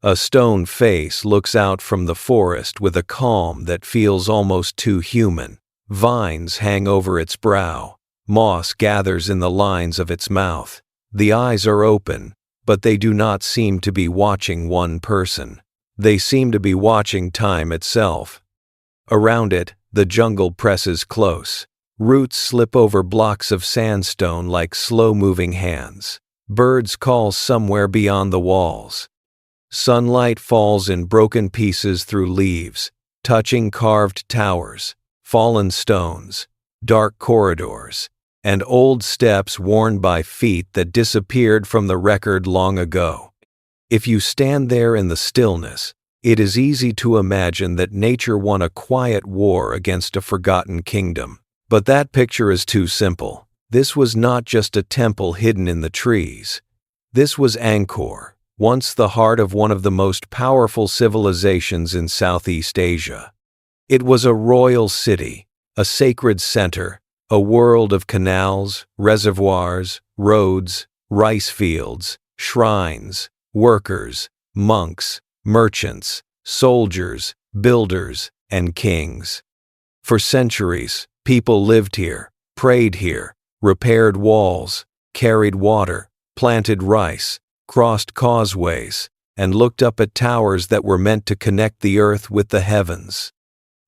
A stone face looks out from the forest with a calm that feels almost too human. Vines hang over its brow. Moss gathers in the lines of its mouth. The eyes are open, but they do not seem to be watching one person. They seem to be watching time itself. Around it, the jungle presses close. Roots slip over blocks of sandstone like slow-moving hands. Birds call somewhere beyond the walls. Sunlight falls in broken pieces through leaves, touching carved towers, fallen stones, dark corridors, and old steps worn by feet that disappeared from the record long ago. If you stand there in the stillness, it is easy to imagine that nature won a quiet war against a forgotten kingdom. But that picture is too simple. This was not just a temple hidden in the trees. This was Angkor, once the heart of one of the most powerful civilizations in Southeast Asia. It was a royal city, a sacred center, a world of canals, reservoirs, roads, rice fields, shrines, workers, monks, merchants, soldiers, builders, and kings. For centuries, people lived here, prayed here, repaired walls, carried water, planted rice, crossed causeways, and looked up at towers that were meant to connect the earth with the heavens.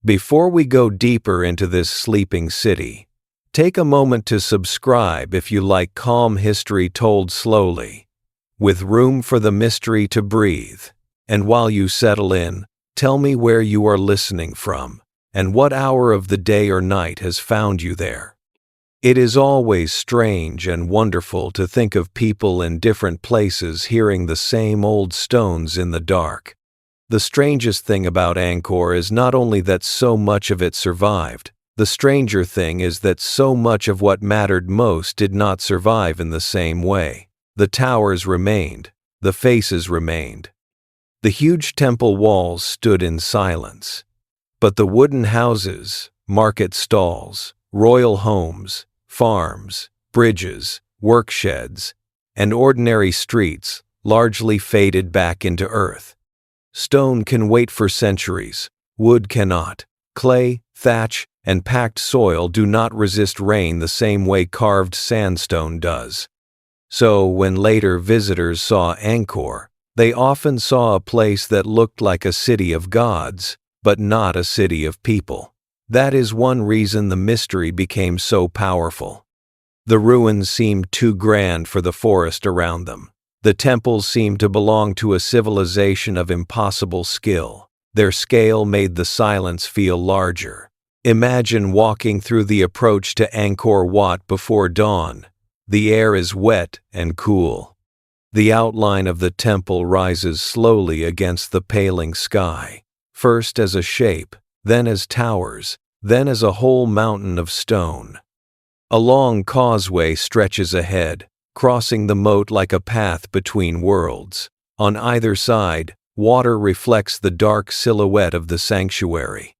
Before we go deeper into this sleeping city, take a moment to subscribe if you like calm history told slowly, with room for the mystery to breathe. And while you settle in, tell me where you are listening from, and what hour of the day or night has found you there. It is always strange and wonderful to think of people in different places hearing the same old stones in the dark. The strangest thing about Angkor is not only that so much of it survived, the stranger thing is that so much of what mattered most did not survive in the same way. The towers remained, the faces remained. The huge temple walls stood in silence. But the wooden houses, market stalls, royal homes, farms, bridges, worksheds, and ordinary streets largely faded back into earth. Stone can wait for centuries, wood cannot. Clay, thatch, and packed soil do not resist rain the same way carved sandstone does. So when later visitors saw Angkor, they often saw a place that looked like a city of gods, but not a city of people. That is one reason the mystery became so powerful. The ruins seemed too grand for the forest around them. The temples seemed to belong to a civilization of impossible skill. Their scale made the silence feel larger. Imagine walking through the approach to Angkor Wat before dawn. The air is wet and cool. The outline of the temple rises slowly against the paling sky. First as a shape, then as towers, then as a whole mountain of stone. A long causeway stretches ahead, crossing the moat like a path between worlds. On either side, water reflects the dark silhouette of the sanctuary.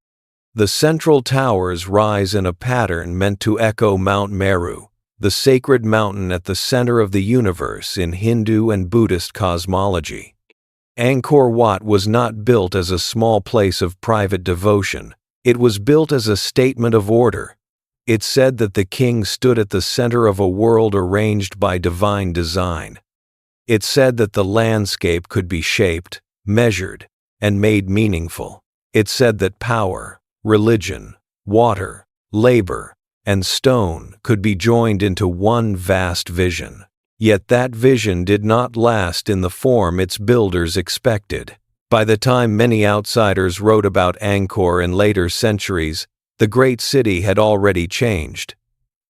The central towers rise in a pattern meant to echo Mount Meru, the sacred mountain at the center of the universe in Hindu and Buddhist cosmology. Angkor Wat was not built as a small place of private devotion. It was built as a statement of order. It said that the king stood at the center of a world arranged by divine design. It said that the landscape could be shaped, measured, and made meaningful. It said that power, religion, water, labor, and stone could be joined into one vast vision. Yet that vision did not last in the form its builders expected. By the time many outsiders wrote about Angkor in later centuries, the great city had already changed.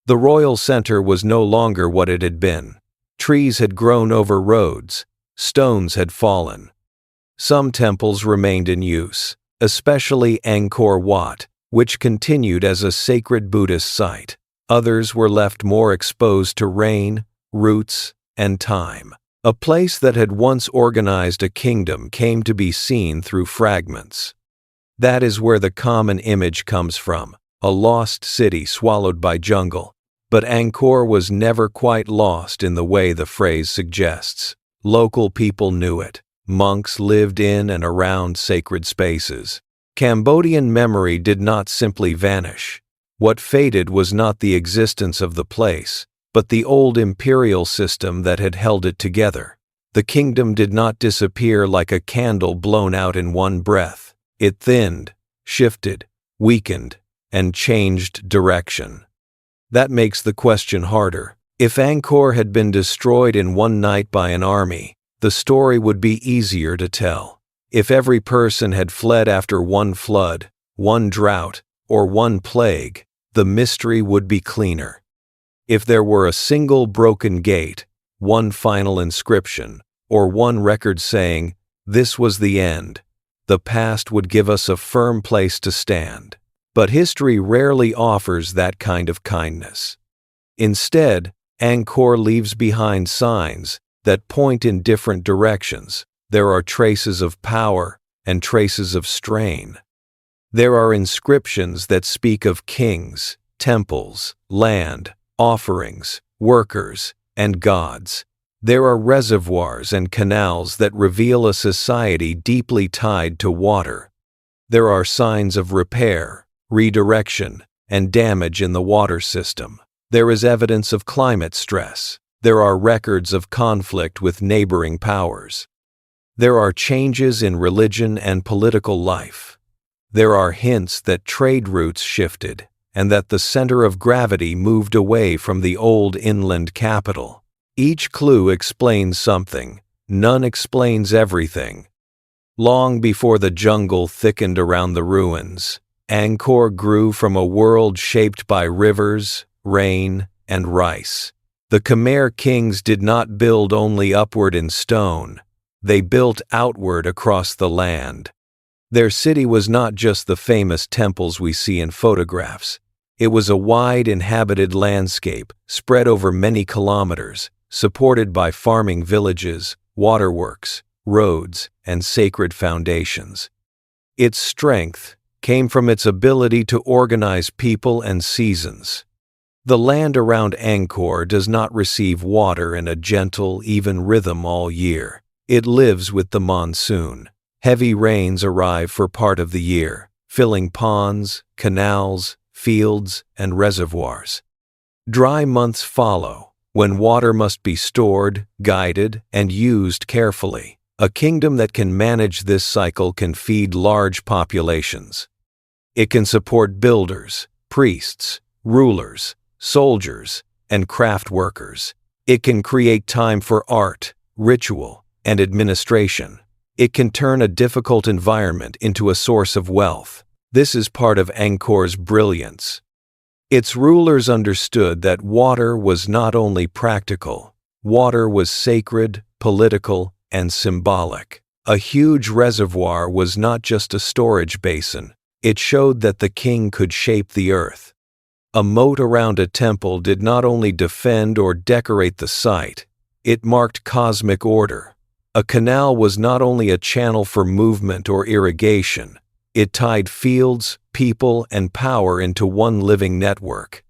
The royal center was no longer what it had been. Trees had grown over roads, stones had fallen. Some temples remained in use, especially Angkor Wat, which continued as a sacred Buddhist site. Others were left more exposed to rain, roots, and time. A place that had once organized a kingdom came to be seen through fragments. That is where the common image comes from, a lost city swallowed by jungle. But Angkor was never quite lost in the way the phrase suggests. Local people knew it. monks lived in and around sacred spaces. Cambodian memory did not simply vanish. What faded was not the existence of the place, but the old imperial system that had held it together. The kingdom did not disappear like a candle blown out in one breath. It thinned, shifted, weakened, and changed direction. That makes the question harder. If Angkor had been destroyed in one night by an army, the story would be easier to tell. If every person had fled after one flood, one drought, or one plague, the mystery would be cleaner. If there were a single broken gate, one final inscription, or one record saying, "This was the end," the past would give us a firm place to stand. But history rarely offers that kind of kindness. Instead, Angkor leaves behind signs that point in different directions. There are traces of power and traces of strain. There are inscriptions that speak of kings, temples, land, offerings, workers, and gods. There are reservoirs and canals that reveal a society deeply tied to water. There are signs of repair, redirection, and damage in the water system. There is evidence of climate stress. There are records of conflict with neighboring powers. There are changes in religion and political life. There are hints that trade routes shifted and that the center of gravity moved away from the old inland capital. Each clue explains something. None explains everything. Long before the jungle thickened around the ruins, Angkor grew from a world shaped by rivers, rain, and rice. The Khmer kings did not build only upward in stone. They built outward across the land. Their city was not just the famous temples we see in photographs. It was a wide inhabited landscape spread over many kilometers, supported by farming villages, waterworks, roads, and sacred foundations. Its strength came from its ability to organize people and seasons. The land around Angkor does not receive water in a gentle, even rhythm all year. It lives with the monsoon. Heavy rains arrive for part of the year, filling ponds, canals, fields, and reservoirs. Dry months follow, when water must be stored, guided, and used carefully. A kingdom that can manage this cycle can feed large populations. It can support builders, priests, rulers, soldiers, and craft workers. It can create time for art, ritual, and administration. It can turn a difficult environment into a source of wealth. This is part of Angkor's brilliance. Its rulers understood that water was not only practical, water was sacred, political, and symbolic. A huge reservoir was not just a storage basin. It showed that the king could shape the earth. A moat around a temple did not only defend or decorate the site, it marked cosmic order. A canal was not only a channel for movement or irrigation, it tied fields, people, and power into one living network.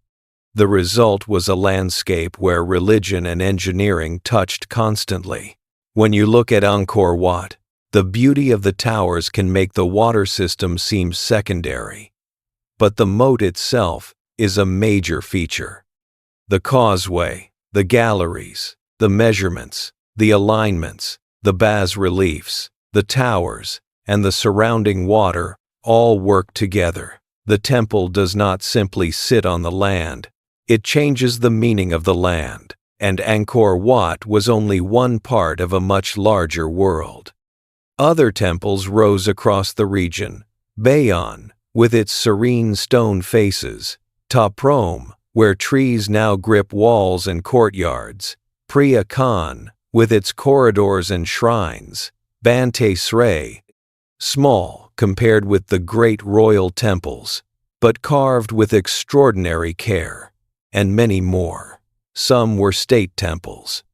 The result was a landscape where religion and engineering touched constantly. When you look at Angkor Wat, the beauty of the towers can make the water system seem secondary. But the moat itself is a major feature. The causeway, the galleries, the measurements, the alignments, the bas-reliefs, the towers, and the surrounding water all work together. The temple does not simply sit on the land. It changes the meaning of the land, and Angkor Wat was only one part of a much larger world. Other temples rose across the region. Bayon, with its serene stone faces, Ta Prohm, where trees now grip walls and courtyards, Preah Khan, with its corridors and shrines, Bante Sray, small compared with the great royal temples, but carved with extraordinary care, and many more. Some were state temples.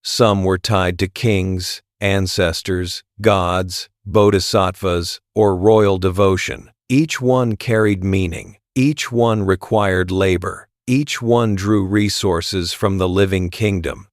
Some were tied to kings, ancestors, gods, bodhisattvas, or royal devotion. Each one carried meaning. Each one required labor. Each one drew resources from the living kingdom.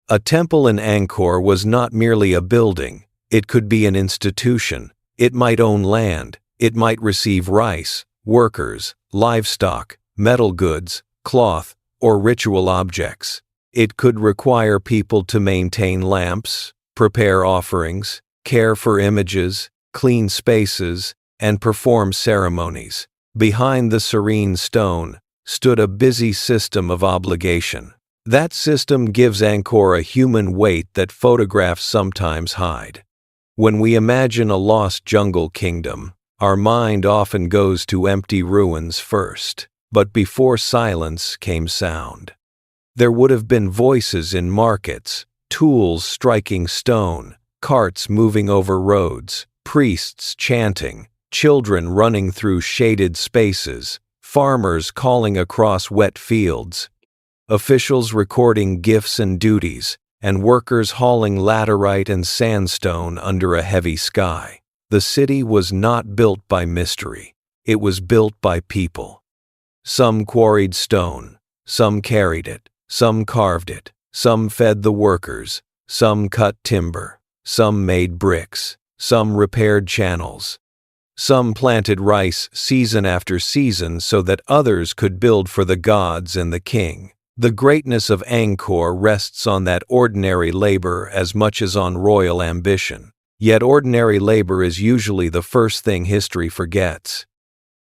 A temple in Angkor was not merely a building. It could be an institution. It might own land. It might receive rice, workers, livestock, metal goods, cloth, or ritual objects. It could require people to maintain lamps, prepare offerings, care for images, clean spaces, and perform ceremonies. Behind the serene stone stood a busy system of obligation. That system gives Angkor a human weight that photographs sometimes hide. When we imagine a lost jungle kingdom, our mind often goes to empty ruins first. But before silence came sound. There would have been voices in markets, tools striking stone, carts moving over roads, priests chanting, children running through shaded spaces, farmers calling across wet fields, officials recording gifts and duties, and workers hauling laterite and sandstone under a heavy sky. The city was not built by mystery. It was built by people. Some quarried stone, some carried it, some carved it, some fed the workers, some cut timber, some made bricks, some repaired channels. Some planted rice season after season so that others could build for the gods and the king. The greatness of Angkor rests on that ordinary labor as much as on royal ambition. Yet ordinary labor is usually the first thing history forgets.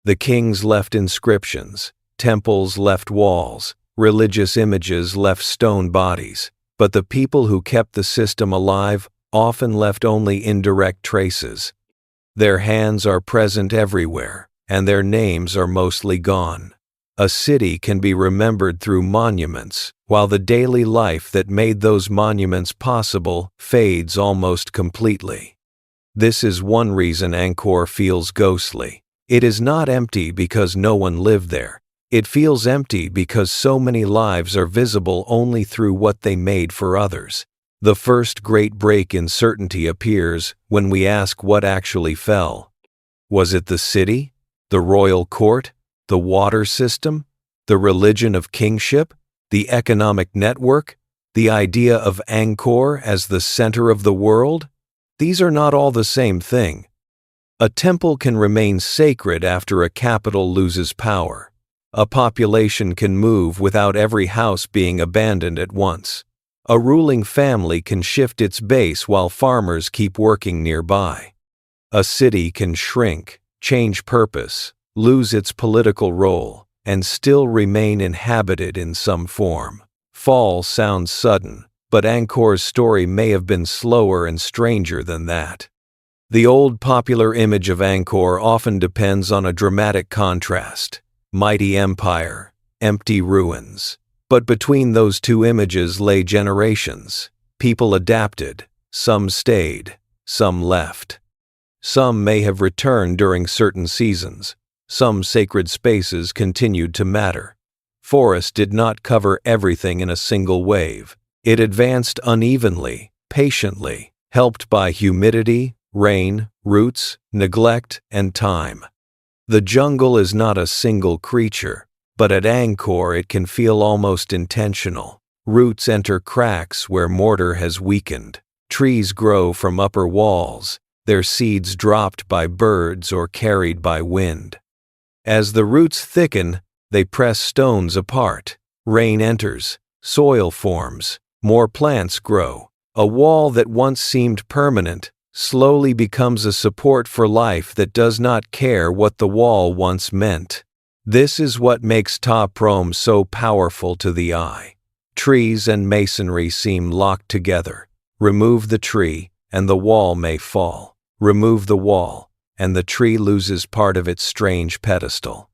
The kings left inscriptions, temples left walls, religious images left stone bodies, but the people who kept the system alive often left only indirect traces. Their hands are present everywhere, and their names are mostly gone. A city can be remembered through monuments, while the daily life that made those monuments possible fades almost completely. This is one reason Angkor feels ghostly. It is not empty because no one lived there. It feels empty because so many lives are visible only through what they made for others. The first great break in certainty appears when we ask what actually fell. Was it the city, the royal court, the water system, the religion of kingship, the economic network, the idea of Angkor as the center of the world? These are not all the same thing. A temple can remain sacred after a capital loses power. A population can move without every house being abandoned at once. A ruling family can shift its base while farmers keep working nearby. A city can shrink, change purpose, lose its political role, and still remain inhabited in some form. Fall sounds sudden, but Angkor's story may have been slower and stranger than that. The old popular image of Angkor often depends on a dramatic contrast. Mighty empire, empty ruins. But between those two images lay generations. People adapted, some stayed, some left. Some may have returned during certain seasons. Some sacred spaces continued to matter. Forest did not cover everything in a single wave. It advanced unevenly, patiently, helped by humidity, rain, roots, neglect, and time. The jungle is not a single creature, but at Angkor it can feel almost intentional. Roots enter cracks where mortar has weakened. Trees grow from upper walls, their seeds dropped by birds or carried by wind. As the roots thicken, they press stones apart. Rain enters, soil forms, more plants grow. A wall that once seemed permanent slowly becomes a support for life that does not care what the wall once meant. This is what makes Ta Prohm so powerful to the eye. Trees and masonry seem locked together. Remove the tree, and the wall may fall. Remove the wall, and the tree loses part of its strange pedestal.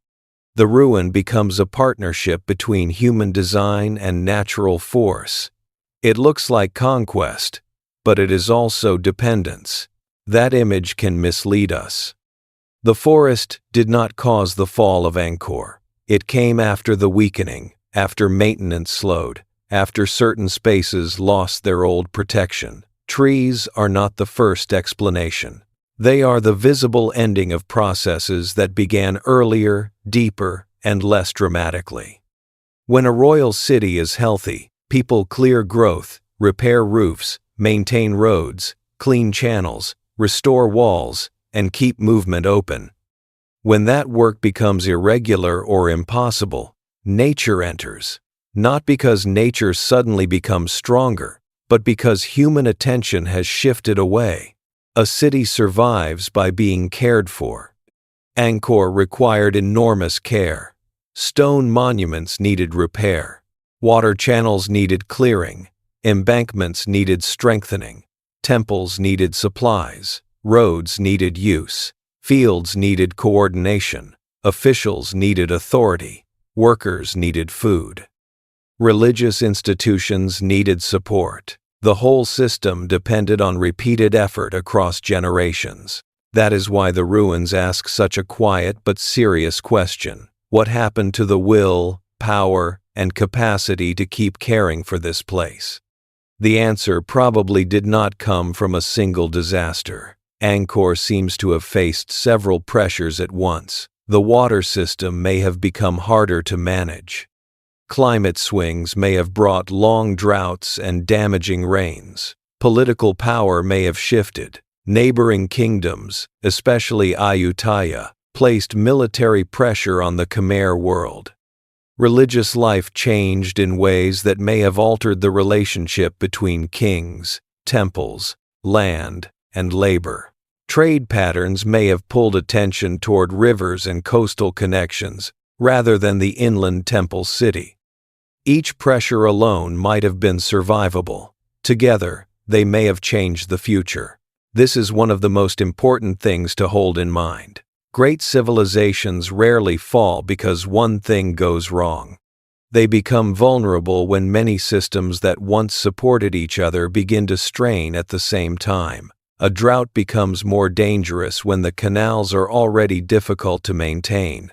The ruin becomes a partnership between human design and natural force. It looks like conquest, but it is also dependence. That image can mislead us. The forest did not cause the fall of Angkor. It came after the weakening, after maintenance slowed, after certain spaces lost their old protection. Trees are not the first explanation. They are the visible ending of processes that began earlier, deeper, and less dramatically. When a royal city is healthy, people clear growth, repair roofs, maintain roads, clean channels, restore walls, and keep movement open. When that work becomes irregular or impossible, nature enters, not because nature suddenly becomes stronger, but because human attention has shifted away. A city survives by being cared for. Angkor required enormous care. Stone monuments needed repair. Water channels needed clearing. Embankments needed strengthening. Temples needed supplies. Roads needed use. Fields needed coordination. Officials needed authority. Workers needed food. Religious institutions needed support. The whole system depended on repeated effort across generations. That is why the ruins ask such a quiet but serious question. What happened to the will, power, and capacity to keep caring for this place? The answer probably did not come from a single disaster. Angkor seems to have faced several pressures at once. The water system may have become harder to manage. Climate swings may have brought long droughts and damaging rains. Political power may have shifted. Neighboring kingdoms, especially Ayutthaya, placed military pressure on the Khmer world. Religious life changed in ways that may have altered the relationship between kings, temples, land, and labor. Trade patterns may have pulled attention toward rivers and coastal connections, rather than the inland temple city. Each pressure alone might have been survivable. Together, they may have changed the future. This is one of the most important things to hold in mind. Great civilizations rarely fall because one thing goes wrong. They become vulnerable when many systems that once supported each other begin to strain at the same time. A drought becomes more dangerous when the canals are already difficult to maintain.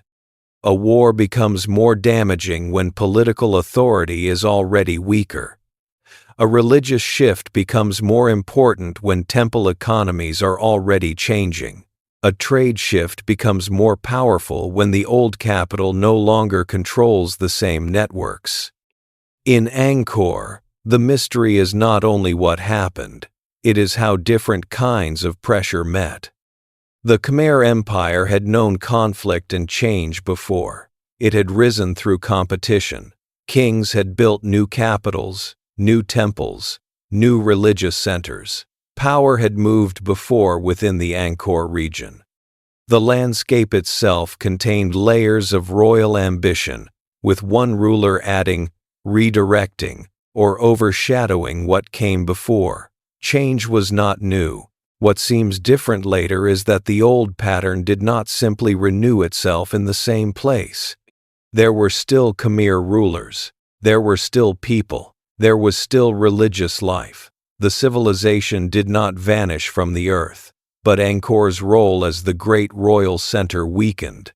A war becomes more damaging when political authority is already weaker. A religious shift becomes more important when temple economies are already changing. A trade shift becomes more powerful when the old capital no longer controls the same networks. In Angkor, the mystery is not only what happened, it is how different kinds of pressure met. The Khmer Empire had known conflict and change before. It had risen through competition. Kings had built new capitals, new temples, new religious centers. Power had moved before within the Angkor region. The landscape itself contained layers of royal ambition, with one ruler adding, redirecting, or overshadowing what came before. Change was not new. What seems different later is that the old pattern did not simply renew itself in the same place. There were still Khmer rulers. There were still people. There was still religious life. The civilization did not vanish from the earth, but Angkor's role as the great royal center weakened.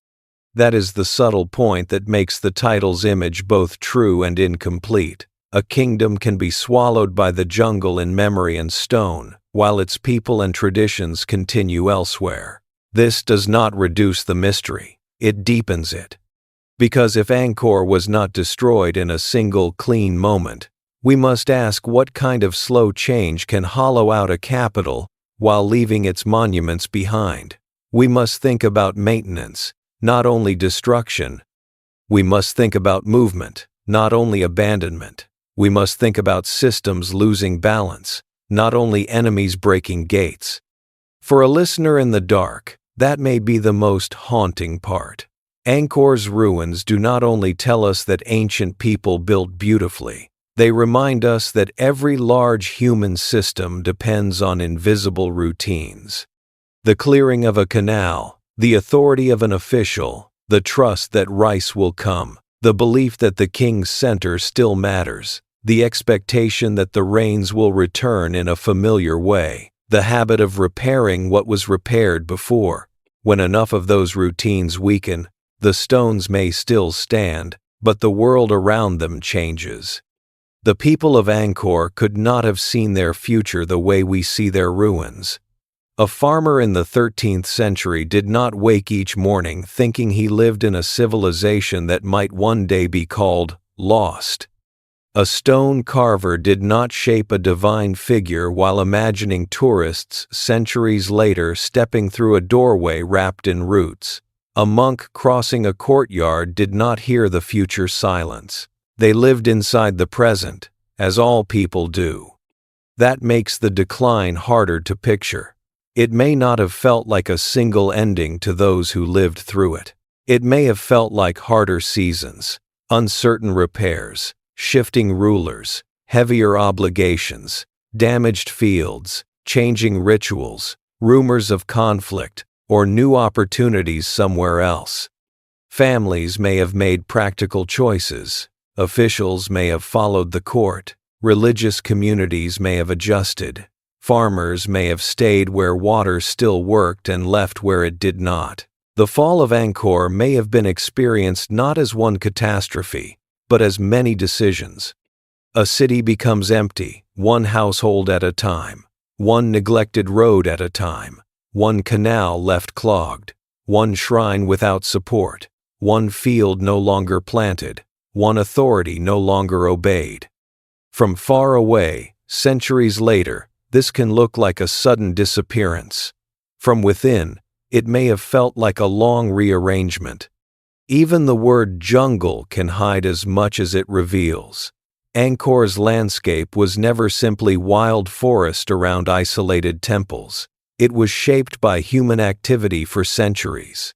That is the subtle point that makes the title's image both true and incomplete. A kingdom can be swallowed by the jungle in memory and stone, while its people and traditions continue elsewhere. This does not reduce the mystery, it deepens it. Because if Angkor was not destroyed in a single clean moment, we must ask what kind of slow change can hollow out a capital while leaving its monuments behind. We must think about maintenance, not only destruction. We must think about movement, not only abandonment. We must think about systems losing balance, not only enemies breaking gates. For a listener in the dark, that may be the most haunting part. Angkor's ruins do not only tell us that ancient people built beautifully, they remind us that every large human system depends on invisible routines. The clearing of a canal, the authority of an official, the trust that rice will come, the belief that the king's center still matters, the expectation that the rains will return in a familiar way, the habit of repairing what was repaired before. When enough of those routines weaken, the stones may still stand, but the world around them changes. The people of Angkor could not have seen their future the way we see their ruins. A farmer in the 13th century did not wake each morning thinking he lived in a civilization that might one day be called lost. A stone carver did not shape a divine figure while imagining tourists centuries later stepping through a doorway wrapped in roots. A monk crossing a courtyard did not hear the future silence. They lived inside the present, as all people do. That makes the decline harder to picture. It may not have felt like a single ending to those who lived through it. It may have felt like harder seasons, uncertain repairs, shifting rulers, heavier obligations, damaged fields, changing rituals, rumors of conflict, or new opportunities somewhere else. Families may have made practical choices. Officials may have followed the court. Religious communities may have adjusted. Farmers may have stayed where water still worked and left where it did not. The fall of Angkor may have been experienced not as one catastrophe, but as many decisions. A city becomes empty, one household at a time, one neglected road at a time, one canal left clogged, one shrine without support, one field no longer planted, one authority no longer obeyed. From far away, centuries later, this can look like a sudden disappearance. From within, it may have felt like a long rearrangement. Even the word jungle can hide as much as it reveals. Angkor's landscape was never simply wild forest around isolated temples. It was shaped by human activity for centuries.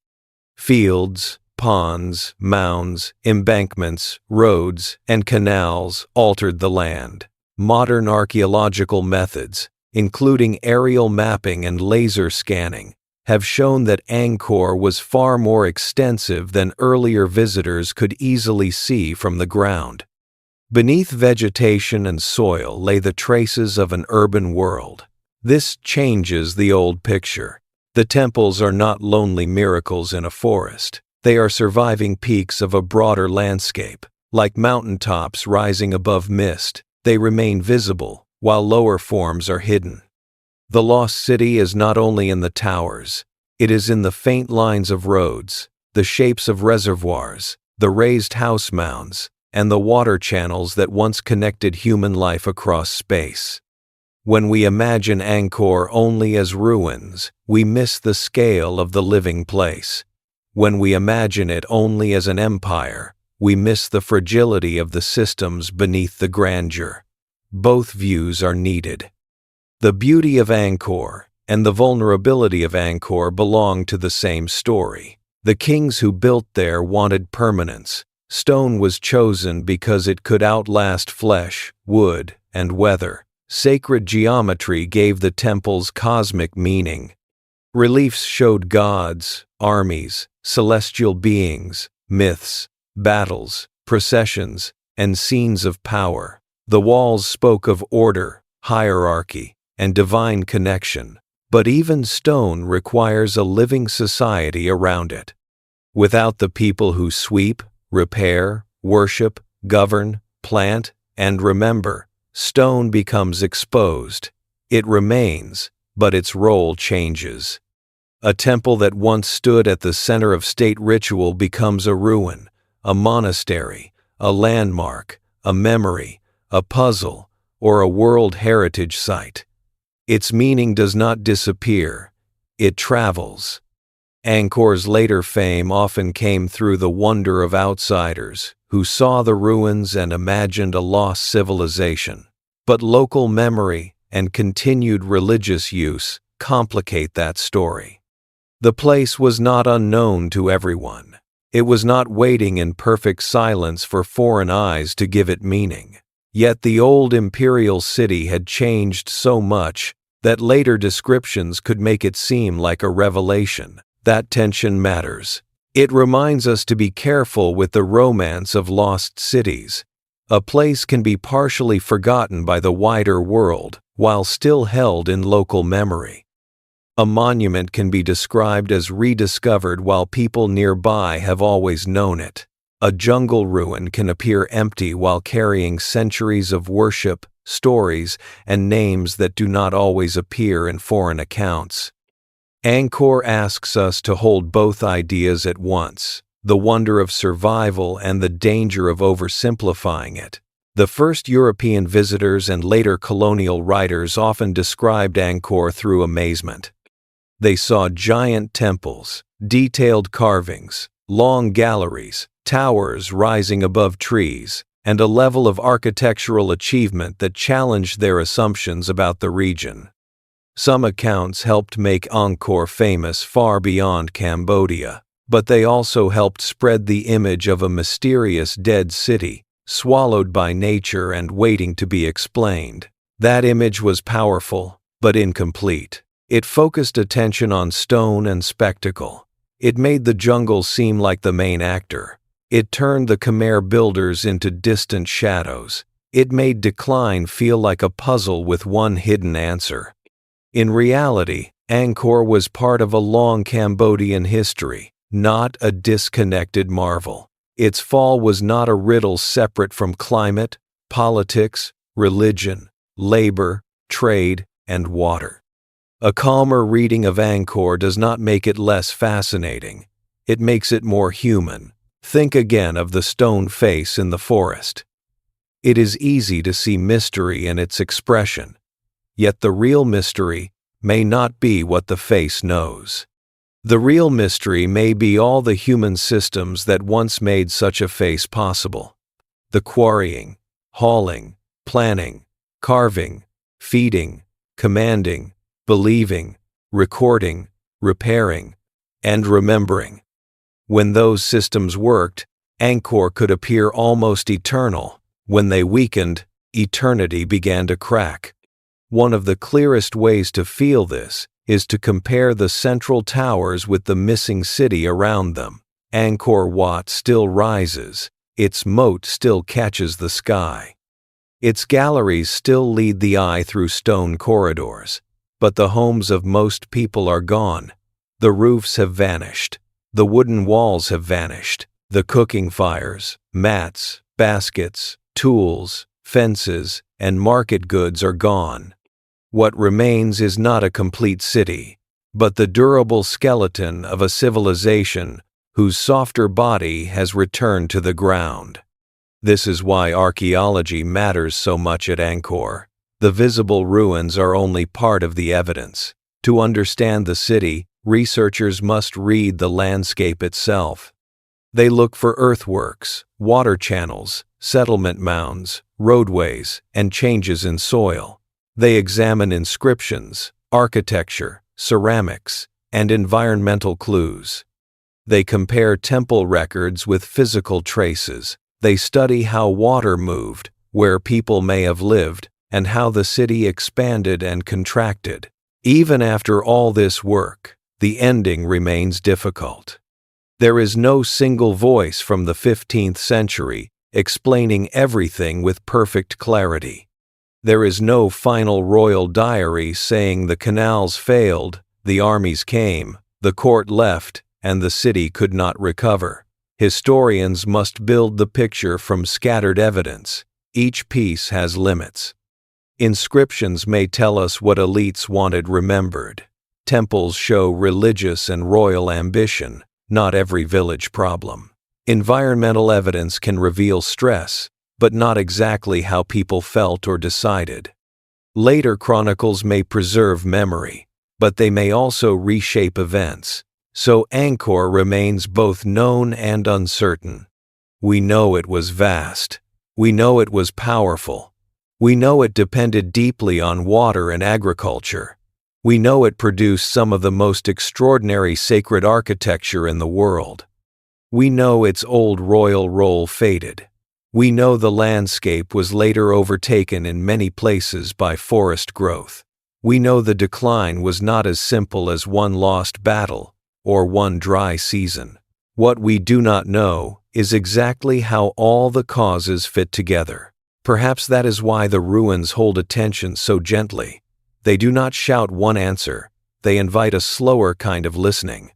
Fields, ponds, mounds, embankments, roads, and canals altered the land. Modern archaeological methods, including aerial mapping and laser scanning, have shown that Angkor was far more extensive than earlier visitors could easily see from the ground. Beneath vegetation and soil lay the traces of an urban world. This changes the old picture. The temples are not lonely miracles in a forest. They are surviving peaks of a broader landscape. Like mountaintops rising above mist, they remain visible, while lower forms are hidden. The lost city is not only in the towers, it is in the faint lines of roads, the shapes of reservoirs, the raised house mounds, and the water channels that once connected human life across space. When we imagine Angkor only as ruins, we miss the scale of the living place. When we imagine it only as an empire, we miss the fragility of the systems beneath the grandeur. Both views are needed. The beauty of Angkor and the vulnerability of Angkor belong to the same story. The kings who built there wanted permanence. Stone was chosen because it could outlast flesh, wood, and weather. Sacred geometry gave the temples cosmic meaning. Reliefs showed gods, armies, celestial beings, myths, battles, processions, and scenes of power. The walls spoke of order, hierarchy, and divine connection, but even stone requires a living society around it. Without the people who sweep, repair, worship, govern, plant, and remember, stone becomes exposed. It remains, but its role changes. A temple that once stood at the center of state ritual becomes a ruin, a monastery, a landmark, a memory, a puzzle, or a World Heritage Site. Its meaning does not disappear, it travels. Angkor's later fame often came through the wonder of outsiders who saw the ruins and imagined a lost civilization. But local memory and continued religious use complicate that story. The place was not unknown to everyone. It was not waiting in perfect silence for foreign eyes to give it meaning. Yet the old imperial city had changed so much that later descriptions could make it seem like a revelation. That tension matters. It reminds us to be careful with the romance of lost cities. A place can be partially forgotten by the wider world while still held in local memory. A monument can be described as rediscovered while people nearby have always known it. A jungle ruin can appear empty while carrying centuries of worship, stories, and names that do not always appear in foreign accounts. Angkor asks us to hold both ideas at once, the wonder of survival and the danger of oversimplifying it. The first European visitors and later colonial writers often described Angkor through amazement. They saw giant temples, detailed carvings, long galleries, towers rising above trees, and a level of architectural achievement that challenged their assumptions about the region. Some accounts helped make Angkor famous far beyond Cambodia, but they also helped spread the image of a mysterious dead city, swallowed by nature and waiting to be explained. That image was powerful, but incomplete. It focused attention on stone and spectacle. It made the jungle seem like the main actor. It turned the Khmer builders into distant shadows. It made decline feel like a puzzle with one hidden answer. In reality, Angkor was part of a long Cambodian history, not a disconnected marvel. Its fall was not a riddle separate from climate, politics, religion, labor, trade, and water. A calmer reading of Angkor does not make it less fascinating. It makes it more human. Think again of the stone face in the forest. It is easy to see mystery in its expression. Yet the real mystery may not be what the face knows. The real mystery may be all the human systems that once made such a face possible. The quarrying, hauling, planning, carving, feeding, commanding, believing, recording, repairing, and remembering. When those systems worked, Angkor could appear almost eternal. When they weakened, eternity began to crack. One of the clearest ways to feel this is to compare the central towers with the missing city around them. Angkor Wat still rises, its moat still catches the sky. Its galleries still lead the eye through stone corridors. But the homes of most people are gone. The roofs have vanished. The wooden walls have vanished. The cooking fires, mats, baskets, tools, fences, and market goods are gone. What remains is not a complete city, but the durable skeleton of a civilization whose softer body has returned to the ground. This is why archaeology matters so much at Angkor. The visible ruins are only part of the evidence. To understand the city, researchers must read the landscape itself. They look for earthworks, water channels, settlement mounds, roadways, and changes in soil. They examine inscriptions, architecture, ceramics, and environmental clues. They compare temple records with physical traces. They study how water moved, where people may have lived, and how the city expanded and contracted. Even after all this work, the ending remains difficult. There is no single voice from the 15th century explaining everything with perfect clarity. There is no final royal diary saying the canals failed, the armies came, the court left, and the city could not recover. Historians must build the picture from scattered evidence. Each piece has limits. Inscriptions may tell us what elites wanted remembered. Temples show religious and royal ambition, not every village problem. Environmental evidence can reveal stress, but not exactly how people felt or decided. Later chronicles may preserve memory, but they may also reshape events. So Angkor remains both known and uncertain. We know it was vast. We know it was powerful. We know it depended deeply on water and agriculture. We know it produced some of the most extraordinary sacred architecture in the world. We know its old royal role faded. We know the landscape was later overtaken in many places by forest growth. We know the decline was not as simple as one lost battle or one dry season. What we do not know is exactly how all the causes fit together. Perhaps that is why the ruins hold attention so gently. They do not shout one answer, they invite a slower kind of listening.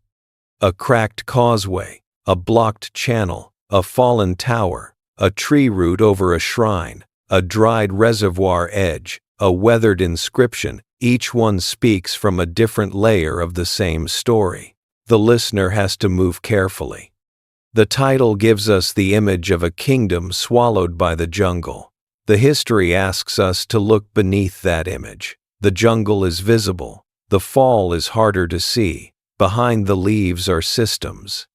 A cracked causeway, a blocked channel, a fallen tower, a tree root over a shrine, a dried reservoir edge, a weathered inscription, each one speaks from a different layer of the same story. The listener has to move carefully. The title gives us the image of a kingdom swallowed by the jungle. The history asks us to look beneath that image. The jungle is visible. The fall is harder to see. Behind the leaves are systems.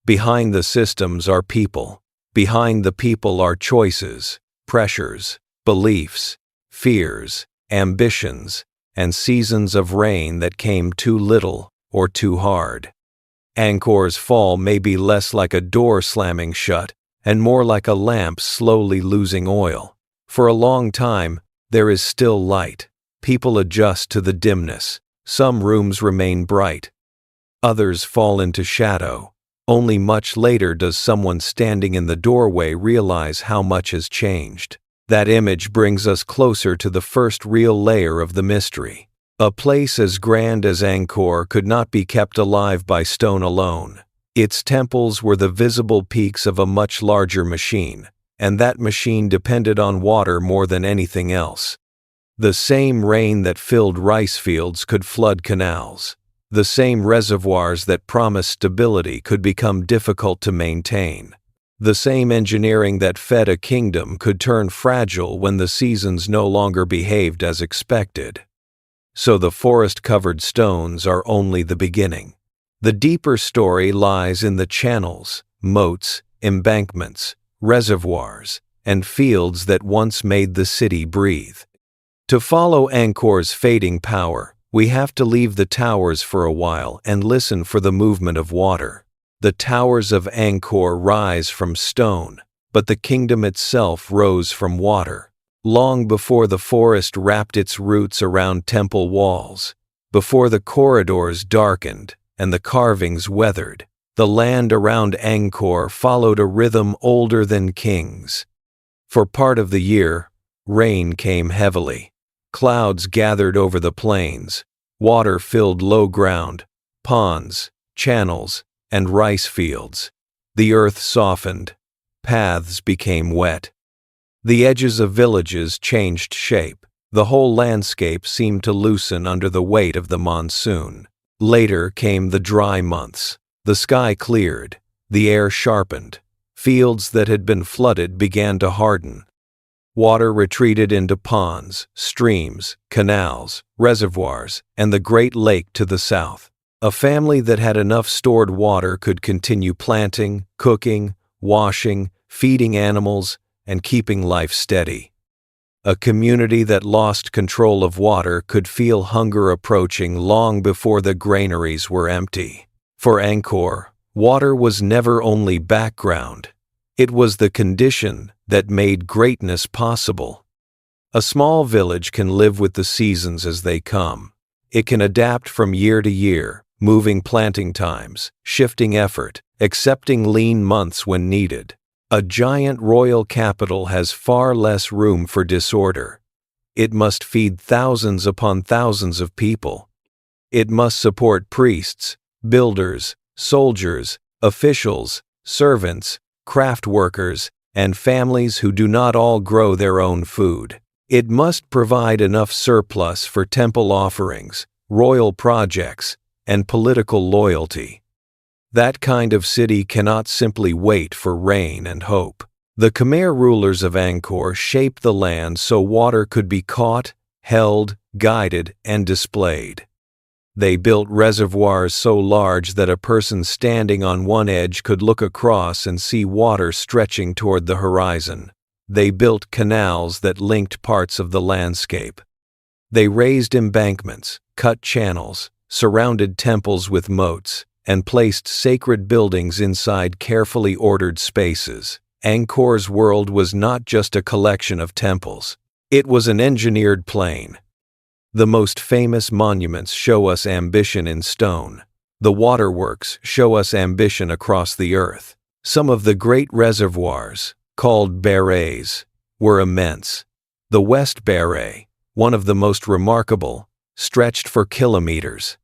Behind the systems are people. Behind the people are choices, pressures, beliefs, fears, ambitions, and seasons of rain that came too little or too hard. Angkor's fall may be less like a door slamming shut and more like a lamp slowly losing oil. For a long time, there is still light. People adjust to the dimness. Some rooms remain bright. Others fall into shadow. Only much later does someone standing in the doorway realize how much has changed. That image brings us closer to the first real layer of the mystery. A place as grand as Angkor could not be kept alive by stone alone. Its temples were the visible peaks of a much larger machine, and that machine depended on water more than anything else. The same rain that filled rice fields could flood canals. The same reservoirs that promised stability could become difficult to maintain. The same engineering that fed a kingdom could turn fragile when the seasons no longer behaved as expected. So the forest-covered stones are only the beginning. The deeper story lies in the channels, moats, embankments, reservoirs, and fields that once made the city breathe. To follow Angkor's fading power, we have to leave the towers for a while and listen for the movement of water. The towers of Angkor rise from stone, but the kingdom itself rose from water. Long before the forest wrapped its roots around temple walls, before the corridors darkened and the carvings weathered, the land around Angkor followed a rhythm older than kings. For part of the year, rain came heavily. Clouds gathered over the plains, water filled low ground, ponds, channels, and rice fields. The earth softened, paths became wet. The edges of villages changed shape. The whole landscape seemed to loosen under the weight of the monsoon. Later came the dry months. The sky cleared, the air sharpened. Fields that had been flooded began to harden. Water retreated into ponds, streams, canals, reservoirs, and the Great Lake to the south. A family that had enough stored water could continue planting, cooking, washing, feeding animals, and keeping life steady. A community that lost control of water could feel hunger approaching long before the granaries were empty. For Angkor, water was never only background. It was the condition that made greatness possible. A small village can live with the seasons as they come. It can adapt from year to year, moving planting times, shifting effort, accepting lean months when needed. A giant royal capital has far less room for disorder. It must feed thousands upon thousands of people. It must support priests, builders, soldiers, officials, servants, craft workers, and families who do not all grow their own food. It must provide enough surplus for temple offerings, royal projects, and political loyalty. That kind of city cannot simply wait for rain and hope. The Khmer rulers of Angkor shaped the land so water could be caught, held, guided, and displayed. They built reservoirs so large that a person standing on one edge could look across and see water stretching toward the horizon. They built canals that linked parts of the landscape. They raised embankments, cut channels, surrounded temples with moats, and placed sacred buildings inside carefully ordered spaces. Angkor's world was not just a collection of temples. It was an engineered plain. The most famous monuments show us ambition in stone. The waterworks show us ambition across the earth. Some of the great reservoirs, called barrages, were immense. The West Barrage, one of the most remarkable, stretched for kilometers.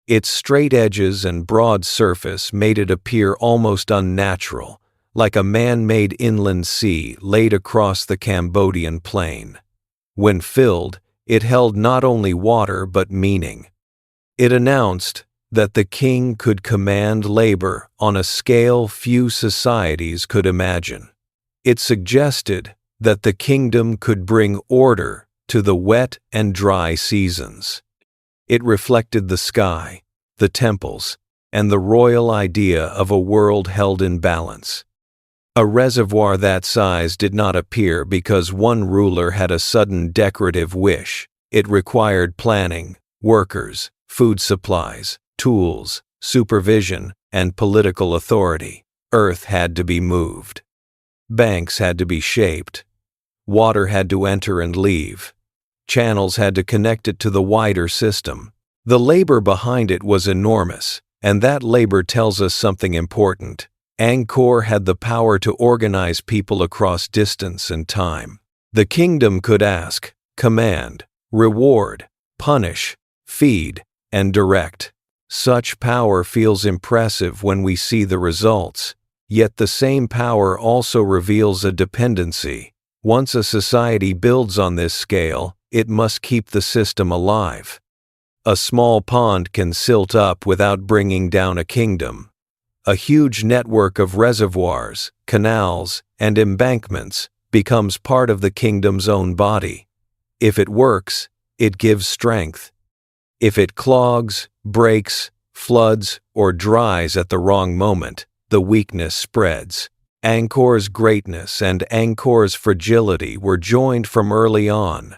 Its straight edges and broad surface made it appear almost unnatural, like a man-made inland sea laid across the Cambodian plain. When filled, it held not only water but meaning. It announced that the king could command labor on a scale few societies could imagine. It suggested that the kingdom could bring order to the wet and dry seasons. It reflected the sky, the temples, and the royal idea of a world held in balance. A reservoir that size did not appear because one ruler had a sudden decorative wish. It required planning, workers, food supplies, tools, supervision, and political authority. Earth had to be moved. Banks had to be shaped. Water had to enter and leave. Channels had to connect it to the wider system. The labor behind it was enormous, and that labor tells us something important. Angkor had the power to organize people across distance and time. The kingdom could ask, command, reward, punish, feed, and direct. Such power feels impressive when we see the results, yet the same power also reveals a dependency. Once a society builds on this scale, it must keep the system alive. A small pond can silt up without bringing down a kingdom. A huge network of reservoirs, canals, and embankments becomes part of the kingdom's own body. If it works, it gives strength. If it clogs, breaks, floods, or dries at the wrong moment, the weakness spreads. Angkor's greatness and Angkor's fragility were joined from early on.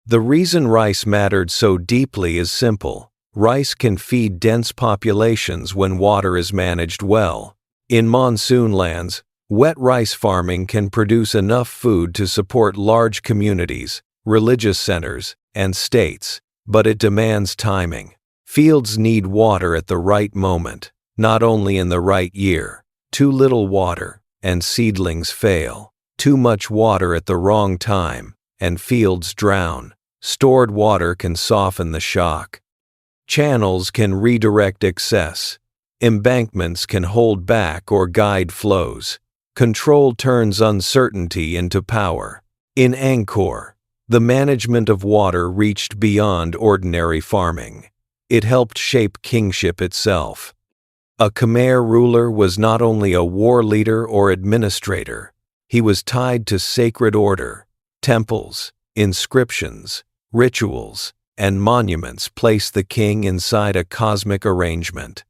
The reason rice mattered so deeply is simple. Rice can feed dense populations when water is managed well. In monsoon lands, wet rice farming can produce enough food to support large communities, religious centers, and states, but it demands timing. Fields need water at the right moment, not only in the right year. Too little water, and seedlings fail. Too much water at the wrong time, and fields drown. Stored water can soften the shock. Channels can redirect excess. Embankments can hold back or guide flows. Control turns uncertainty into power. In Angkor, the management of water reached beyond ordinary farming. It helped shape kingship itself. A Khmer ruler was not only a war leader or administrator, he was tied to sacred order. Temples, inscriptions, rituals, and monuments placed the king inside a cosmic arrangement.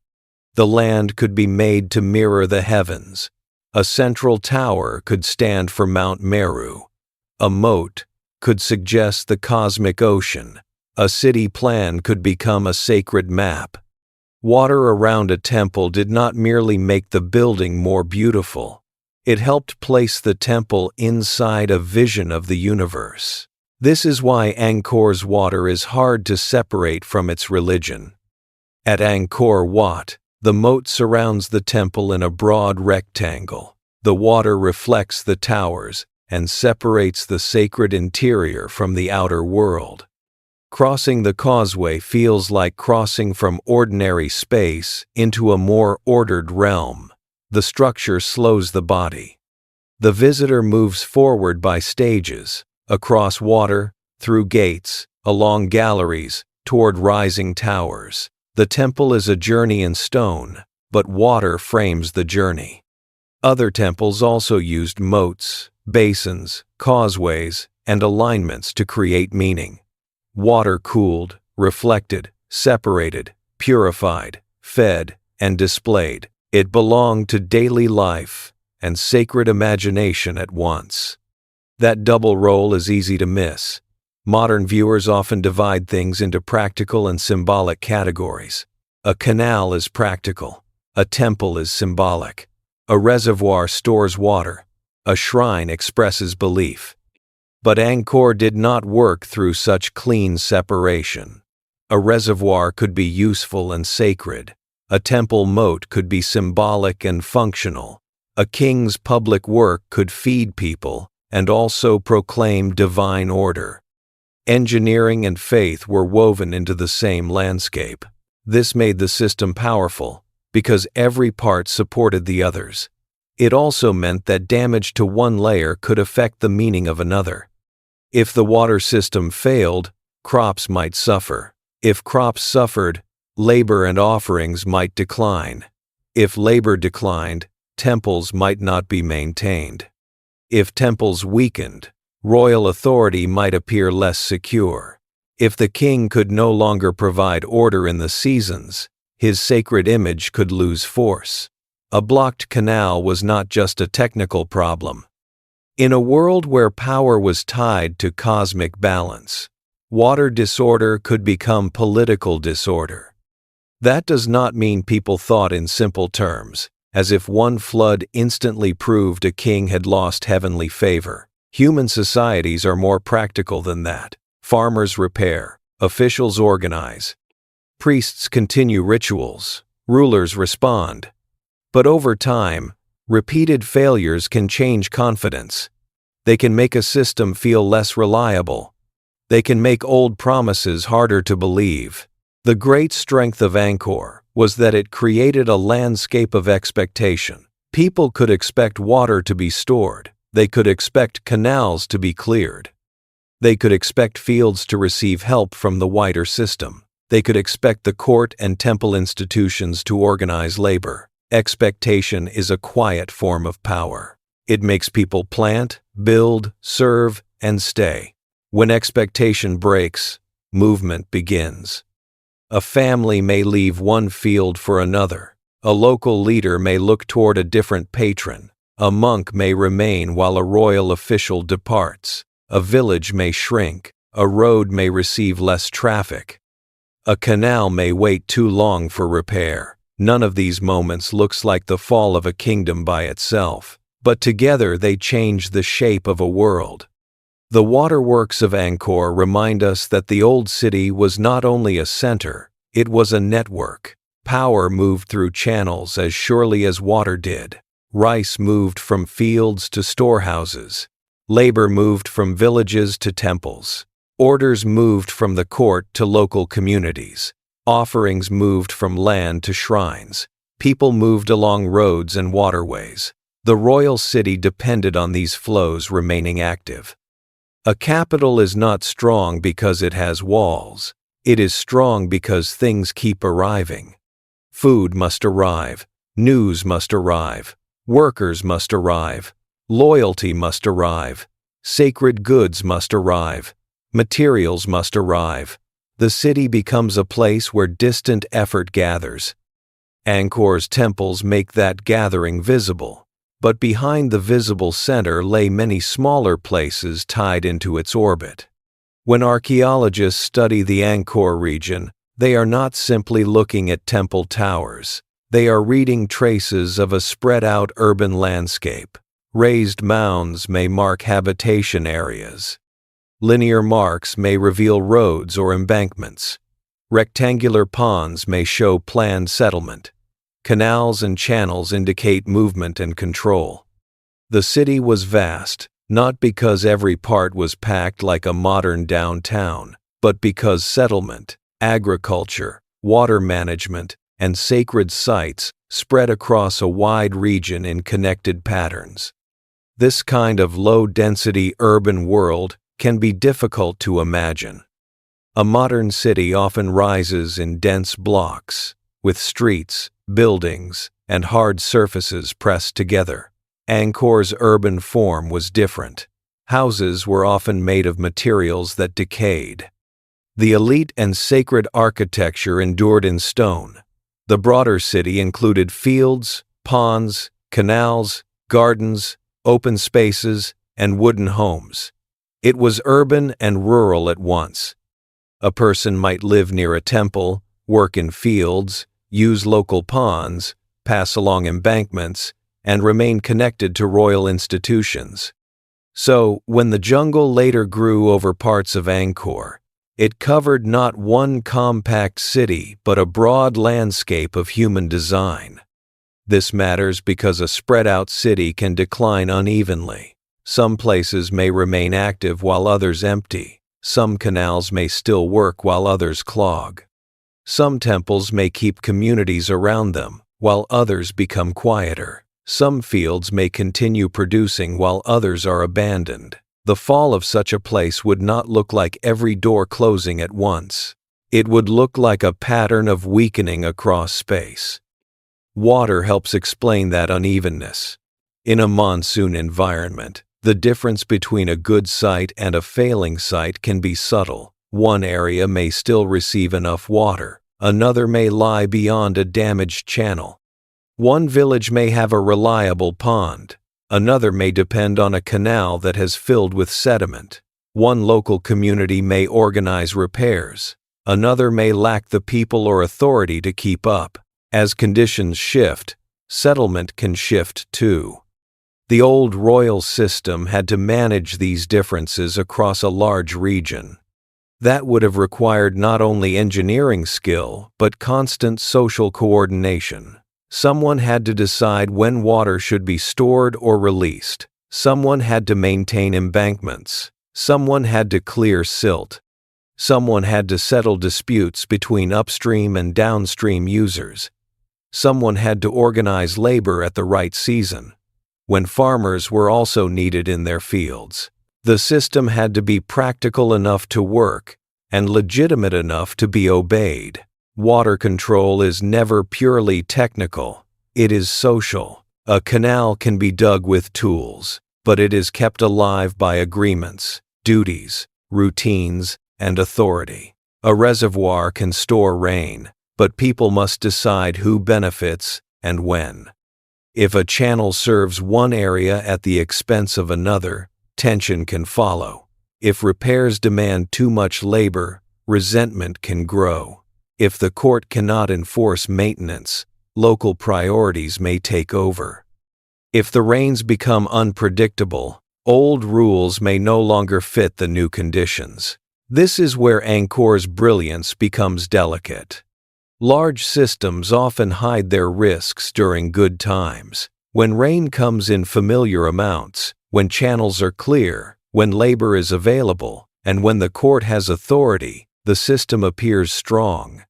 The land could be made to mirror the heavens. A central tower could stand for Mount Meru. A moat could suggest the cosmic ocean. A city plan could become a sacred map. Water around a temple did not merely make the building more beautiful. It helped place the temple inside a vision of the universe. This is why Angkor's water is hard to separate from its religion. At Angkor Wat, the moat surrounds the temple in a broad rectangle. The water reflects the towers and separates the sacred interior from the outer world. Crossing the causeway feels like crossing from ordinary space into a more ordered realm. The structure slows the body. The visitor moves forward by stages, across water, through gates, along galleries, toward rising towers. The temple is a journey in stone, but water frames the journey. Other temples also used moats, basins, causeways, and alignments to create meaning. Water cooled, reflected, separated, purified, fed, and displayed. It belonged to daily life and sacred imagination at once. That double role is easy to miss. Modern viewers often divide things into practical and symbolic categories. A canal is practical. A temple is symbolic. A reservoir stores water. A shrine expresses belief. But Angkor did not work through such clean separation. A reservoir could be useful and sacred. A temple moat could be symbolic and functional. A king's public work could feed people and also proclaim divine order. Engineering and faith were woven into the same landscape. This made the system powerful, because every part supported the others. It also meant that damage to one layer could affect the meaning of another. If the water system failed, crops might suffer. If crops suffered, labor and offerings might decline. If labor declined, temples might not be maintained. If temples weakened, royal authority might appear less secure. If the king could no longer provide order in the seasons, his sacred image could lose force. A blocked canal was not just a technical problem. In a world where power was tied to cosmic balance, water disorder could become political disorder. That does not mean people thought in simple terms, as if one flood instantly proved a king had lost heavenly favor. Human societies are more practical than that. Farmers repair, officials organize, priests continue rituals, rulers respond. But over time, repeated failures can change confidence. They can make a system feel less reliable. They can make old promises harder to believe. The great strength of Angkor was that it created a landscape of expectation. People could expect water to be stored. They could expect canals to be cleared. They could expect fields to receive help from the wider system. They could expect the court and temple institutions to organize labor. Expectation is a quiet form of power. It makes people plant, build, serve, and stay. When expectation breaks, movement begins. A family may leave one field for another. A local leader may look toward a different patron. A monk may remain while a royal official departs. A village may shrink. A road may receive less traffic. A canal may wait too long for repair. None of these moments looks like the fall of a kingdom by itself, but together they change the shape of a world. The waterworks of Angkor remind us that the old city was not only a center, it was a network. Power moved through channels as surely as water did. Rice moved from fields to storehouses. Labor moved from villages to temples. Orders moved from the court to local communities. Offerings moved from land to shrines. People moved along roads and waterways. The royal city depended on these flows remaining active. A capital is not strong because it has walls. It is strong because things keep arriving. Food must arrive. News must arrive. Workers must arrive. Loyalty must arrive. Sacred goods must arrive. Materials must arrive. The city becomes a place where distant effort gathers. Angkor's temples make that gathering visible, but behind the visible center lay many smaller places tied into its orbit. When archaeologists study the Angkor region, they are not simply looking at temple towers. They are reading traces of a spread-out urban landscape. Raised mounds may mark habitation areas. Linear marks may reveal roads or embankments. Rectangular ponds may show planned settlement. Canals and channels indicate movement and control. The city was vast, not because every part was packed like a modern downtown, but because settlement, agriculture, water management, and sacred sites spread across a wide region in connected patterns. This kind of low-density urban world can be difficult to imagine. A modern city often rises in dense blocks, with streets, buildings, and hard surfaces pressed together. Angkor's urban form was different. Houses were often made of materials that decayed. The elite and sacred architecture endured in stone. The broader city included fields, ponds, canals, gardens, open spaces, and wooden homes. It was urban and rural at once. A person might live near a temple, work in fields, use local ponds, pass along embankments, and remain connected to royal institutions. So, when the jungle later grew over parts of Angkor, it covered not one compact city but a broad landscape of human design. This matters because a spread-out city can decline unevenly. Some places may remain active while others empty. Some canals may still work while others clog. Some temples may keep communities around them, while others become quieter. Some fields may continue producing while others are abandoned. The fall of such a place would not look like every door closing at once. It would look like a pattern of weakening across space. Water helps explain that unevenness. In a monsoon environment, The difference between a good site and a failing site can be subtle. One area may still receive enough water, another may lie beyond a damaged channel. One village may have a reliable pond, another may depend on a canal that has filled with sediment. One local community may organize repairs, another may lack the people or authority to keep up. As conditions shift, settlement can shift too. The old royal system had to manage these differences across a large region. That would have required not only engineering skill, but constant social coordination. Someone had to decide when water should be stored or released. Someone had to maintain embankments. Someone had to clear silt. Someone had to settle disputes between upstream and downstream users. Someone had to organize labor at the right season, when farmers were also needed in their fields. The system had to be practical enough to work and legitimate enough to be obeyed. Water control is never purely technical, it is social. A canal can be dug with tools, but it is kept alive by agreements, duties, routines, and authority. A reservoir can store rain, but people must decide who benefits and when. If a channel serves one area at the expense of another, tension can follow. If repairs demand too much labor, resentment can grow. If the court cannot enforce maintenance, local priorities may take over. If the rains become unpredictable, old rules may no longer fit the new conditions. This is where Angkor's brilliance becomes delicate. Large systems often hide their risks during good times. When rain comes in familiar amounts, when channels are clear, when labor is available, and when the court has authority, the system appears strong.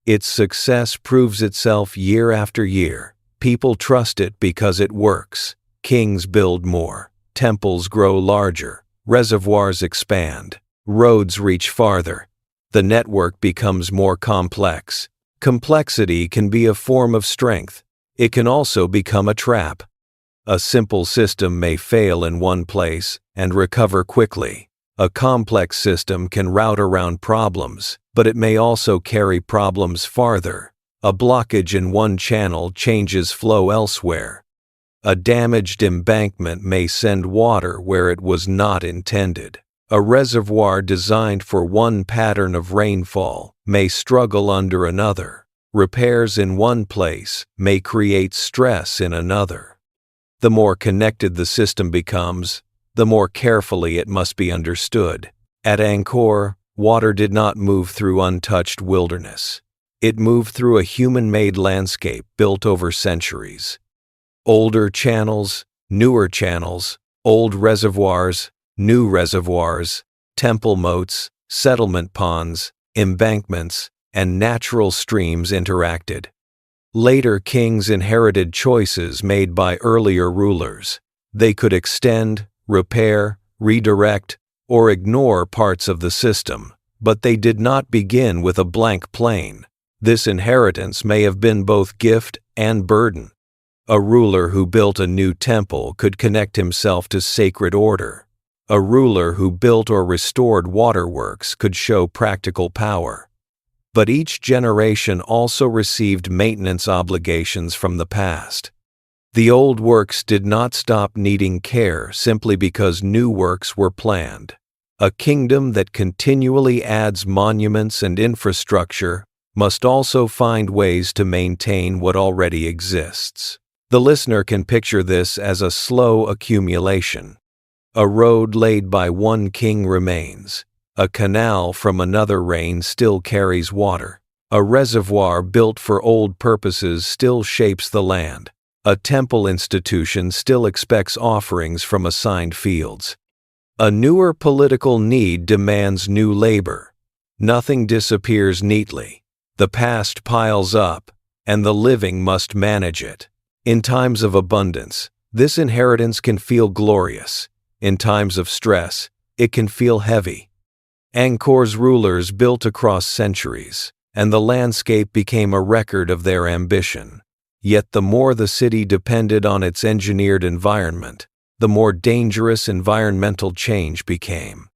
Its success proves itself year after year. People trust it because it works. Kings build more. Temples grow larger. Reservoirs expand. Roads reach farther. The network becomes more complex. Complexity can be a form of strength. It can also become a trap. A simple system may fail in one place and recover quickly. A complex system can route around problems, but it may also carry problems farther. A blockage in one channel changes flow elsewhere. A damaged embankment may send water where it was not intended. A reservoir designed for one pattern of rainfall may struggle under another. Repairs in one place may create stress in another. The more connected the system becomes, the more carefully it must be understood. At Angkor, water did not move through untouched wilderness. It moved through a human-made landscape built over centuries. Older channels, newer channels, old reservoirs, new reservoirs, temple moats, settlement ponds, embankments, and natural streams interacted. Later kings inherited choices made by earlier rulers. They could extend, repair, redirect, or ignore parts of the system, but they did not begin with a blank plane. This inheritance may have been both gift and burden. A ruler who built a new temple could connect himself to sacred order. A ruler who built or restored waterworks could show practical power. But each generation also received maintenance obligations from the past. The old works did not stop needing care simply because new works were planned. A kingdom that continually adds monuments and infrastructure must also find ways to maintain what already exists. The listener can picture this as a slow accumulation. A road laid by one king remains. A canal from another reign still carries water. A reservoir built for old purposes still shapes the land. A temple institution still expects offerings from assigned fields. A newer political need demands new labor. Nothing disappears neatly. The past piles up, and the living must manage it. In times of abundance, this inheritance can feel glorious. In times of stress, it can feel heavy. Angkor's rulers built across centuries, and the landscape became a record of their ambition. Yet the more the city depended on its engineered environment, the more dangerous environmental change became.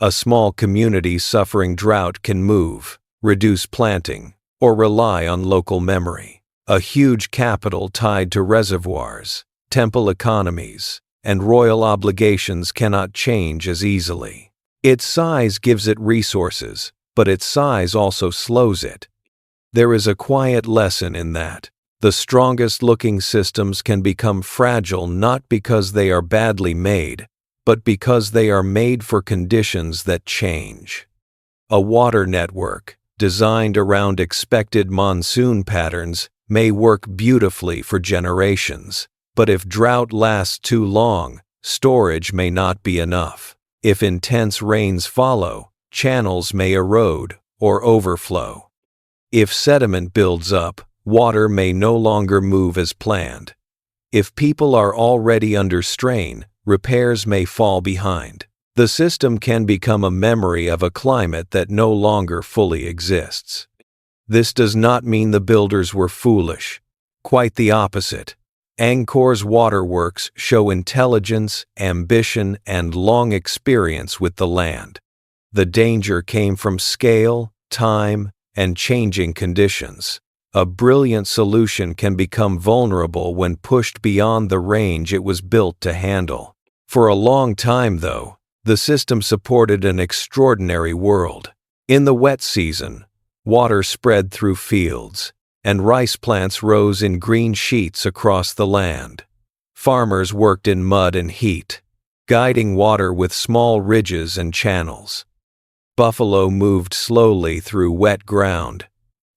A small community suffering drought can move, reduce planting, or rely on local memory. A huge capital tied to reservoirs, temple economies, and royal obligations cannot change as easily. Its size gives it resources, but its size also slows it. There is a quiet lesson in that. The strongest-looking systems can become fragile not because they are badly made, but because they are made for conditions that change. A water network, designed around expected monsoon patterns, may work beautifully for generations, but if drought lasts too long, storage may not be enough. If intense rains follow, channels may erode or overflow. If sediment builds up, water may no longer move as planned. If people are already under strain, repairs may fall behind. The system can become a memory of a climate that no longer fully exists. This does not mean the builders were foolish. Quite the opposite. Angkor's waterworks show intelligence, ambition, and long experience with the land. The danger came from scale, time, and changing conditions. A brilliant solution can become vulnerable when pushed beyond the range it was built to handle. For a long time, though, the system supported an extraordinary world. In the wet season, water spread through fields, and rice plants rose in green sheets across the land. Farmers worked in mud and heat, guiding water with small ridges and channels. Buffalo moved slowly through wet ground.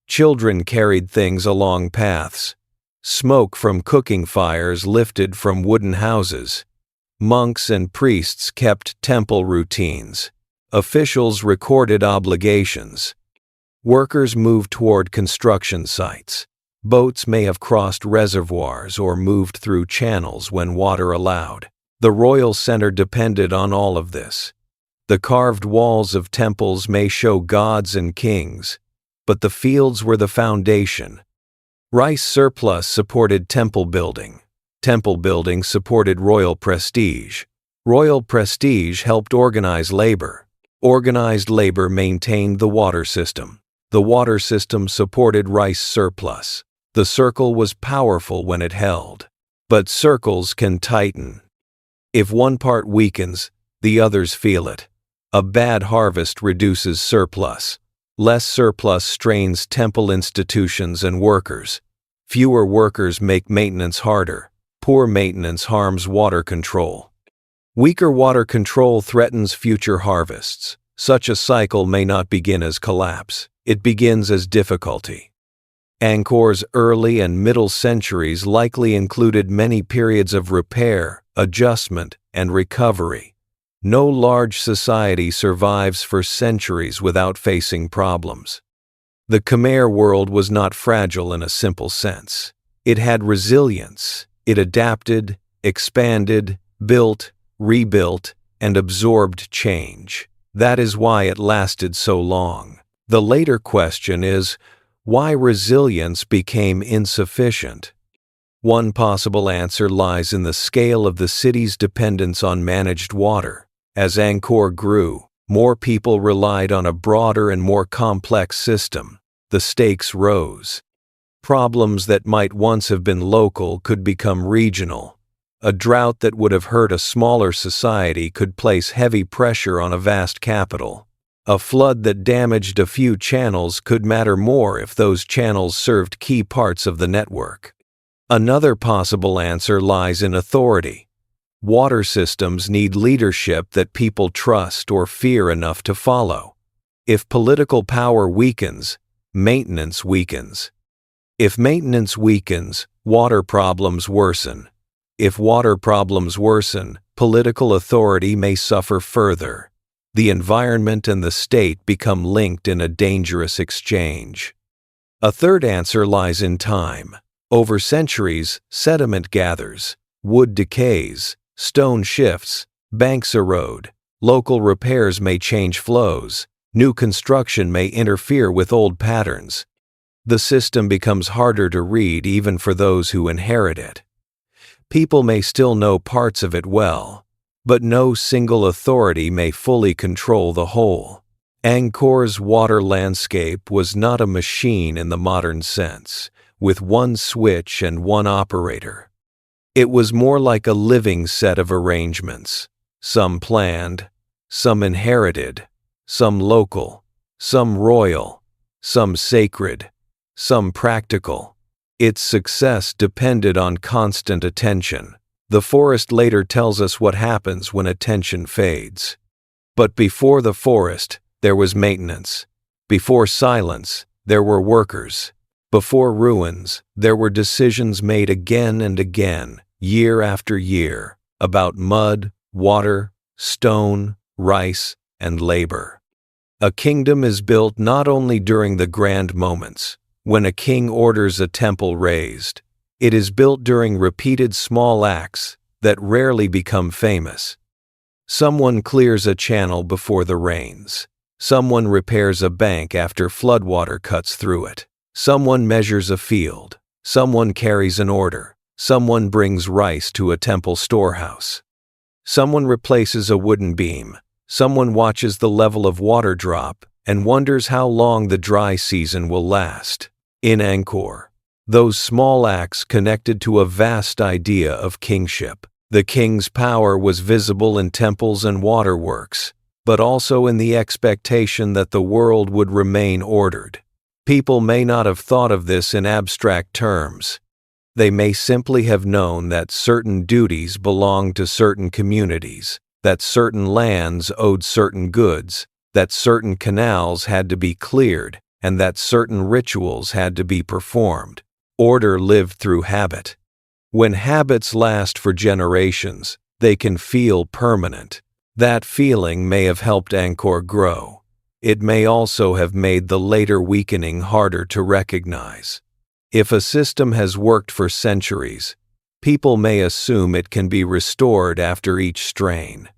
Children carried things along paths. Smoke from cooking fires lifted from wooden houses. Monks and priests kept temple routines. Officials recorded obligations. Workers moved toward construction sites. Boats may have crossed reservoirs or moved through channels when water allowed. The royal center depended on all of this. The carved walls of temples may show gods and kings, but the fields were the foundation. Rice surplus supported temple building. Temple building supported royal prestige. Royal prestige helped organize labor. Organized labor maintained the water system. The water system supported rice surplus. The circle was powerful when it held. But circles can tighten. If one part weakens, the others feel it. A bad harvest reduces surplus. Less surplus strains temple institutions and workers. Fewer workers make maintenance harder. Poor maintenance harms water control. Weaker water control threatens future harvests. Such a cycle may not begin as collapse. It begins as difficulty. Angkor's early and middle centuries likely included many periods of repair, adjustment, and recovery. No large society survives for centuries without facing problems. The Khmer world was not fragile in a simple sense. It had resilience. It adapted, expanded, built, rebuilt, and absorbed change. That is why it lasted so long. The later question is, why resilience became insufficient? One possible answer lies in the scale of the city's dependence on managed water. As Angkor grew, more people relied on a broader and more complex system. The stakes rose. Problems that might once have been local could become regional. A drought that would have hurt a smaller society could place heavy pressure on a vast capital. A flood that damaged a few channels could matter more if those channels served key parts of the network. Another possible answer lies in authority. Water systems need leadership that people trust or fear enough to follow. If political power weakens, maintenance weakens. If maintenance weakens, water problems worsen. If water problems worsen, political authority may suffer further. The environment and the state become linked in a dangerous exchange. A third answer lies in time. Over centuries, sediment gathers, wood decays, stone shifts, banks erode, local repairs may change flows, new construction may interfere with old patterns. The system becomes harder to read even for those who inherit it. People may still know parts of it well, but no single authority may fully control the whole. Angkor's water landscape was not a machine in the modern sense, with one switch and one operator. It was more like a living set of arrangements, some planned, some inherited, some local, some royal, some sacred, some practical. Its success depended on constant attention. The forest later tells us what happens when attention fades. But before the forest, there was maintenance. Before silence, there were workers. Before ruins, there were decisions made again and again, year after year, about mud, water, stone, rice, and labor. A kingdom is built not only during the grand moments, when a king orders a temple raised. It is built during repeated small acts that rarely become famous. Someone clears a channel before the rains. Someone repairs a bank after floodwater cuts through it. Someone measures a field. Someone carries an order. Someone brings rice to a temple storehouse. Someone replaces a wooden beam. Someone watches the level of water drop and wonders how long the dry season will last. In Angkor, those small acts connected to a vast idea of kingship. The king's power was visible in temples and waterworks, but also in the expectation that the world would remain ordered. People may not have thought of this in abstract terms. They may simply have known that certain duties belonged to certain communities, that certain lands owed certain goods, that certain canals had to be cleared, and that certain rituals had to be performed. Order lived through habit. When habits last for generations, they can feel permanent. That feeling may have helped Angkor grow. It may also have made the later weakening harder to recognize. If a system has worked for centuries, people may assume it can be restored after each strain.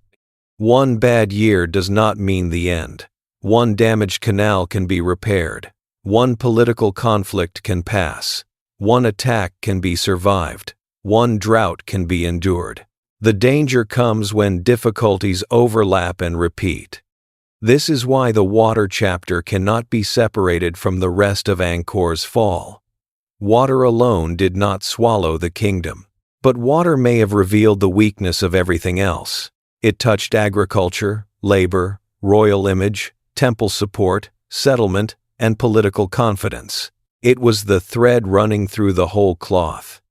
One bad year does not mean the end. One damaged canal can be repaired. One political conflict can pass. One attack can be survived. One drought can be endured. The danger comes when difficulties overlap and repeat. This is why the water chapter cannot be separated from the rest of Angkor's fall. Water alone did not swallow the kingdom, but water may have revealed the weakness of everything else. It touched agriculture, labor, royal image, temple support, settlement, and political confidence. It was the thread running through the whole cloth.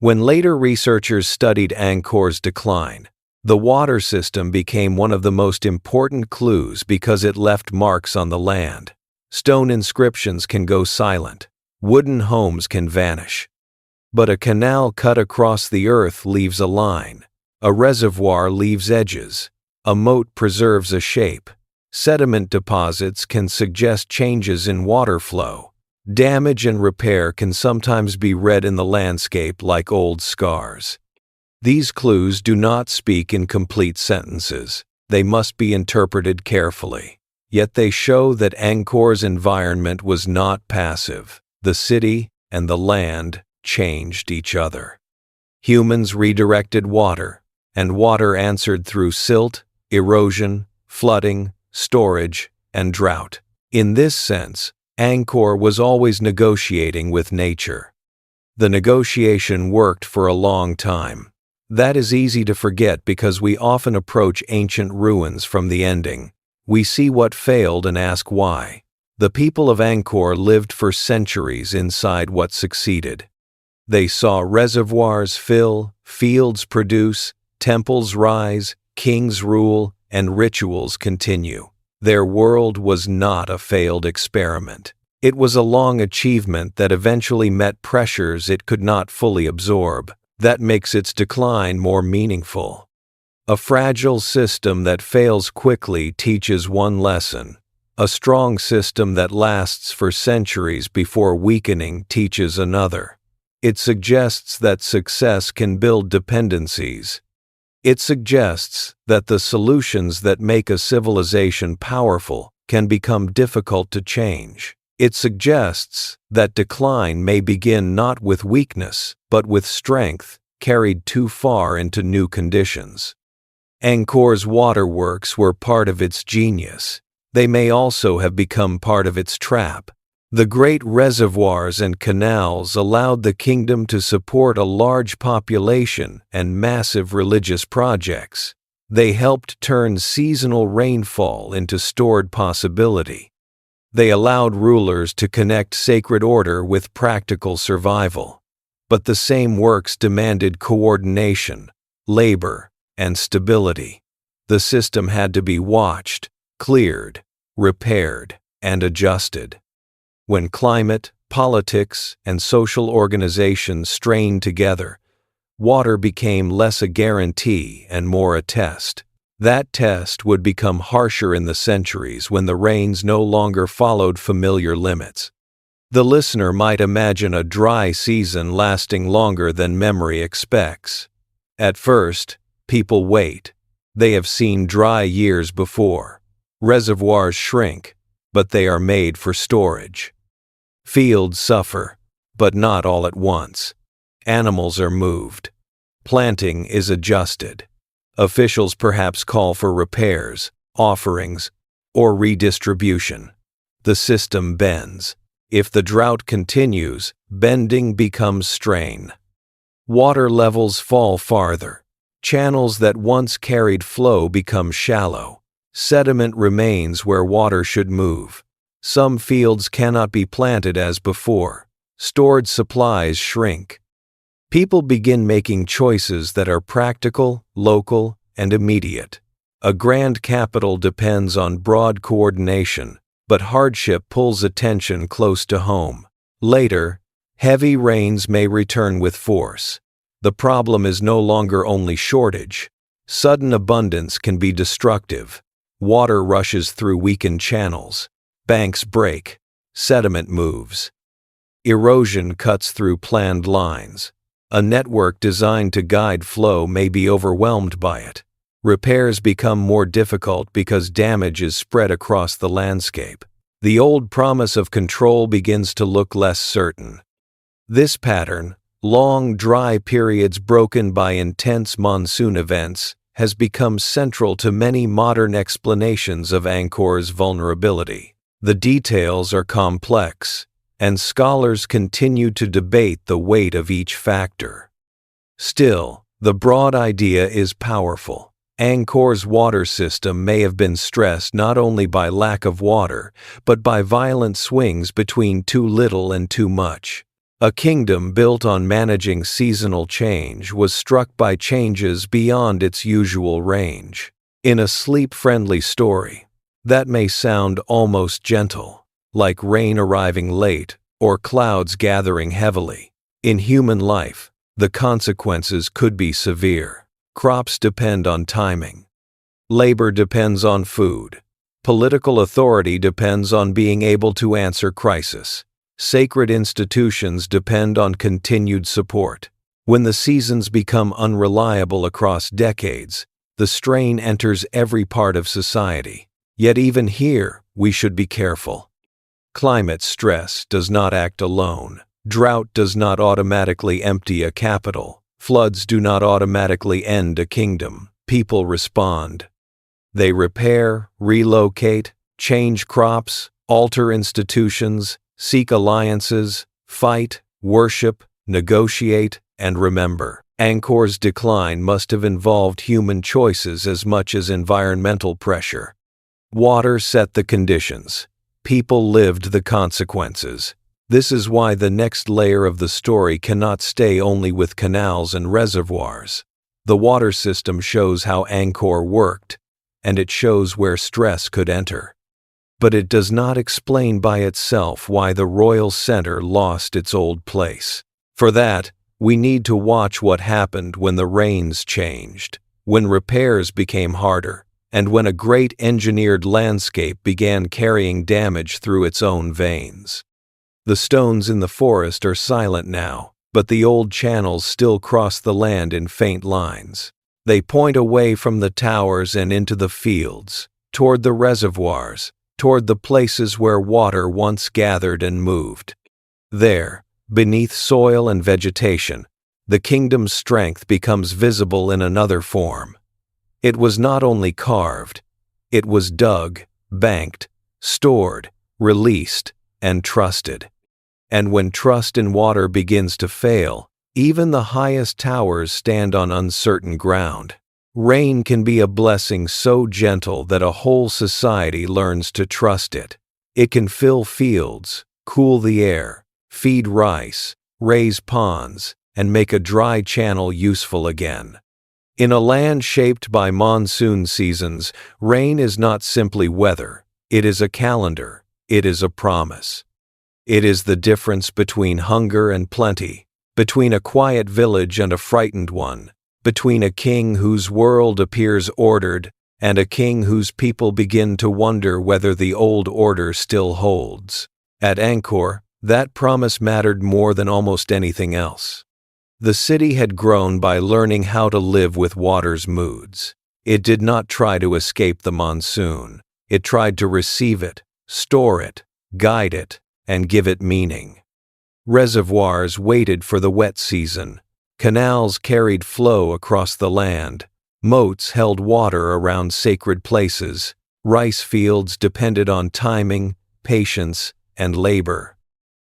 When later researchers studied Angkor's decline, the water system became one of the most important clues because it left marks on the land. Stone inscriptions can go silent. Wooden homes can vanish. But a canal cut across the earth leaves a line. A reservoir leaves edges. A moat preserves a shape. Sediment deposits can suggest changes in water flow. Damage and repair can sometimes be read in the landscape like old scars. These clues do not speak in complete sentences. They must be interpreted carefully. Yet they show that Angkor's environment was not passive. The city and the land changed each other. Humans redirected water, and water answered through silt, erosion, flooding, storage, and drought. In this sense, Angkor was always negotiating with nature. The negotiation worked for a long time. That is easy to forget because we often approach ancient ruins from the ending. We see what failed and ask why. The people of Angkor lived for centuries inside what succeeded. They saw reservoirs fill, fields produce, temples rise, kings rule, and rituals continue. Their world was not a failed experiment. It was a long achievement that eventually met pressures it could not fully absorb. That makes its decline more meaningful. A fragile system that fails quickly teaches one lesson. A strong system that lasts for centuries before weakening teaches another. It suggests that success can build dependencies. It suggests that the solutions that make a civilization powerful can become difficult to change. It suggests that decline may begin not with weakness, but with strength, carried too far into new conditions. Angkor's waterworks were part of its genius. They may also have become part of its trap. The great reservoirs and canals allowed the kingdom to support a large population and massive religious projects. They helped turn seasonal rainfall into stored possibility. They allowed rulers to connect sacred order with practical survival. But the same works demanded coordination, labor, and stability. The system had to be watched, cleared, repaired, and adjusted. When climate, politics, and social organizations strained together, water became less a guarantee and more a test. That test would become harsher in the centuries when the rains no longer followed familiar limits. The listener might imagine a dry season lasting longer than memory expects. At first, people wait. They have seen dry years before. Reservoirs shrink, but they are made for storage. Fields suffer, but not all at once. Animals are moved. Planting is adjusted. Officials perhaps call for repairs, offerings, or redistribution. The system bends. If the drought continues, bending becomes strain. Water levels fall farther. Channels that once carried flow become shallow. Sediment remains where water should move. Some fields cannot be planted as before. Stored supplies shrink. People begin making choices that are practical, local, and immediate. A grand capital depends on broad coordination, but hardship pulls attention close to home. Later, heavy rains may return with force. The problem is no longer only shortage. Sudden abundance can be destructive. Water rushes through weakened channels. Banks break. Sediment moves. Erosion cuts through planned lines. A network designed to guide flow may be overwhelmed by it. Repairs become more difficult because damage is spread across the landscape. The old promise of control begins to look less certain. This pattern, long dry periods broken by intense monsoon events, has become central to many modern explanations of Angkor's vulnerability. The details are complex, and scholars continue to debate the weight of each factor. Still, the broad idea is powerful. Angkor's water system may have been stressed not only by lack of water, but by violent swings between too little and too much. A kingdom built on managing seasonal change was struck by changes beyond its usual range. In a sleep-friendly story, that may sound almost gentle, like rain arriving late or clouds gathering heavily. In human life, the consequences could be severe. Crops depend on timing. Labor depends on food. Political authority depends on being able to answer crisis. Sacred institutions depend on continued support. When the seasons become unreliable across decades, the strain enters every part of society. Yet even here, we should be careful. Climate stress does not act alone. Drought does not automatically empty a capital. Floods do not automatically end a kingdom. People respond. They repair, relocate, change crops, alter institutions, seek alliances, fight, worship, negotiate, and remember. Angkor's decline must have involved human choices as much as environmental pressure. Water set the conditions. People lived the consequences. This is why the next layer of the story cannot stay only with canals and reservoirs. The water system shows how Angkor worked, and it shows where stress could enter. But it does not explain by itself why the royal center lost its old place. For that, we need to watch what happened when the rains changed, when repairs became harder, and when a great engineered landscape began carrying damage through its own veins. The stones in the forest are silent now, but the old channels still cross the land in faint lines. They point away from the towers and into the fields, toward the reservoirs, toward the places where water once gathered and moved. There, beneath soil and vegetation, the kingdom's strength becomes visible in another form. It was not only carved, it was dug, banked, stored, released, and trusted. And when trust in water begins to fail, even the highest towers stand on uncertain ground. Rain can be a blessing so gentle that a whole society learns to trust it. It can fill fields, cool the air, feed rice, raise ponds, and make a dry channel useful again. In a land shaped by monsoon seasons, rain is not simply weather, it is a calendar, it is a promise. It is the difference between hunger and plenty, between a quiet village and a frightened one, between a king whose world appears ordered and a king whose people begin to wonder whether the old order still holds. At Angkor, that promise mattered more than almost anything else. The city had grown by learning how to live with water's moods. It did not try to escape the monsoon. It tried to receive it, store it, guide it, and give it meaning. Reservoirs waited for the wet season. Canals carried flow across the land. Moats held water around sacred places. Rice fields depended on timing, patience, and labor.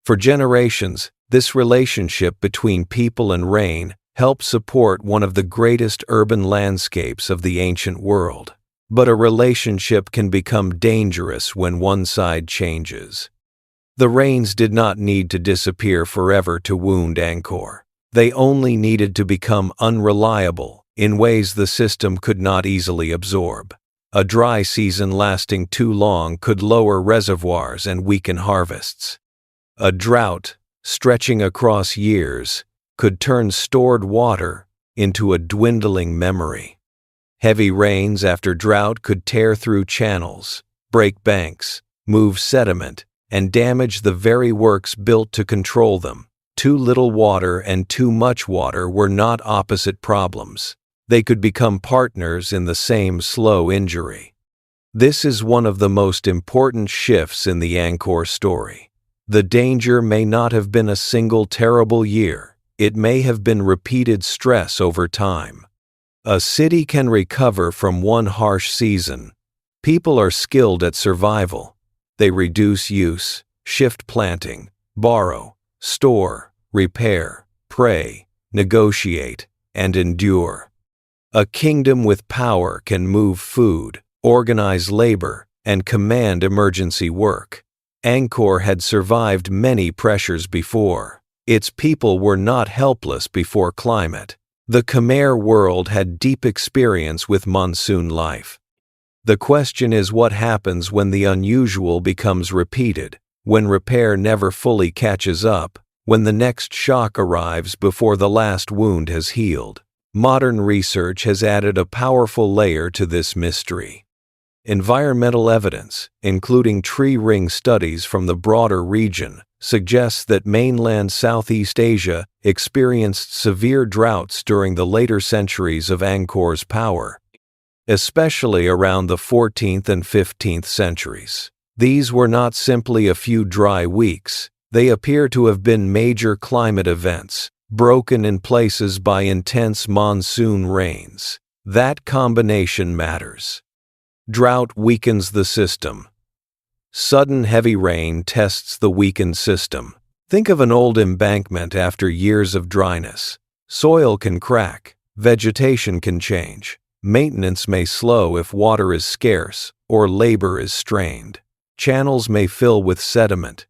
For generations, this relationship between people and rain helped support one of the greatest urban landscapes of the ancient world. But a relationship can become dangerous when one side changes. The rains did not need to disappear forever to wound Angkor. They only needed to become unreliable in ways the system could not easily absorb. A dry season lasting too long could lower reservoirs and weaken harvests. A drought, stretching across years, could turn stored water into a dwindling memory. Heavy rains after drought could tear through channels, break banks, move sediment, and damage the very works built to control them. Too little water and too much water were not opposite problems. They could become partners in the same slow injury. This is one of the most important shifts in the Angkor story. The danger may not have been a single terrible year. It may have been repeated stress over time. A city can recover from one harsh season. People are skilled at survival. They reduce use, shift planting, borrow, store, repair, pray, negotiate, and endure. A kingdom with power can move food, organize labor, and command emergency work. Angkor had survived many pressures before. Its people were not helpless before climate. The Khmer world had deep experience with monsoon life. The question is what happens when the unusual becomes repeated, when repair never fully catches up, when the next shock arrives before the last wound has healed. Modern research has added a powerful layer to this mystery. Environmental evidence, including tree ring studies from the broader region, suggests that mainland Southeast Asia experienced severe droughts during the later centuries of Angkor's power, especially around the 14th and 15th centuries. These were not simply a few dry weeks. They appear to have been major climate events, broken in places by intense monsoon rains. That combination matters. Drought weakens the system. Sudden heavy rain tests the weakened system. Think of an old embankment after years of dryness. Soil can crack, vegetation can change. Maintenance may slow if water is scarce or labor is strained. Channels may fill with sediment.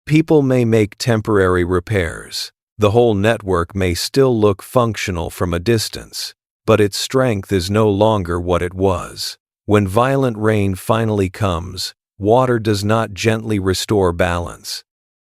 People may make temporary repairs. The whole network may still look functional from a distance, but its strength is no longer what it was. When violent rain finally comes, water does not gently restore balance.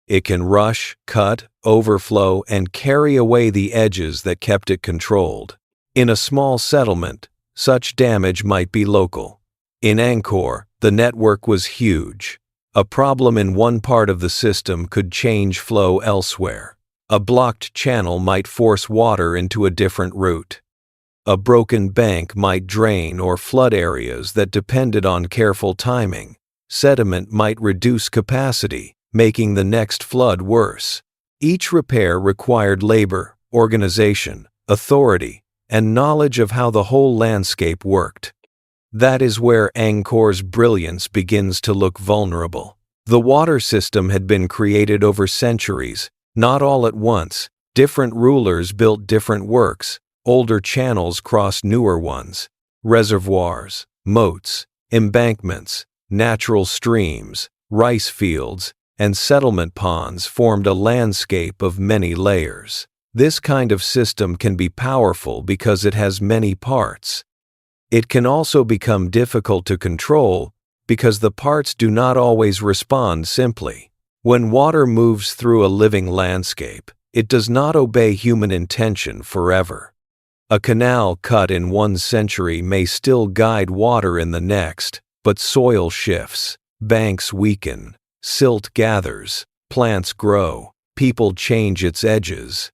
It can rush, cut, overflow, and carry away the edges that kept it controlled. In a small settlement, such damage might be local. In Angkor, the network was huge. A problem in one part of the system could change flow elsewhere. A blocked channel might force water into a different route. A broken bank might drain or flood areas that depended on careful timing. Sediment might reduce capacity, making the next flood worse. Each repair required labor, organization, authority, and knowledge of how the whole landscape worked. That is where Angkor's brilliance begins to look vulnerable. The water system had been created over centuries, not all at once. Different rulers built different works, older channels crossed newer ones. Reservoirs, moats, embankments, natural streams, rice fields, and settlement ponds formed a landscape of many layers. This kind of system can be powerful because it has many parts. It can also become difficult to control because the parts do not always respond simply. When water moves through a living landscape, it does not obey human intention forever. A canal cut in one century may still guide water in the next, but soil shifts, banks weaken, silt gathers, plants grow, people change its edges.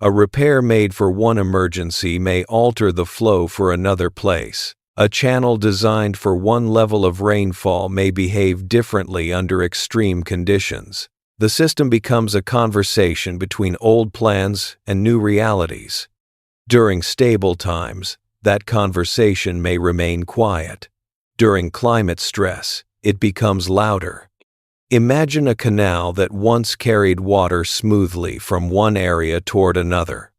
A repair made for one emergency may alter the flow for another place. A channel designed for one level of rainfall may behave differently under extreme conditions. The system becomes a conversation between old plans and new realities. During stable times, that conversation may remain quiet. During climate stress, it becomes louder. Imagine a canal that once carried water smoothly from one area toward another.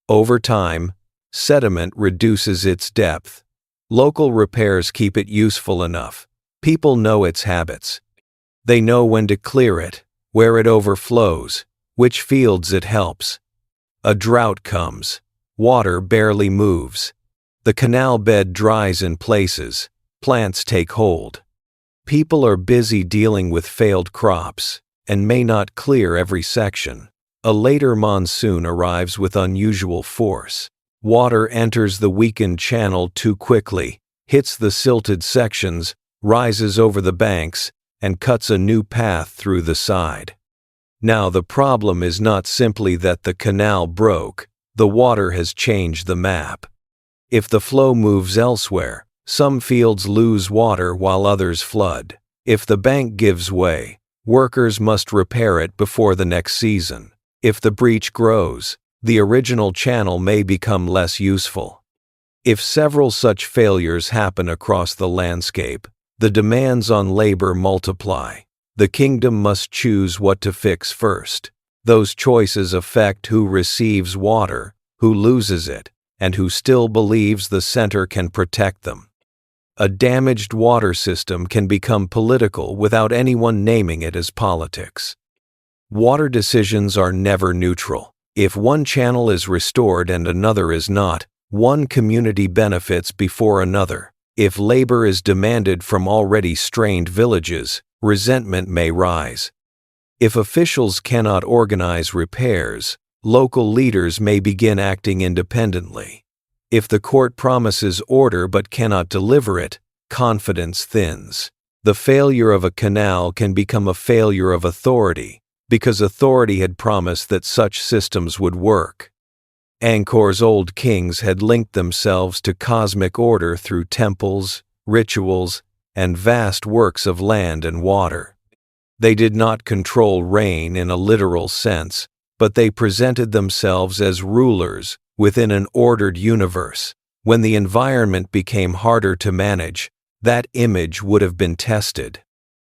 Over time, sediment reduces its depth. Local repairs keep it useful enough. People know its habits. They know when to clear it, where it overflows, which fields it helps. A drought comes. Water barely moves. The canal bed dries in places. Plants take hold. People are busy dealing with failed crops and may not clear every section. A later monsoon arrives with unusual force. Water enters the weakened channel too quickly, hits the silted sections, rises over the banks, and cuts a new path through the side. Now the problem is not simply that the canal broke, the water has changed the map. If the flow moves elsewhere, some fields lose water while others flood. If the bank gives way, workers must repair it before the next season. If the breach grows, the original channel may become less useful. If several such failures happen across the landscape, the demands on labor multiply. The kingdom must choose what to fix first. Those choices affect who receives water, who loses it, and who still believes the center can protect them. A damaged water system can become political without anyone naming it as politics. Water decisions are never neutral. If one channel is restored and another is not, one community benefits before another. If labor is demanded from already strained villages, resentment may rise. If officials cannot organize repairs, local leaders may begin acting independently. If the court promises order but cannot deliver it, confidence thins. The failure of a canal can become a failure of authority, because authority had promised that such systems would work. Angkor's old kings had linked themselves to cosmic order through temples, rituals, and vast works of land and water. They did not control rain in a literal sense, but they presented themselves as rulers within an ordered universe. When the environment became harder to manage, that image would have been tested.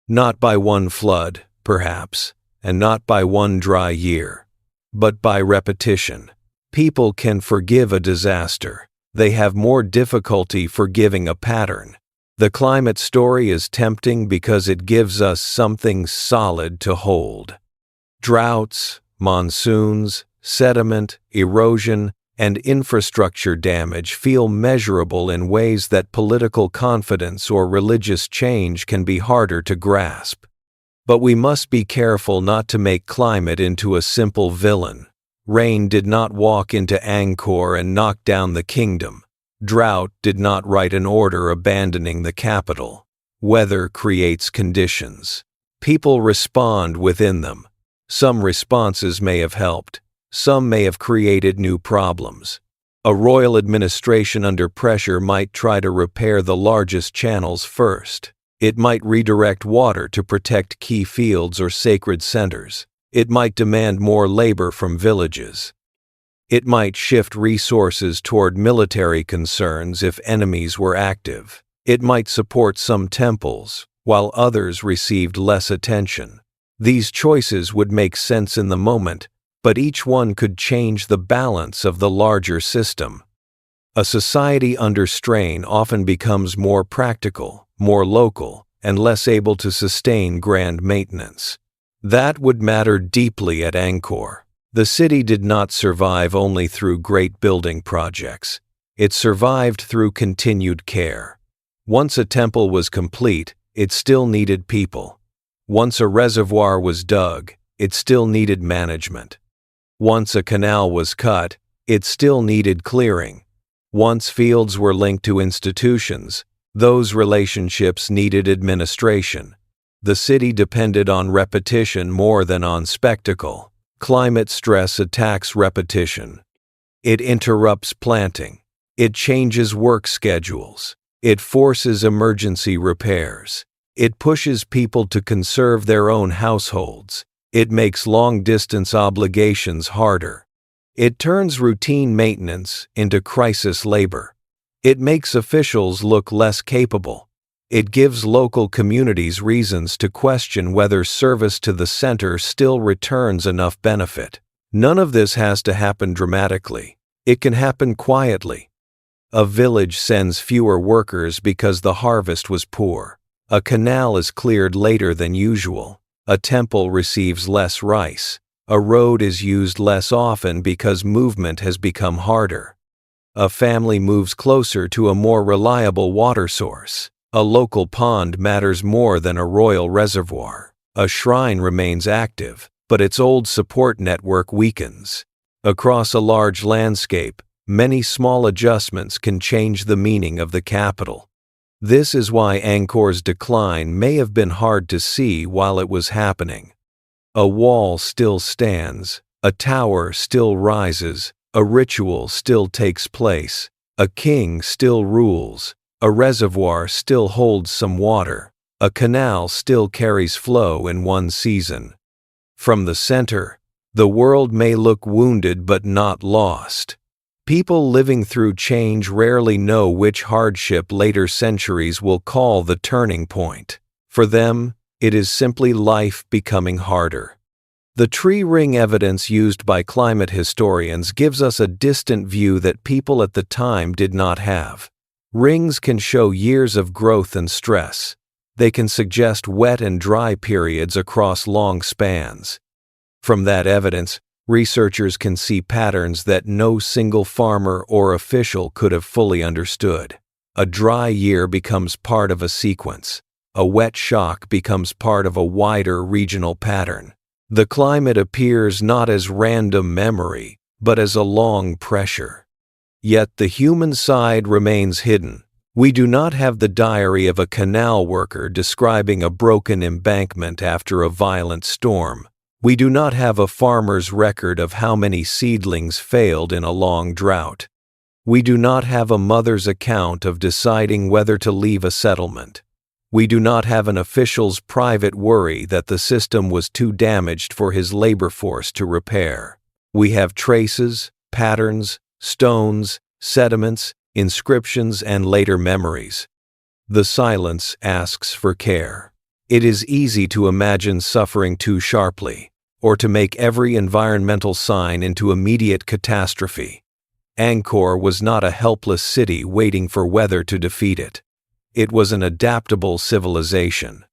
Not by one flood, perhaps, and not by one dry year, but by repetition. People can forgive a disaster. They have more difficulty forgiving a pattern. The climate story is tempting because it gives us something solid to hold. Droughts, monsoons, sediment, erosion, and infrastructure damage feel measurable in ways that political confidence or religious change can be harder to grasp. But we must be careful not to make climate into a simple villain. Rain did not walk into Angkor and knock down the kingdom. Drought did not write an order abandoning the capital. Weather creates conditions. People respond within them. Some responses may have helped. Some may have created new problems. A royal administration under pressure might try to repair the largest channels first. It might redirect water to protect key fields or sacred centers. It might demand more labor from villages. It might shift resources toward military concerns if enemies were active. It might support some temples, while others received less attention. These choices would make sense in the moment, but each one could change the balance of the larger system. A society under strain often becomes more practical, more local, and less able to sustain grand maintenance. That would matter deeply at Angkor. The city did not survive only through great building projects. It survived through continued care. Once a temple was complete, it still needed people. Once a reservoir was dug, it still needed management. Once a canal was cut, it still needed clearing. Once fields were linked to institutions, those relationships needed administration. The city depended on repetition more than on spectacle. Climate stress attacks repetition. It interrupts planting. It changes work schedules. It forces emergency repairs. It pushes people to conserve their own households. It makes long-distance obligations harder. It turns routine maintenance into crisis labor. It makes officials look less capable. It gives local communities reasons to question whether service to the center still returns enough benefit. None of this has to happen dramatically. It can happen quietly. A village sends fewer workers because the harvest was poor. A canal is cleared later than usual. A temple receives less rice. A road is used less often because movement has become harder. A family moves closer to a more reliable water source. A local pond matters more than a royal reservoir. A shrine remains active, but its old support network weakens. Across a large landscape, many small adjustments can change the meaning of the capital. This is why Angkor's decline may have been hard to see while it was happening. A wall still stands, a tower still rises, a ritual still takes place, a king still rules, a reservoir still holds some water, a canal still carries flow in one season. From the center, the world may look wounded but not lost. People living through change rarely know which hardship later centuries will call the turning point. For them, it is simply life becoming harder. The tree ring evidence used by climate historians gives us a distant view that people at the time did not have. Rings can show years of growth and stress. They can suggest wet and dry periods across long spans. From that evidence, researchers can see patterns that no single farmer or official could have fully understood. A dry year becomes part of a sequence. A wet shock becomes part of a wider regional pattern. The climate appears not as random memory, but as a long pressure. Yet the human side remains hidden. We do not have the diary of a canal worker describing a broken embankment after a violent storm. We do not have a farmer's record of how many seedlings failed in a long drought. We do not have a mother's account of deciding whether to leave a settlement. We do not have an official's private worry that the system was too damaged for his labor force to repair. We have traces, patterns, stones, sediments, inscriptions, and later memories. The silence asks for care. It is easy to imagine suffering too sharply, or to make every environmental sign into immediate catastrophe. Angkor was not a helpless city waiting for weather to defeat it. It was an adaptable civilization.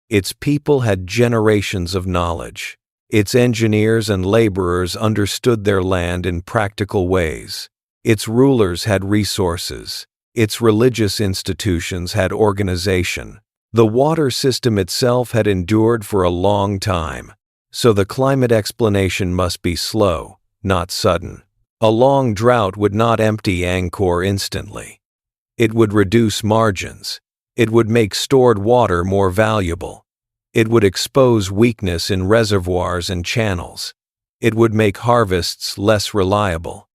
Its people had generations of knowledge. Its engineers and laborers understood their land in practical ways. Its rulers had resources. Its religious institutions had organization. The water system itself had endured for a long time, so the climate explanation must be slow, not sudden. A long drought would not empty Angkor instantly. It would reduce margins. It would make stored water more valuable. It would expose weakness in reservoirs and channels. It would make harvests less reliable.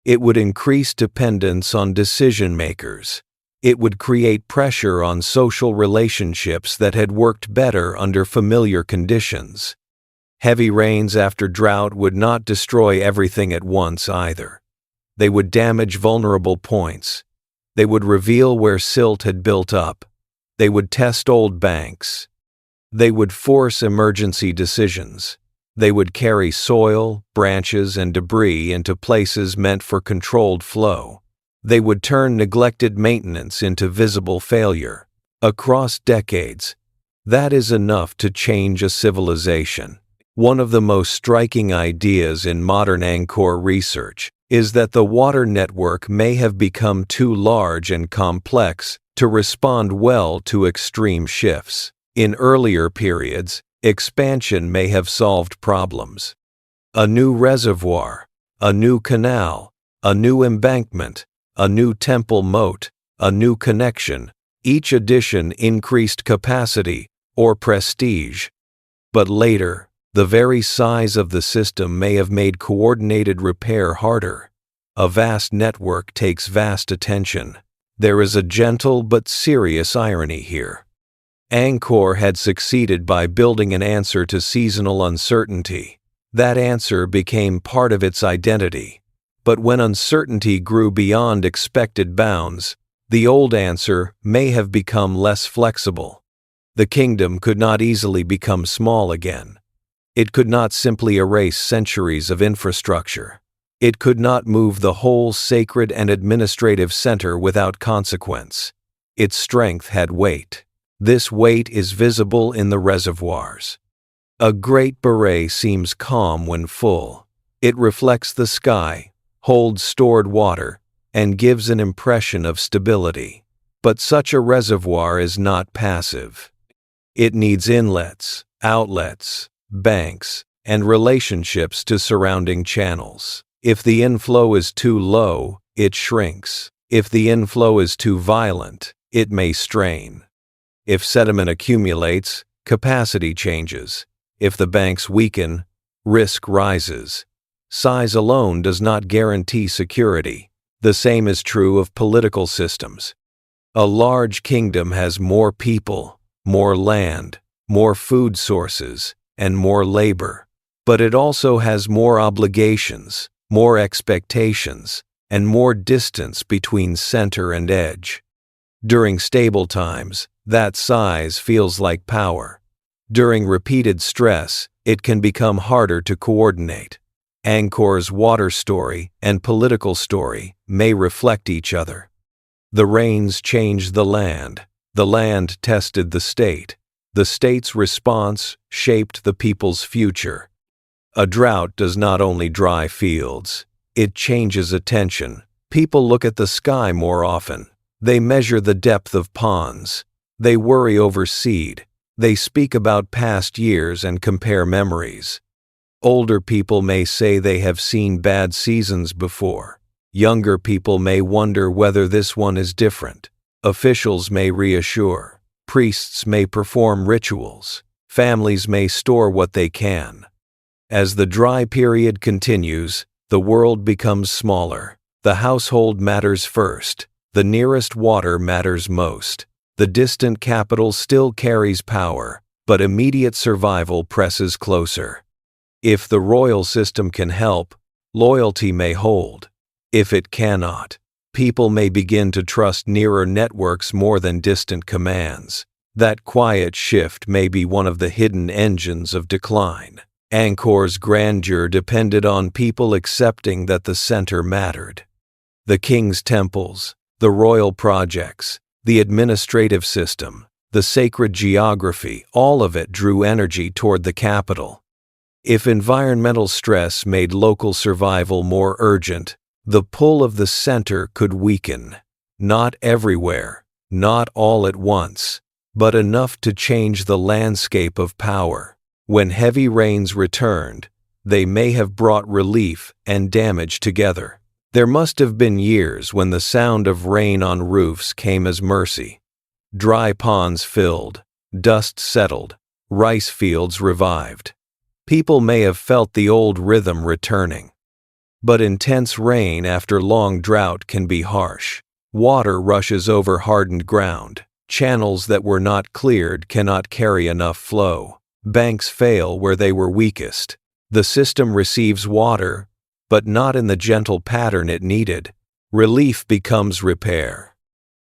It would increase dependence on decision-makers. It would create pressure on social relationships that had worked better under familiar conditions. Heavy rains after drought would not destroy everything at once either. They would damage vulnerable points. They would reveal where silt had built up. They would test old banks. They would force emergency decisions. They would carry soil, branches, and debris into places meant for controlled flow. They would turn neglected maintenance into visible failure. Across decades, that is enough to change a civilization. One of the most striking ideas in modern Angkor research is that the water network may have become too large and complex to respond well to extreme shifts. In earlier periods, expansion may have solved problems. A new reservoir, a new canal, a new embankment, a new temple moat, a new connection, each addition increased capacity or prestige. But later, the very size of the system may have made coordinated repair harder. A vast network takes vast attention. There is a gentle but serious irony here. Angkor had succeeded by building an answer to seasonal uncertainty. That answer became part of its identity. But when uncertainty grew beyond expected bounds, the old answer may have become less flexible. The kingdom could not easily become small again. It could not simply erase centuries of infrastructure. It could not move the whole sacred and administrative center without consequence. Its strength had weight. This weight is visible in the reservoirs. A great beret seems calm when full. It reflects the sky, holds stored water, and gives an impression of stability. But such a reservoir is not passive. It needs inlets, outlets, banks, and relationships to surrounding channels. If the inflow is too low, it shrinks. If the inflow is too violent, it may strain. If sediment accumulates, capacity changes. If the banks weaken, risk rises. Size alone does not guarantee security. The same is true of political systems. A large kingdom has more people, more land, more food sources, and more labor. But it also has more obligations, more expectations, and more distance between center and edge. During stable times, that size feels like power. During repeated stress, it can become harder to coordinate. Angkor's water story and political story may reflect each other. The rains changed the land tested the state's response shaped the people's future. A drought does not only dry fields, it changes attention. People look at the sky more often. They measure the depth of ponds. They worry over seed. They speak about past years and compare memories. Older people may say they have seen bad seasons before. Younger people may wonder whether this one is different. Officials may reassure. Priests may perform rituals. Families may store what they can. As the dry period continues, the world becomes smaller. The household matters first. The nearest water matters most. The distant capital still carries power, but immediate survival presses closer. If the royal system can help, loyalty may hold. If it cannot, people may begin to trust nearer networks more than distant commands. That quiet shift may be one of the hidden engines of decline. Angkor's grandeur depended on people accepting that the center mattered. The king's temples, the royal projects, the administrative system, the sacred geography, all of it drew energy toward the capital. If environmental stress made local survival more urgent, the pull of the center could weaken. Not everywhere, not all at once, but enough to change the landscape of power. When heavy rains returned, they may have brought relief and damage together. There must have been years when the sound of rain on roofs came as mercy. Dry ponds filled, dust settled, rice fields revived. People may have felt the old rhythm returning. But intense rain after long drought can be harsh. Water rushes over hardened ground. Channels that were not cleared cannot carry enough flow. Banks fail where they were weakest. The system receives water, but not in the gentle pattern it needed. Relief becomes repair.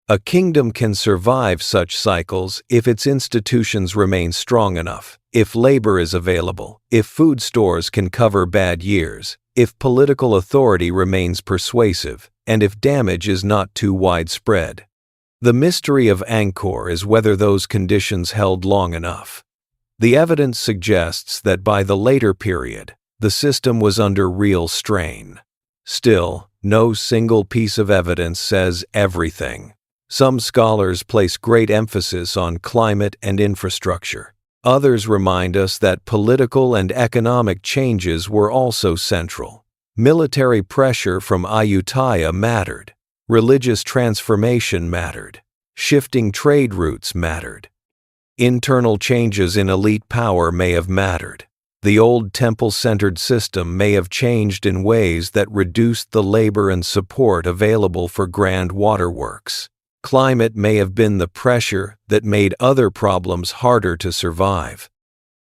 A kingdom can survive such cycles if its institutions remain strong enough, if labor is available, if food stores can cover bad years, if political authority remains persuasive, and if damage is not too widespread. The mystery of Angkor is whether those conditions held long enough. The evidence suggests that by the later period, the system was under real strain. Still, no single piece of evidence says everything. Some scholars place great emphasis on climate and infrastructure. Others remind us that political and economic changes were also central. Military pressure from Ayutthaya mattered. Religious transformation mattered. Shifting trade routes mattered. Internal changes in elite power may have mattered. The old temple-centered system may have changed in ways that reduced the labor and support available for grand waterworks. Climate may have been the pressure that made other problems harder to survive.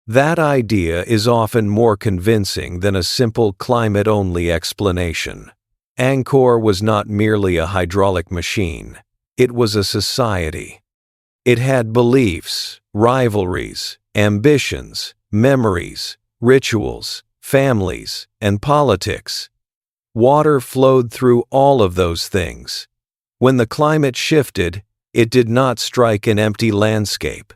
That idea is often more convincing than a simple climate-only explanation. Angkor was not merely a hydraulic machine. It was a society. It had beliefs, rivalries, ambitions, memories, rituals, families, and politics. Water flowed through all of those things. When the climate shifted, it did not strike an empty landscape.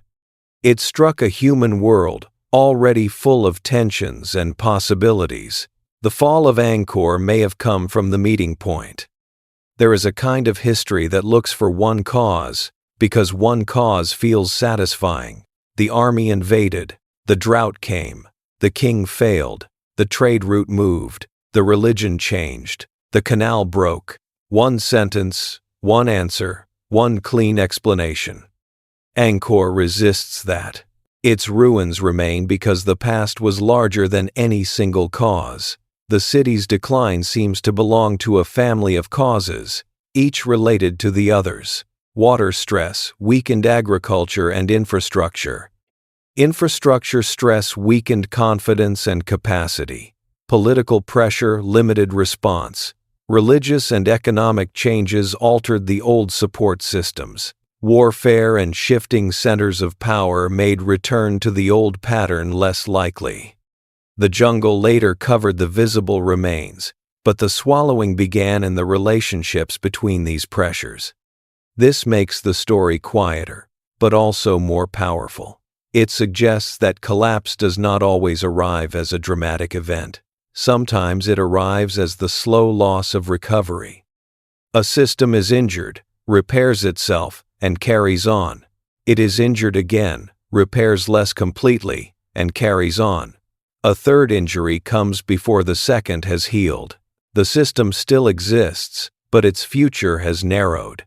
It struck a human world, already full of tensions and possibilities. The fall of Angkor may have come from the meeting point. There is a kind of history that looks for one cause, because one cause feels satisfying. The army invaded, the drought came, the king failed, the trade route moved, the religion changed, the canal broke. One sentence, one answer, one clean explanation. Angkor resists that. Its ruins remain because the past was larger than any single cause. The city's decline seems to belong to a family of causes, each related to the others. Water stress weakened agriculture and infrastructure. Infrastructure stress weakened confidence and capacity. Political pressure limited response. Religious and economic changes altered the old support systems. Warfare and shifting centers of power made return to the old pattern less likely. The jungle later covered the visible remains, but the swallowing began in the relationships between these pressures. This makes the story quieter, but also more powerful. It suggests that collapse does not always arrive as a dramatic event. Sometimes it arrives as the slow loss of recovery. A system is injured, repairs itself, and carries on. It is injured again, repairs less completely, and carries on. A third injury comes before the second has healed. The system still exists, but its future has narrowed.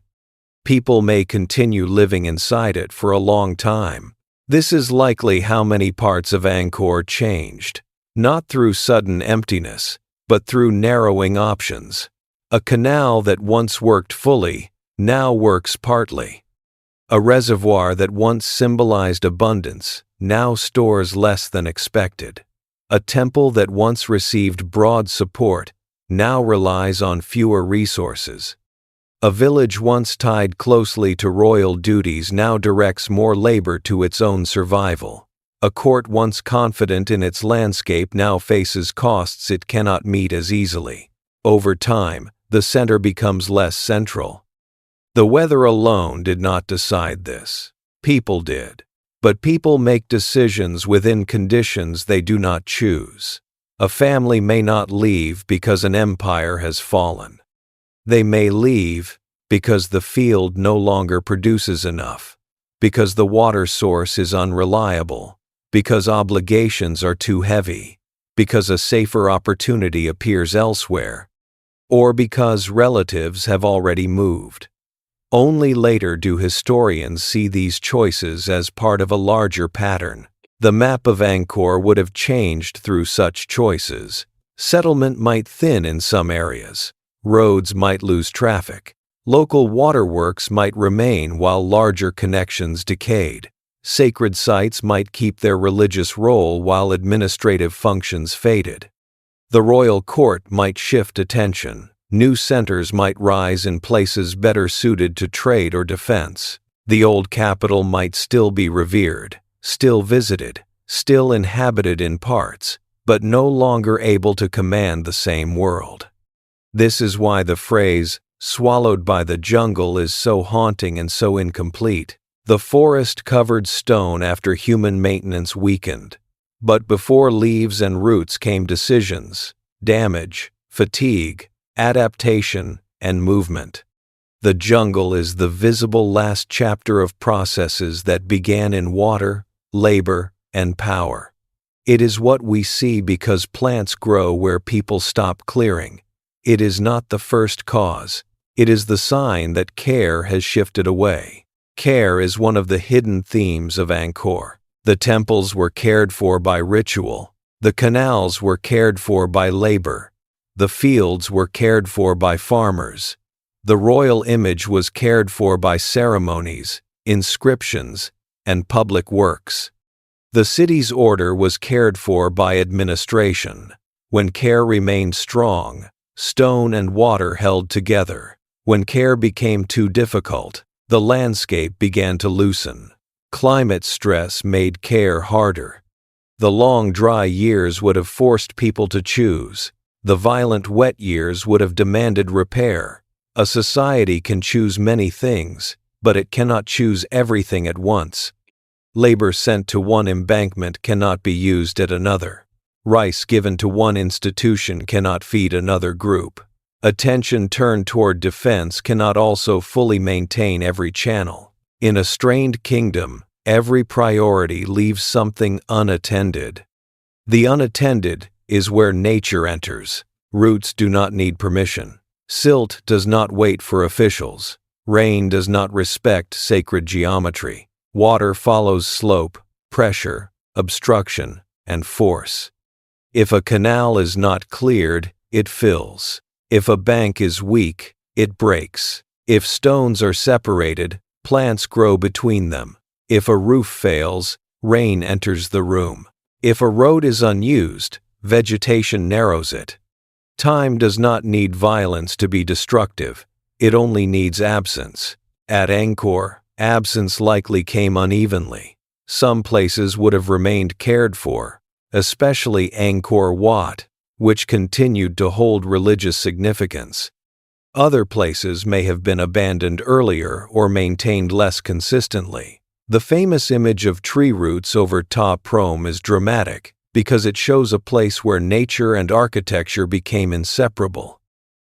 People may continue living inside it for a long time. This is likely how many parts of Angkor changed. Not through sudden emptiness, but through narrowing options. A canal that once worked fully, now works partly. A reservoir that once symbolized abundance, now stores less than expected. A temple that once received broad support, now relies on fewer resources. A village once tied closely to royal duties now directs more labor to its own survival. A court once confident in its landscape now faces costs it cannot meet as easily. Over time, the center becomes less central. The weather alone did not decide this. People did. But people make decisions within conditions they do not choose. A family may not leave because an empire has fallen. They may leave because the field no longer produces enough, because the water source is unreliable, because obligations are too heavy, because a safer opportunity appears elsewhere, or because relatives have already moved. Only later do historians see these choices as part of a larger pattern. The map of Angkor would have changed through such choices. Settlement might thin in some areas. Roads might lose traffic. Local waterworks might remain while larger connections decayed. Sacred sites might keep their religious role while administrative functions faded. The royal court might shift attention. New centers might rise in places better suited to trade or defense. The old capital might still be revered, still visited, still inhabited in parts, but no longer able to command the same world. This is why the phrase, "swallowed by the jungle," is so haunting and so incomplete. The forest covered stone after human maintenance weakened. But before leaves and roots came decisions, damage, fatigue, adaptation, and movement. The jungle is the visible last chapter of processes that began in water, labor, and power. It is what we see because plants grow where people stop clearing. It is not the first cause. It is the sign that care has shifted away. Care is one of the hidden themes of Angkor. The temples were cared for by ritual. The canals were cared for by labor. The fields were cared for by farmers. The royal image was cared for by ceremonies, inscriptions, and public works. The city's order was cared for by administration. When care remained strong, stone and water held together. When care became too difficult, the landscape began to loosen. Climate stress made care harder. The long dry years would have forced people to choose. The violent wet years would have demanded repair. A society can choose many things, but it cannot choose everything at once. Labor sent to one embankment cannot be used at another. Rice given to one institution cannot feed another group. Attention turned toward defense cannot also fully maintain every channel. In a strained kingdom, every priority leaves something unattended. The unattended is where nature enters. Roots do not need permission. Silt does not wait for officials. Rain does not respect sacred geometry. Water follows slope, pressure, obstruction, and force. If a canal is not cleared, it fills. If a bank is weak, it breaks. If stones are separated, plants grow between them. If a roof fails, rain enters the room. If a road is unused, vegetation narrows it. Time does not need violence to be destructive. It only needs absence. At Angkor, absence likely came unevenly. Some places would have remained cared for, especially Angkor Wat, which continued to hold religious significance. Other places may have been abandoned earlier or maintained less consistently. The famous image of tree roots over Ta Prohm is dramatic because it shows a place where nature and architecture became inseparable.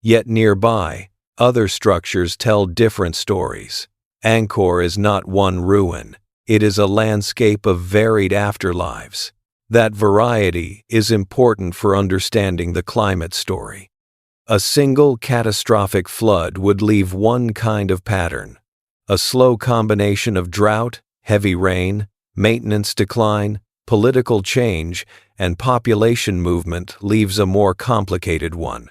Yet nearby, other structures tell different stories. Angkor is not one ruin. It is a landscape of varied afterlives. That variety is important for understanding the climate story. A single catastrophic flood would leave one kind of pattern. A slow combination of drought, heavy rain, maintenance decline, political change, and population movement leaves a more complicated one.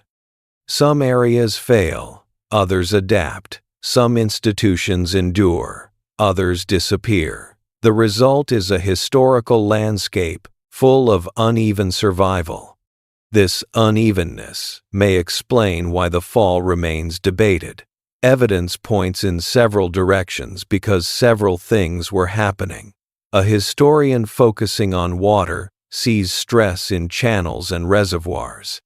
Some areas fail, others adapt. Some institutions endure, others disappear. The result is a historical landscape full of uneven survival. This unevenness may explain why the fall remains debated. Evidence points in several directions because several things were happening. A historian focusing on water sees stress in channels and reservoirs.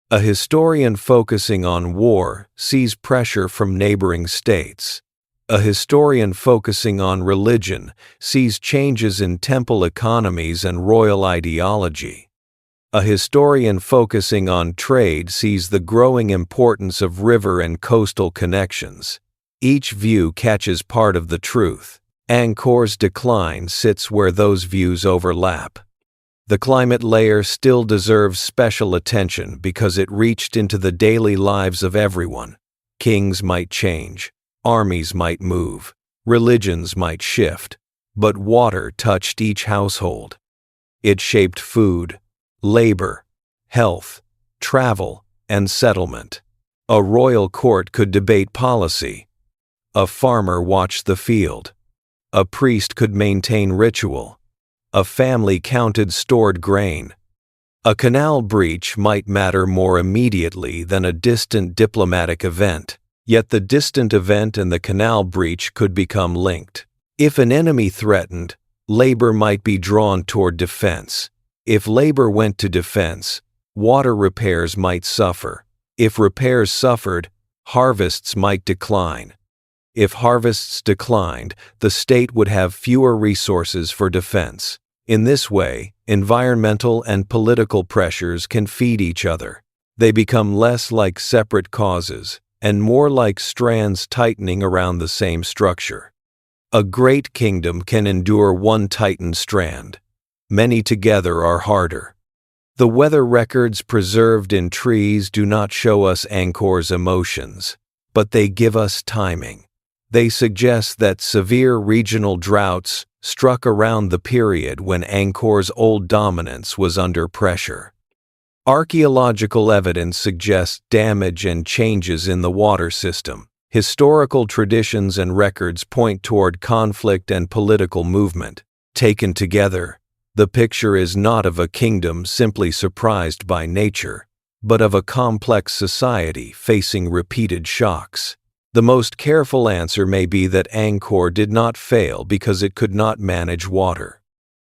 A historian focusing on war sees pressure from neighboring states. A historian focusing on religion sees changes in temple economies and royal ideology. A historian focusing on trade sees the growing importance of river and coastal connections. Each view catches part of the truth. Angkor's decline sits where those views overlap. The climate layer still deserves special attention because it reached into the daily lives of everyone. Kings might change, armies might move, religions might shift, but water touched each household. It shaped food, labor, health, travel, and settlement. A royal court could debate policy. A farmer watched the field. A priest could maintain ritual. A family counted stored grain. A canal breach might matter more immediately than a distant diplomatic event, yet the distant event and the canal breach could become linked. If an enemy threatened, labor might be drawn toward defense. If labor went to defense, water repairs might suffer. If repairs suffered, harvests might decline. If harvests declined, the state would have fewer resources for defense. In this way, environmental and political pressures can feed each other. They become less like separate causes and more like strands tightening around the same structure. A great kingdom can endure one tightened strand. Many together are harder. The weather records preserved in trees do not show us Angkor's emotions, but they give us timing. They suggest that severe regional droughts struck around the period when Angkor's old dominance was under pressure. Archaeological evidence suggests damage and changes in the water system. Historical traditions and records point toward conflict and political movement. Taken together, the picture is not of a kingdom simply surprised by nature, but of a complex society facing repeated shocks. The most careful answer may be that Angkor did not fail because it could not manage water.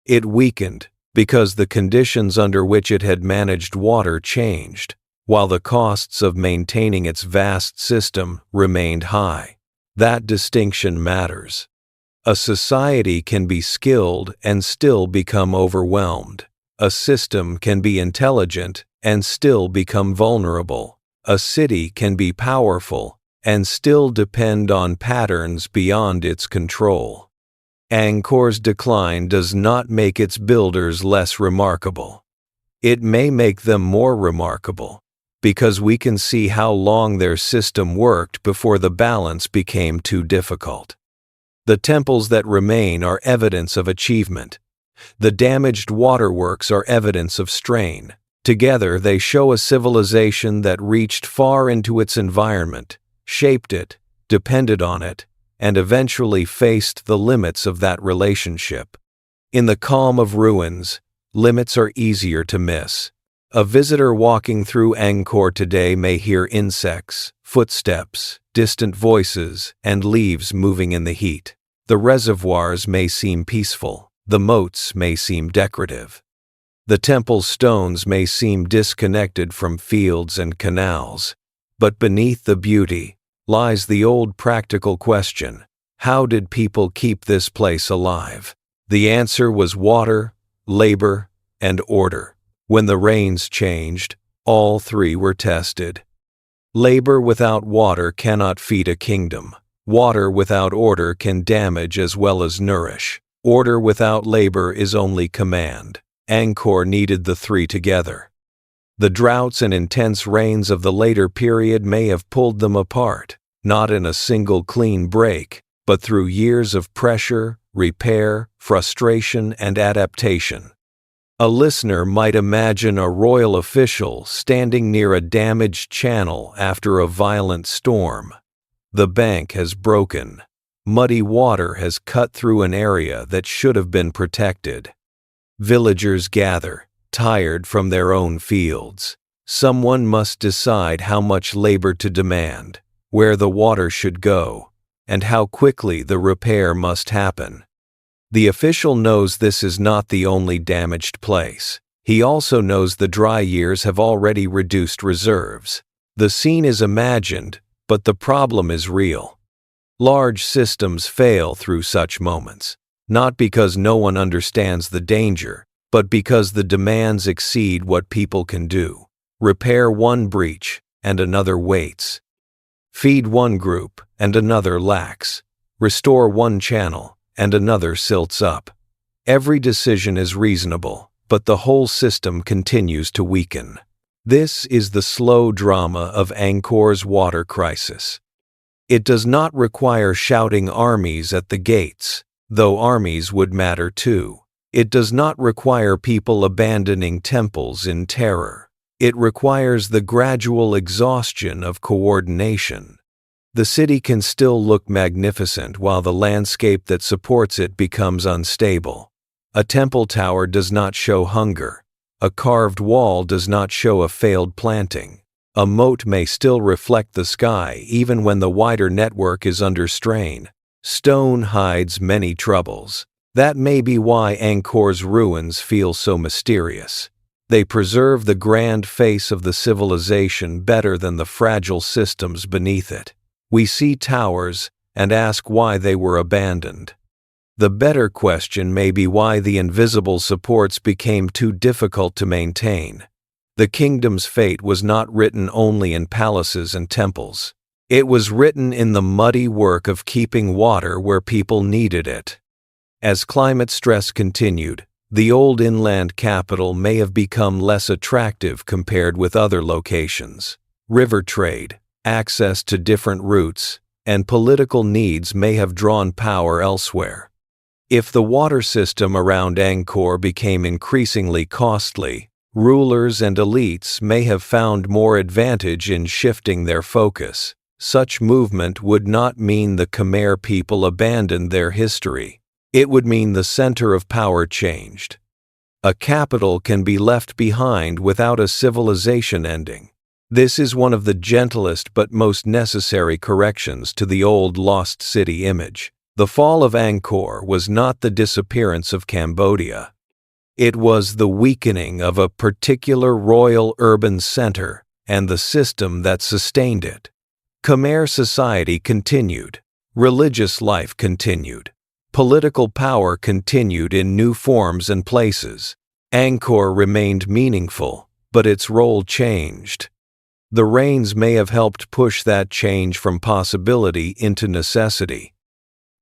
It weakened because the conditions under which it had managed water changed, while the costs of maintaining its vast system remained high. That distinction matters. A society can be skilled and still become overwhelmed. A system can be intelligent and still become vulnerable. A city can be powerful and still depend on patterns beyond its control. Angkor's decline does not make its builders less remarkable. It may make them more remarkable, because we can see how long their system worked before the balance became too difficult. The temples that remain are evidence of achievement. The damaged waterworks are evidence of strain. Together they show a civilization that reached far into its environment, shaped it, depended on it, and eventually faced the limits of that relationship. In the calm of ruins, limits are easier to miss. A visitor walking through Angkor today may hear insects, footsteps, distant voices, and leaves moving in the heat. The reservoirs may seem peaceful. The moats may seem decorative. The temple's stones may seem disconnected from fields and canals. But beneath the beauty lies the old practical question: how did people keep this place alive? The answer was water, labor, and order. When the rains changed, all three were tested. Labor without water cannot feed a kingdom. Water without order can damage as well as nourish. Order without labor is only command. Angkor needed the three together. The droughts and intense rains of the later period may have pulled them apart, not in a single clean break, but through years of pressure, repair, frustration, and adaptation. A listener might imagine a royal official standing near a damaged channel after a violent storm. The bank has broken. Muddy water has cut through an area that should have been protected. Villagers gather, tired from their own fields. Someone must decide how much labor to demand, where the water should go, and how quickly the repair must happen. The official knows this is not the only damaged place. He also knows the dry years have already reduced reserves. The scene is imagined, but the problem is real. Large systems fail through such moments, not because no one understands the danger, but because the demands exceed what people can do. Repair one breach, and another waits. Feed one group, and another lacks. Restore one channel, and another silts up. Every decision is reasonable, but the whole system continues to weaken. This is the slow drama of Angkor's water crisis. It does not require shouting armies at the gates, though armies would matter too. It does not require people abandoning temples in terror. It requires the gradual exhaustion of coordination. The city can still look magnificent while the landscape that supports it becomes unstable. A temple tower does not show hunger. A carved wall does not show a failed planting. A moat may still reflect the sky even when the wider network is under strain. Stone hides many troubles. That may be why Angkor's ruins feel so mysterious. They preserve the grand face of the civilization better than the fragile systems beneath it. We see towers and ask why they were abandoned. The better question may be why the invisible supports became too difficult to maintain. The kingdom's fate was not written only in palaces and temples. It was written in the muddy work of keeping water where people needed it. As climate stress continued, the old inland capital may have become less attractive compared with other locations. River trade, access to different routes, and political needs may have drawn power elsewhere. If the water system around Angkor became increasingly costly, rulers and elites may have found more advantage in shifting their focus. Such movement would not mean the Khmer people abandoned their history. It would mean the center of power changed. A capital can be left behind without a civilization ending. This is one of the gentlest but most necessary corrections to the old lost city image. The fall of Angkor was not the disappearance of Cambodia. It was the weakening of a particular royal urban center and the system that sustained it. Khmer society continued. Religious life continued. Political power continued in new forms and places. Angkor remained meaningful, but its role changed. The rains may have helped push that change from possibility into necessity.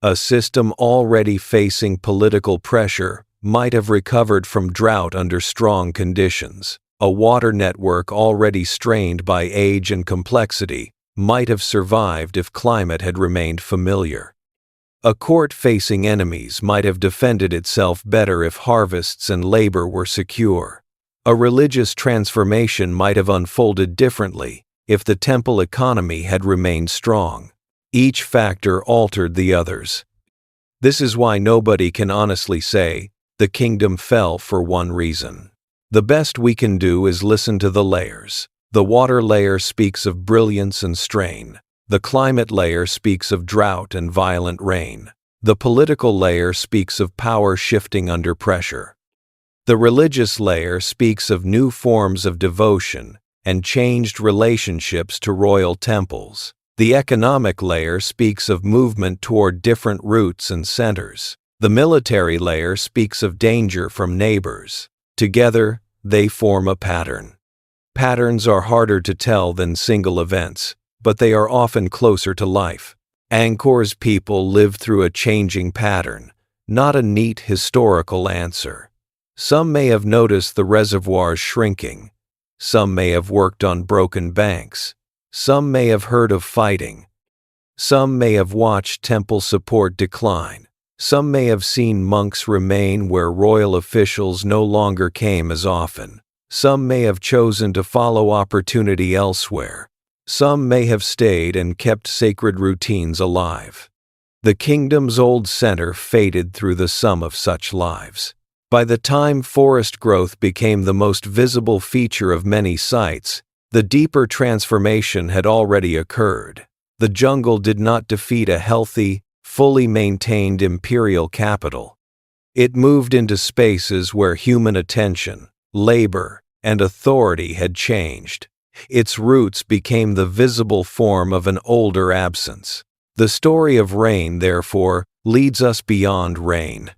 A system already facing political pressure might have recovered from drought under strong conditions. A water network already strained by age and complexity might have survived if climate had remained familiar. A court facing enemies might have defended itself better if harvests and labor were secure. A religious transformation might have unfolded differently if the temple economy had remained strong. Each factor altered the others. This is why nobody can honestly say the kingdom fell for one reason. The best we can do is listen to the layers. The water layer speaks of brilliance and strain. The climate layer speaks of drought and violent rain. The political layer speaks of power shifting under pressure. The religious layer speaks of new forms of devotion and changed relationships to royal temples. The economic layer speaks of movement toward different routes and centers. The military layer speaks of danger from neighbors. Together, they form a pattern. Patterns are harder to tell than single events, but they are often closer to life. Angkor's people lived through a changing pattern, not a neat historical answer. Some may have noticed the reservoirs shrinking. Some may have worked on broken banks. Some may have heard of fighting. Some may have watched temple support decline. Some may have seen monks remain where royal officials no longer came as often. Some may have chosen to follow opportunity elsewhere. Some may have stayed and kept sacred routines alive. The kingdom's old center faded through the sum of such lives. By the time forest growth became the most visible feature of many sites, the deeper transformation had already occurred. The jungle did not defeat a healthy, fully maintained imperial capital. It moved into spaces where human attention, labor, and authority had changed. Its roots became the visible form of an older absence. The story of rain, therefore, leads us beyond rain.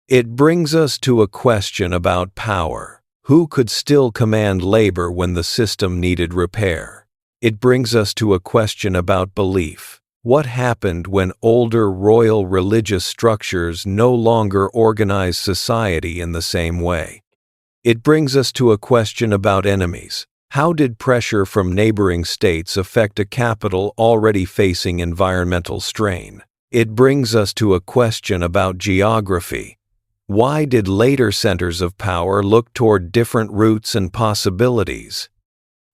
It brings us to a question about power. Who could still command labor when the system needed repair? It brings us to a question about belief. What happened when older royal religious structures no longer organized society in the same way? It brings us to a question about enemies. How did pressure from neighboring states affect a capital already facing environmental strain? It brings us to a question about geography. Why did later centers of power look toward different routes and possibilities?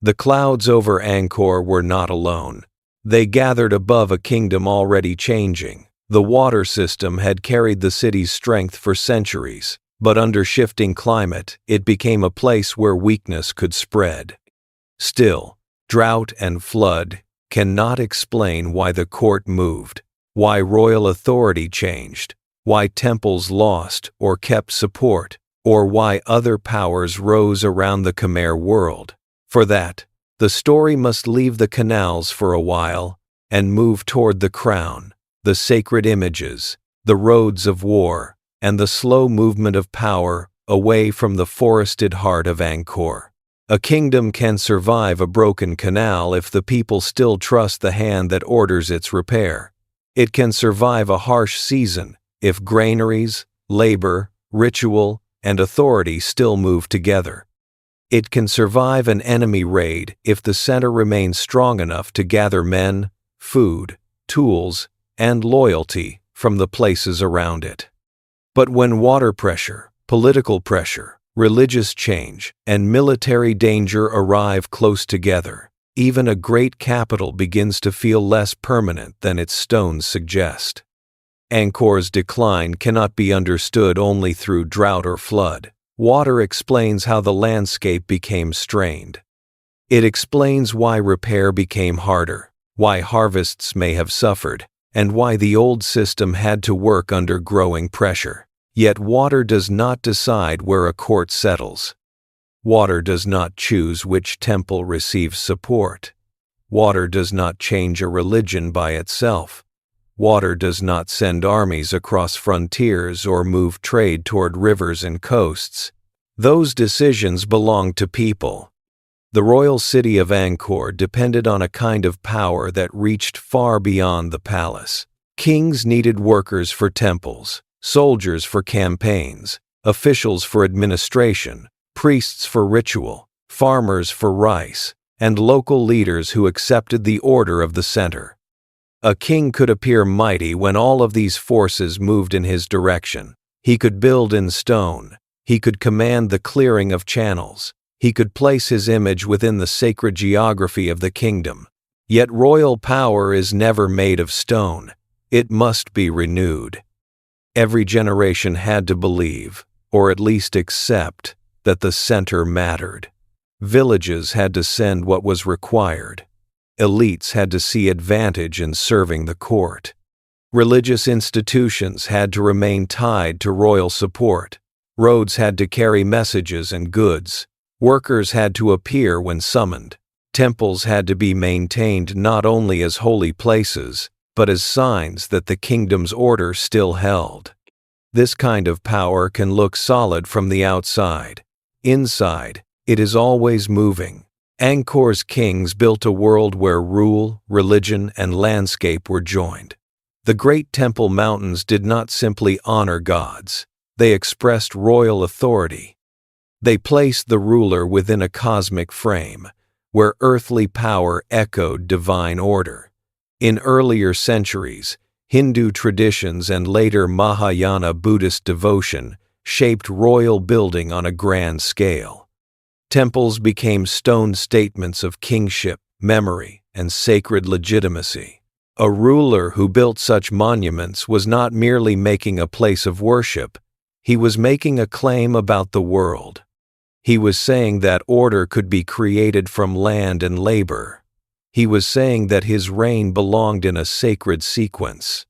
The clouds over Angkor were not alone. They gathered above a kingdom already changing. The water system had carried the city's strength for centuries, but under shifting climate, it became a place where weakness could spread. Still, drought and flood cannot explain why the court moved, why royal authority changed, why temples lost or kept support, or why other powers rose around the Khmer world. For that, the story must leave the canals for a while and move toward the crown, the sacred images, the roads of war, and the slow movement of power away from the forested heart of Angkor. A kingdom can survive a broken canal if the people still trust the hand that orders its repair. It can survive a harsh season if granaries, labor, ritual, and authority still move together. It can survive an enemy raid if the center remains strong enough to gather men, food, tools, and loyalty from the places around it. But when water pressure, political pressure, religious change, and military danger arrive close together, even a great capital begins to feel less permanent than its stones suggest. Angkor's decline cannot be understood only through drought or flood. Water explains how the landscape became strained. It explains why repair became harder, why harvests may have suffered, and why the old system had to work under growing pressure. Yet water does not decide where a court settles. Water does not choose which temple receives support. Water does not change a religion by itself. Water does not send armies across frontiers or move trade toward rivers and coasts. Those decisions belong to people. The royal city of Angkor depended on a kind of power that reached far beyond the palace. Kings needed workers for temples, soldiers for campaigns, officials for administration, priests for ritual, farmers for rice, and local leaders who accepted the order of the center. A king could appear mighty when all of these forces moved in his direction. He could build in stone. He could command the clearing of channels. He could place his image within the sacred geography of the kingdom. Yet royal power is never made of stone. It must be renewed. Every generation had to believe, or at least accept, that the center mattered. Villages had to send what was required. Elites had to see advantage in serving the court. Religious institutions had to remain tied to royal support. Roads had to carry messages and goods. Workers had to appear when summoned. Temples had to be maintained not only as holy places, but as signs that the kingdom's order still held. This kind of power can look solid from the outside. Inside, it is always moving. Angkor's kings built a world where rule, religion, and landscape were joined. The great temple mountains did not simply honor gods. They expressed royal authority. They placed the ruler within a cosmic frame, where earthly power echoed divine order. In earlier centuries, Hindu traditions and later Mahayana Buddhist devotion shaped royal building on a grand scale. Temples became stone statements of kingship, memory, and sacred legitimacy. A ruler who built such monuments was not merely making a place of worship, he was making a claim about the world. He was saying that order could be created from land and labor. He was saying that his reign belonged in a sacred sequence.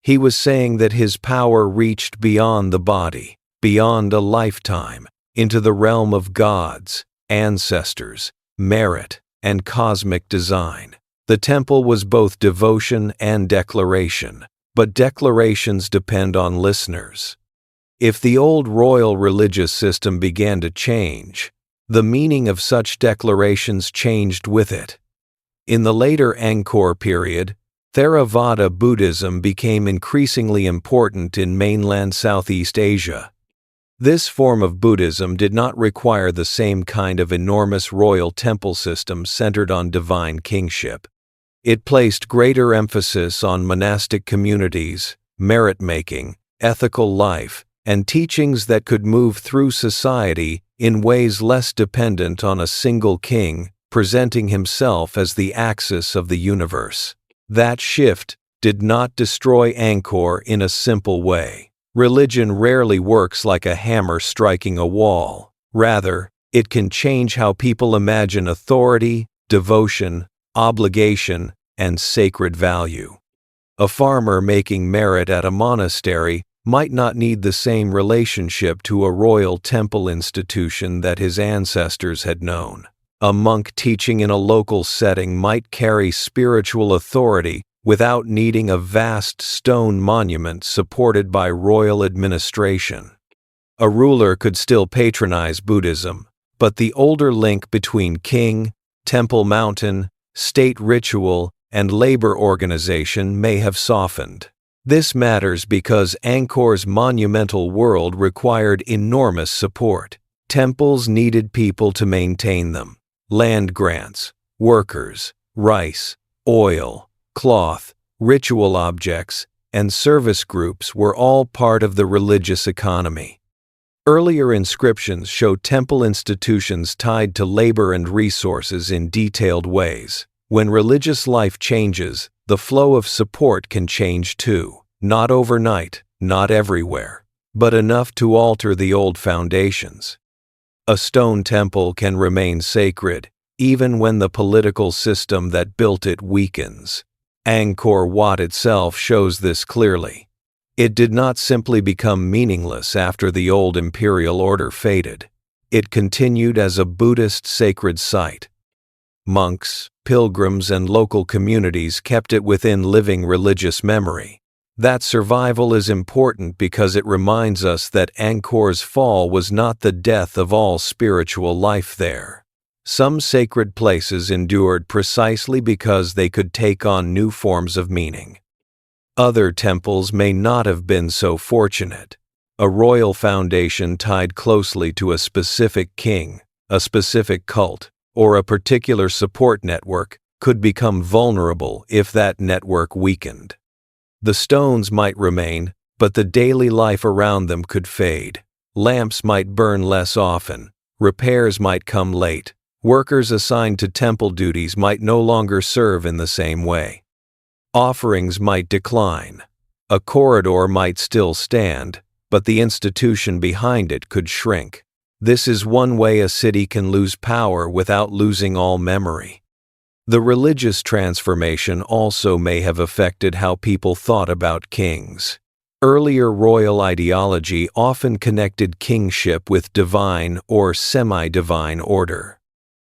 He was saying that his power reached beyond the body, beyond a lifetime, into the realm of gods, ancestors, merit, and cosmic design. The temple was both devotion and declaration, but declarations depend on listeners. If the old royal religious system began to change, the meaning of such declarations changed with it. In the later Angkor period, Theravada Buddhism became increasingly important in mainland Southeast Asia. This form of Buddhism did not require the same kind of enormous royal temple system centered on divine kingship. It placed greater emphasis on monastic communities, merit-making, ethical life, and teachings that could move through society in ways less dependent on a single king presenting himself as the axis of the universe. That shift did not destroy Angkor in a simple way. Religion rarely works like a hammer striking a wall. Rather, it can change how people imagine authority, devotion, obligation, and sacred value. A farmer making merit at a monastery might not need the same relationship to a royal temple institution that his ancestors had known. A monk teaching in a local setting might carry spiritual authority without needing a vast stone monument supported by royal administration. A ruler could still patronize Buddhism, but the older link between king, temple mountain, state ritual, and labor organization may have softened. This matters because Angkor's monumental world required enormous support. Temples needed people to maintain them. Land grants, workers, rice, oil, cloth, ritual objects, and service groups were all part of the religious economy. Earlier inscriptions show temple institutions tied to labor and resources in detailed ways. When religious life changes, the flow of support can change too. Not overnight, not everywhere, but enough to alter the old foundations. A stone temple can remain sacred, even when the political system that built it weakens. Angkor Wat itself shows this clearly. It did not simply become meaningless after the old imperial order faded. It continued as a Buddhist sacred site. Monks, pilgrims, and local communities kept it within living religious memory. That survival is important because it reminds us that Angkor's fall was not the death of all spiritual life there. Some sacred places endured precisely because they could take on new forms of meaning. Other temples may not have been so fortunate. A royal foundation tied closely to a specific king, a specific cult, or a particular support network could become vulnerable if that network weakened. The stones might remain, but the daily life around them could fade. Lamps might burn less often, repairs might come late, workers assigned to temple duties might no longer serve in the same way. Offerings might decline. A corridor might still stand, but the institution behind it could shrink. This is one way a city can lose power without losing all memory. The religious transformation also may have affected how people thought about kings. Earlier royal ideology often connected kingship with divine or semi-divine order.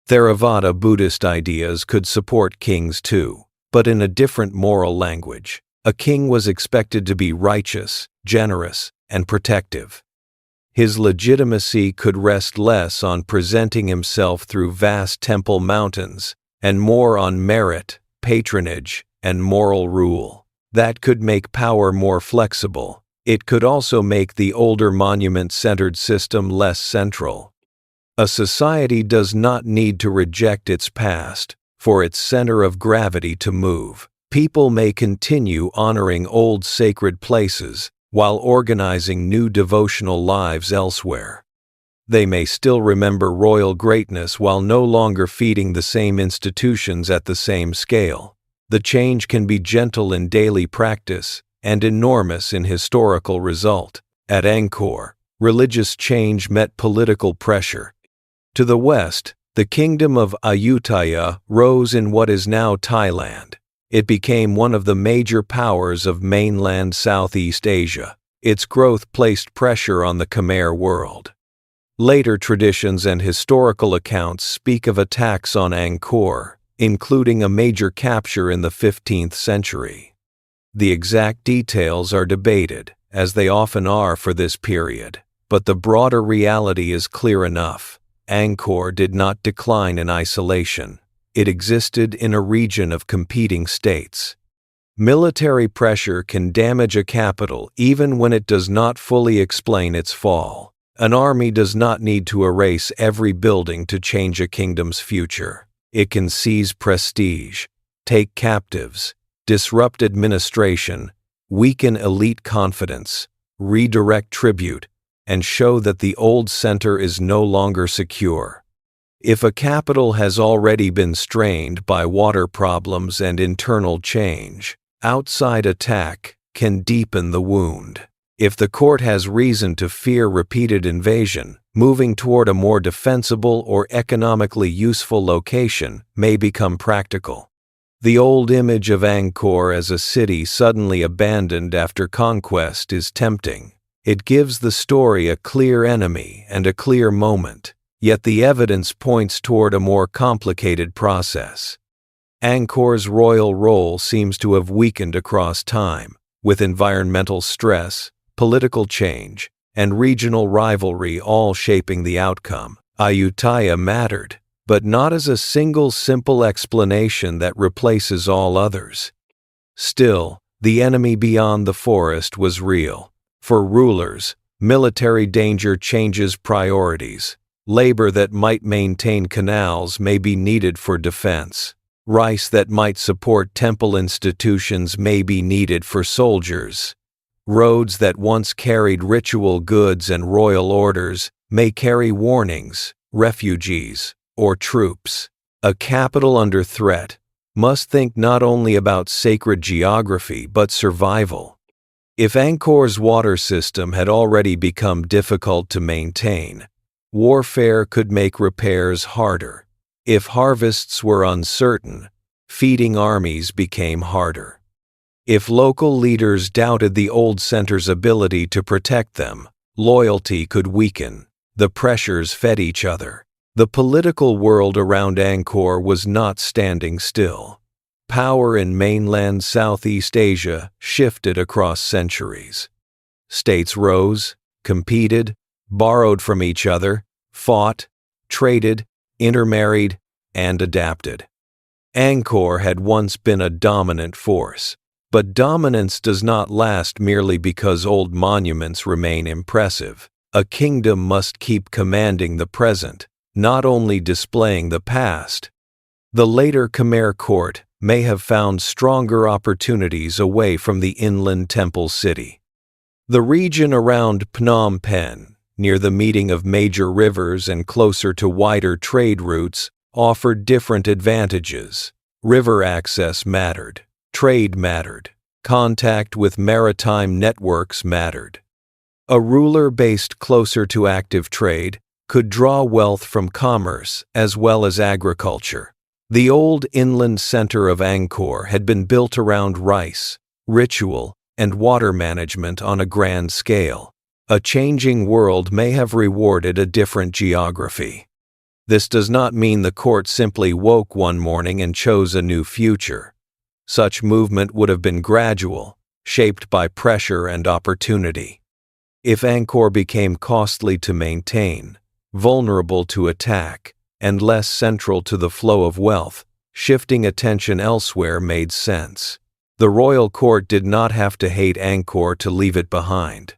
Theravada Buddhist ideas could support kings too, but in a different moral language. A king was expected to be righteous, generous, and protective. His legitimacy could rest less on presenting himself through vast temple mountains and more on merit, patronage, and moral rule. That could make power more flexible. It could also make the older monument-centered system less central. A society does not need to reject its past for its center of gravity to move. People may continue honoring old sacred places while organizing new devotional lives elsewhere. They may still remember royal greatness while no longer feeding the same institutions at the same scale. The change can be gentle in daily practice and enormous in historical result. At Angkor, religious change met political pressure. To the west, the kingdom of Ayutthaya rose in what is now Thailand. It became one of the major powers of mainland Southeast Asia. Its growth placed pressure on the Khmer world. Later traditions and historical accounts speak of attacks on Angkor, including a major capture in the 15th century. The exact details are debated, as they often are for this period, but the broader reality is clear enough. Angkor did not decline in isolation. It existed in a region of competing states. Military pressure can damage a capital even when it does not fully explain its fall. An army does not need to erase every building to change a kingdom's future. It can seize prestige, take captives, disrupt administration, weaken elite confidence, redirect tribute, and show that the old center is no longer secure. If a capital has already been strained by water problems and internal change, outside attack can deepen the wound. If the court has reason to fear repeated invasion, moving toward a more defensible or economically useful location may become practical. The old image of Angkor as a city suddenly abandoned after conquest is tempting. It gives the story a clear enemy and a clear moment, yet the evidence points toward a more complicated process. Angkor's royal role seems to have weakened across time, with environmental stress, political change, and regional rivalry all shaping the outcome. Ayutthaya mattered, but not as a single simple explanation that replaces all others. Still, the enemy beyond the forest was real. For rulers, military danger changes priorities. Labor that might maintain canals may be needed for defense. Rice that might support temple institutions may be needed for soldiers. Roads that once carried ritual goods and royal orders may carry warnings, refugees, or troops. A capital under threat must think not only about sacred geography but survival. If Angkor's water system had already become difficult to maintain, warfare could make repairs harder. If harvests were uncertain, feeding armies became harder. If local leaders doubted the old center's ability to protect them, loyalty could weaken. The pressures fed each other. The political world around Angkor was not standing still. Power in mainland Southeast Asia shifted across centuries. States rose, competed, borrowed from each other, fought, traded, intermarried, and adapted. Angkor had once been a dominant force. But dominance does not last merely because old monuments remain impressive. A kingdom must keep commanding the present, not only displaying the past. The later Khmer court may have found stronger opportunities away from the inland temple city. The region around Phnom Penh, near the meeting of major rivers and closer to wider trade routes, offered different advantages. River access mattered. Trade mattered. Contact with maritime networks mattered. A ruler based closer to active trade could draw wealth from commerce as well as agriculture. The old inland center of Angkor had been built around rice, ritual, and water management on a grand scale. A changing world may have rewarded a different geography. This does not mean the court simply woke one morning and chose a new future. Such movement would have been gradual, shaped by pressure and opportunity. If Angkor became costly to maintain, vulnerable to attack, and less central to the flow of wealth, shifting attention elsewhere made sense. The royal court did not have to hate Angkor to leave it behind.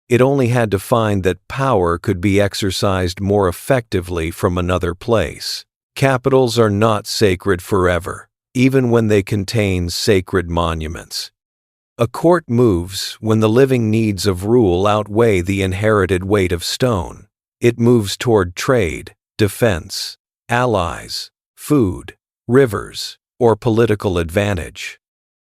It only had to find that power could be exercised more effectively from another place. Capitals are not sacred forever, even when they contain sacred monuments. A court moves when the living needs of rule outweigh the inherited weight of stone. It moves toward trade, defense, allies, food, rivers, or political advantage.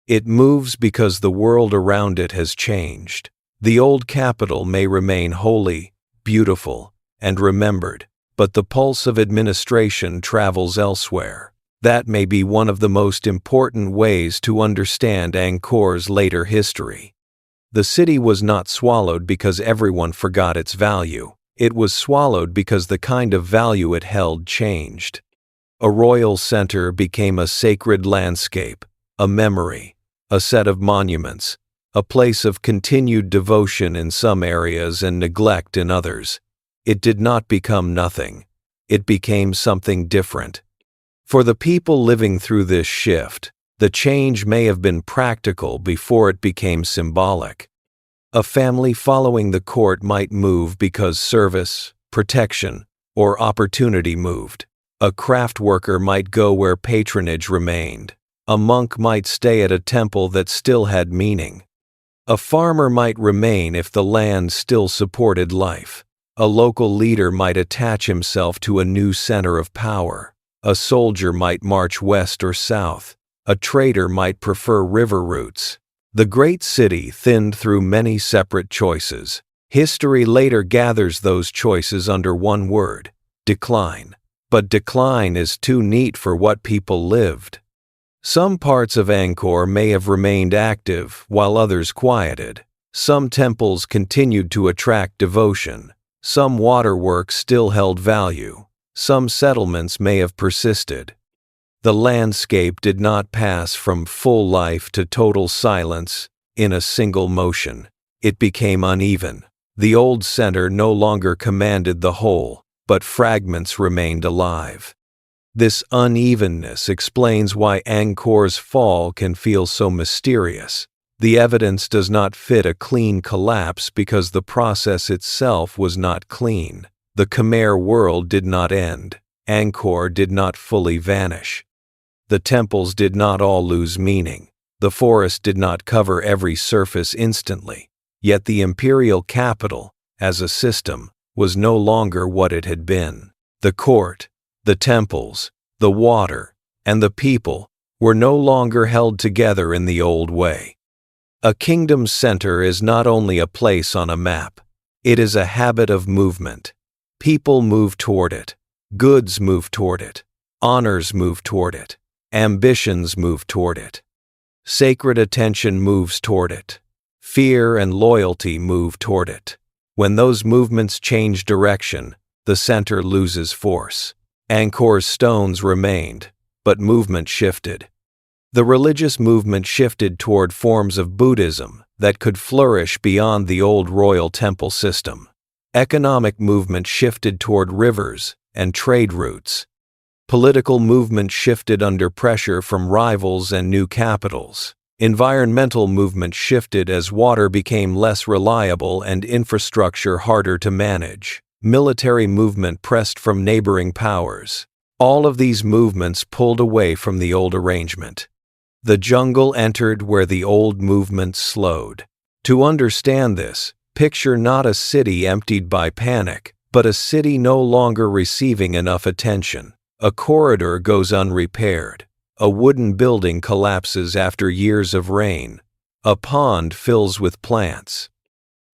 It moves because the world around it has changed. The old capital may remain holy, beautiful, and remembered, but the pulse of administration travels elsewhere. That may be one of the most important ways to understand Angkor's later history. The city was not swallowed because everyone forgot its value. It was swallowed because the kind of value it held changed. A royal center became a sacred landscape, a memory, a set of monuments, a place of continued devotion in some areas and neglect in others. It did not become nothing. It became something different. For the people living through this shift, the change may have been practical before it became symbolic. A family following the court might move because service, protection, or opportunity moved. A craft worker might go where patronage remained. A monk might stay at a temple that still had meaning. A farmer might remain if the land still supported life. A local leader might attach himself to a new center of power. A soldier might march west or south. A trader might prefer river routes. The great city thinned through many separate choices. History later gathers those choices under one word: decline. But decline is too neat for what people lived. Some parts of Angkor may have remained active while others quieted. Some temples continued to attract devotion. Some waterworks still held value. Some settlements may have persisted. The landscape did not pass from full life to total silence in a single motion. It became uneven. The old center no longer commanded the whole, but fragments remained alive. This unevenness explains why Angkor's fall can feel so mysterious. The evidence does not fit a clean collapse because the process itself was not clean. The Khmer world did not end. Angkor did not fully vanish. The temples did not all lose meaning. The forest did not cover every surface instantly. Yet the imperial capital, as a system, was no longer what it had been. The court, the temples, the water, and the people were no longer held together in the old way. A kingdom's center is not only a place on a map. It is a habit of movement. People move toward it. Goods move toward it. Honors move toward it. Ambitions move toward it. Sacred attention moves toward it. Fear and loyalty move toward it. When those movements change direction, the center loses force. Angkor's stones remained, but movement shifted. The religious movement shifted toward forms of Buddhism that could flourish beyond the old royal temple system. Economic movement shifted toward rivers and trade routes. Political movement shifted under pressure from rivals and new capitals. Environmental movement shifted as water became less reliable and infrastructure harder to manage. Military movement pressed from neighboring powers. All of these movements pulled away from the old arrangement. The jungle entered where the old movement slowed. To understand this, picture not a city emptied by panic, but a city no longer receiving enough attention. A corridor goes unrepaired. A wooden building collapses after years of rain. A pond fills with plants.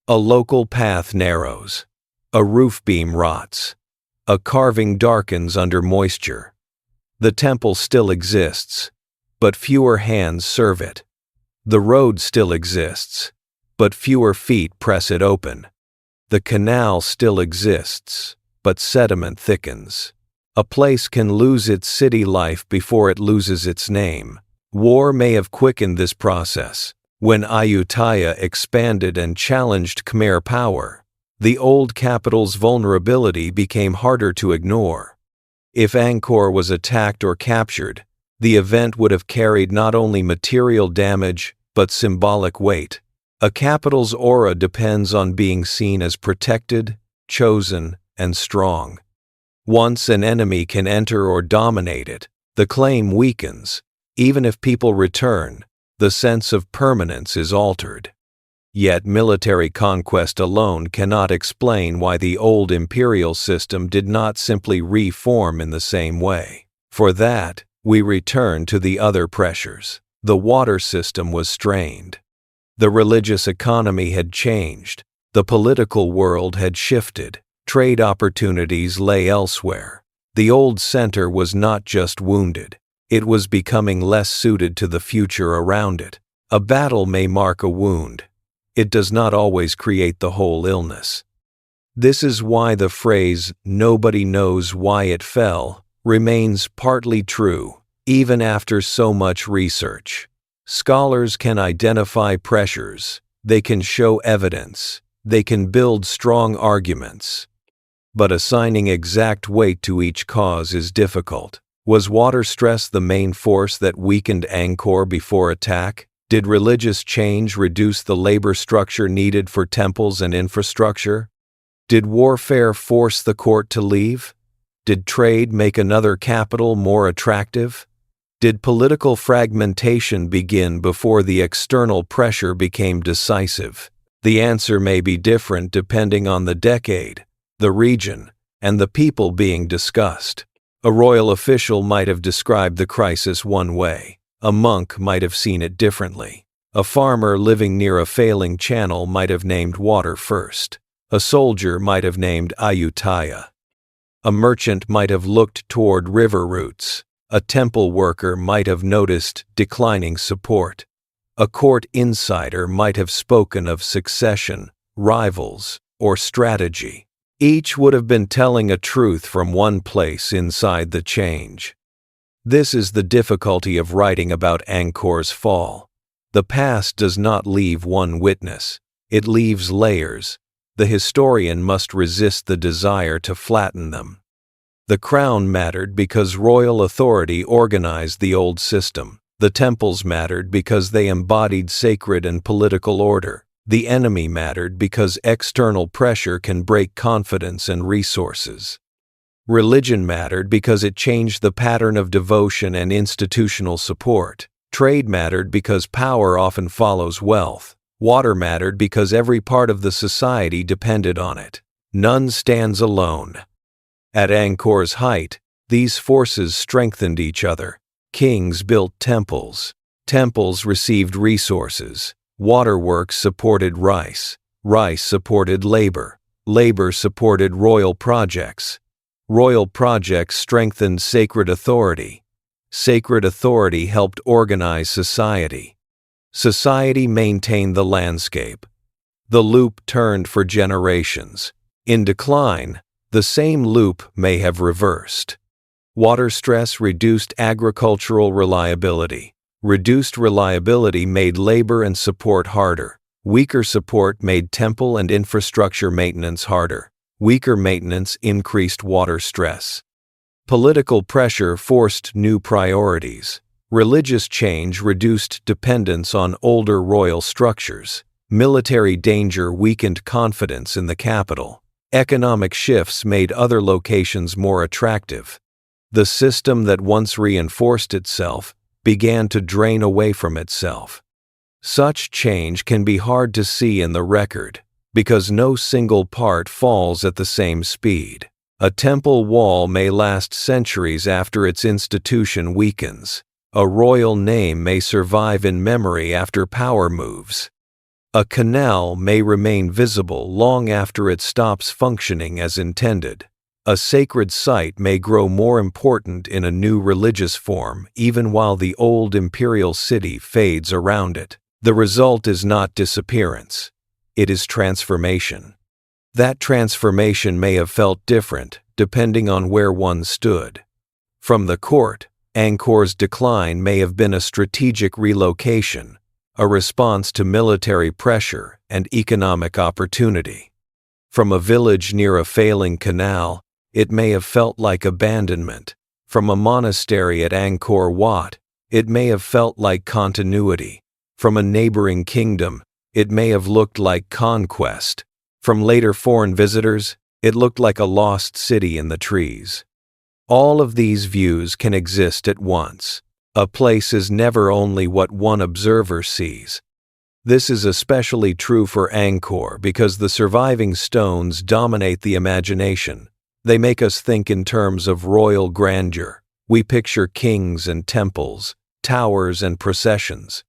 A local path narrows. A roof beam rots. A carving darkens under moisture. The temple still exists, but fewer hands serve it. The road still exists, but fewer feet press it open. The canal still exists, but sediment thickens. A place can lose its city life before it loses its name. War may have quickened this process. When Ayutthaya expanded and challenged Khmer power, the old capital's vulnerability became harder to ignore. If Angkor was attacked or captured, the event would have carried not only material damage, but symbolic weight. A capital's aura depends on being seen as protected, chosen, and strong. Once an enemy can enter or dominate it, the claim weakens. Even if people return, the sense of permanence is altered. Yet military conquest alone cannot explain why the old imperial system did not simply reform in the same way. For that, we return to the other pressures. The water system was strained. The religious economy had changed. The political world had shifted. Trade opportunities lay elsewhere. The old center was not just wounded. It was becoming less suited to the future around it. A battle may mark a wound. It does not always create the whole illness. This is why the phrase, "nobody knows why it fell," remains partly true, even after so much research. Scholars can identify pressures. They can show evidence. They can build strong arguments. But assigning exact weight to each cause is difficult. Was water stress the main force that weakened Angkor before attack? Did religious change reduce the labor structure needed for temples and infrastructure? Did warfare force the court to leave? Did trade make another capital more attractive? Did political fragmentation begin before the external pressure became decisive? The answer may be different depending on the decade, the region, and the people being discussed. A royal official might have described the crisis one way. A monk might have seen it differently. A farmer living near a failing channel might have named water first. A soldier might have named Ayutthaya. A merchant might have looked toward river routes. A temple worker might have noticed declining support. A court insider might have spoken of succession, rivals, or strategy. Each would have been telling a truth from one place inside the change. This is the difficulty of writing about Angkor's fall. The past does not leave one witness. It leaves layers. The historian must resist the desire to flatten them. The crown mattered because royal authority organized the old system. The temples mattered because they embodied sacred and political order. The enemy mattered because external pressure can break confidence and resources. Religion mattered because it changed the pattern of devotion and institutional support. Trade mattered because power often follows wealth. Water mattered because every part of the society depended on it. None stands alone. At Angkor's height, these forces strengthened each other. Kings built temples. Temples received resources. Waterworks supported rice. Rice supported labor. Labor supported royal projects. Royal projects strengthened sacred authority. Sacred authority helped organize society. Society maintained the landscape. The loop turned for generations. In decline, the same loop may have reversed. Water stress reduced agricultural reliability. Reduced reliability made labor and support harder. Weaker support made temple and infrastructure maintenance harder. Weaker maintenance increased water stress. Political pressure forced new priorities. Religious change reduced dependence on older royal structures. Military danger weakened confidence in the capital. Economic shifts made other locations more attractive. The system that once reinforced itself began to drain away from itself. Such change can be hard to see in the record, because no single part falls at the same speed. A temple wall may last centuries after its institution weakens. A royal name may survive in memory after power moves. A canal may remain visible long after it stops functioning as intended. A sacred site may grow more important in a new religious form even while the old imperial city fades around it. The result is not disappearance. It is transformation. That transformation may have felt different depending on where one stood. From the court, Angkor's decline may have been a strategic relocation, a response to military pressure and economic opportunity. From a village near a failing canal, it may have felt like abandonment. From a monastery at Angkor Wat, it may have felt like continuity. From a neighboring kingdom, it may have looked like conquest. From later foreign visitors, it looked like a lost city in the trees. All of these views can exist at once. A place is never only what one observer sees. This is especially true for Angkor because the surviving stones dominate the imagination. They make us think in terms of royal grandeur. We picture kings and temples, towers and processions.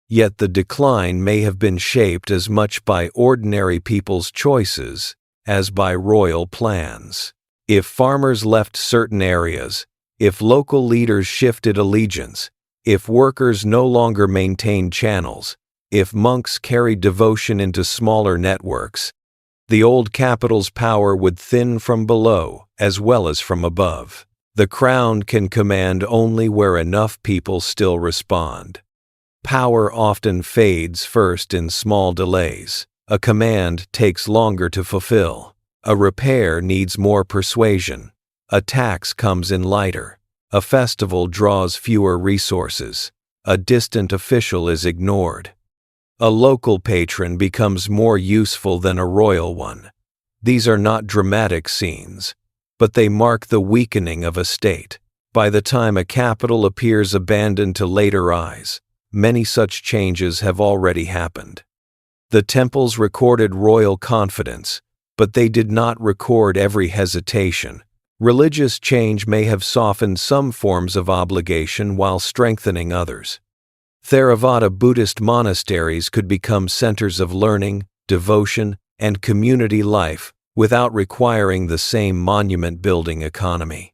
Yet the decline may have been shaped as much by ordinary people's choices as by royal plans. If farmers left certain areas, if local leaders shifted allegiance, if workers no longer maintained channels, if monks carried devotion into smaller networks, the old capital's power would thin from below as well as from above. The crown can command only where enough people still respond. Power often fades first in small delays. A command takes longer to fulfill. A repair needs more persuasion. A tax comes in lighter. A festival draws fewer resources. A distant official is ignored. A local patron becomes more useful than a royal one. These are not dramatic scenes, but they mark the weakening of a state. By the time a capital appears abandoned to later eyes, many such changes have already happened. The temples recorded royal confidence, but they did not record every hesitation. Religious change may have softened some forms of obligation while strengthening others. Theravada Buddhist monasteries could become centers of learning, devotion, and community life without requiring the same monument-building economy.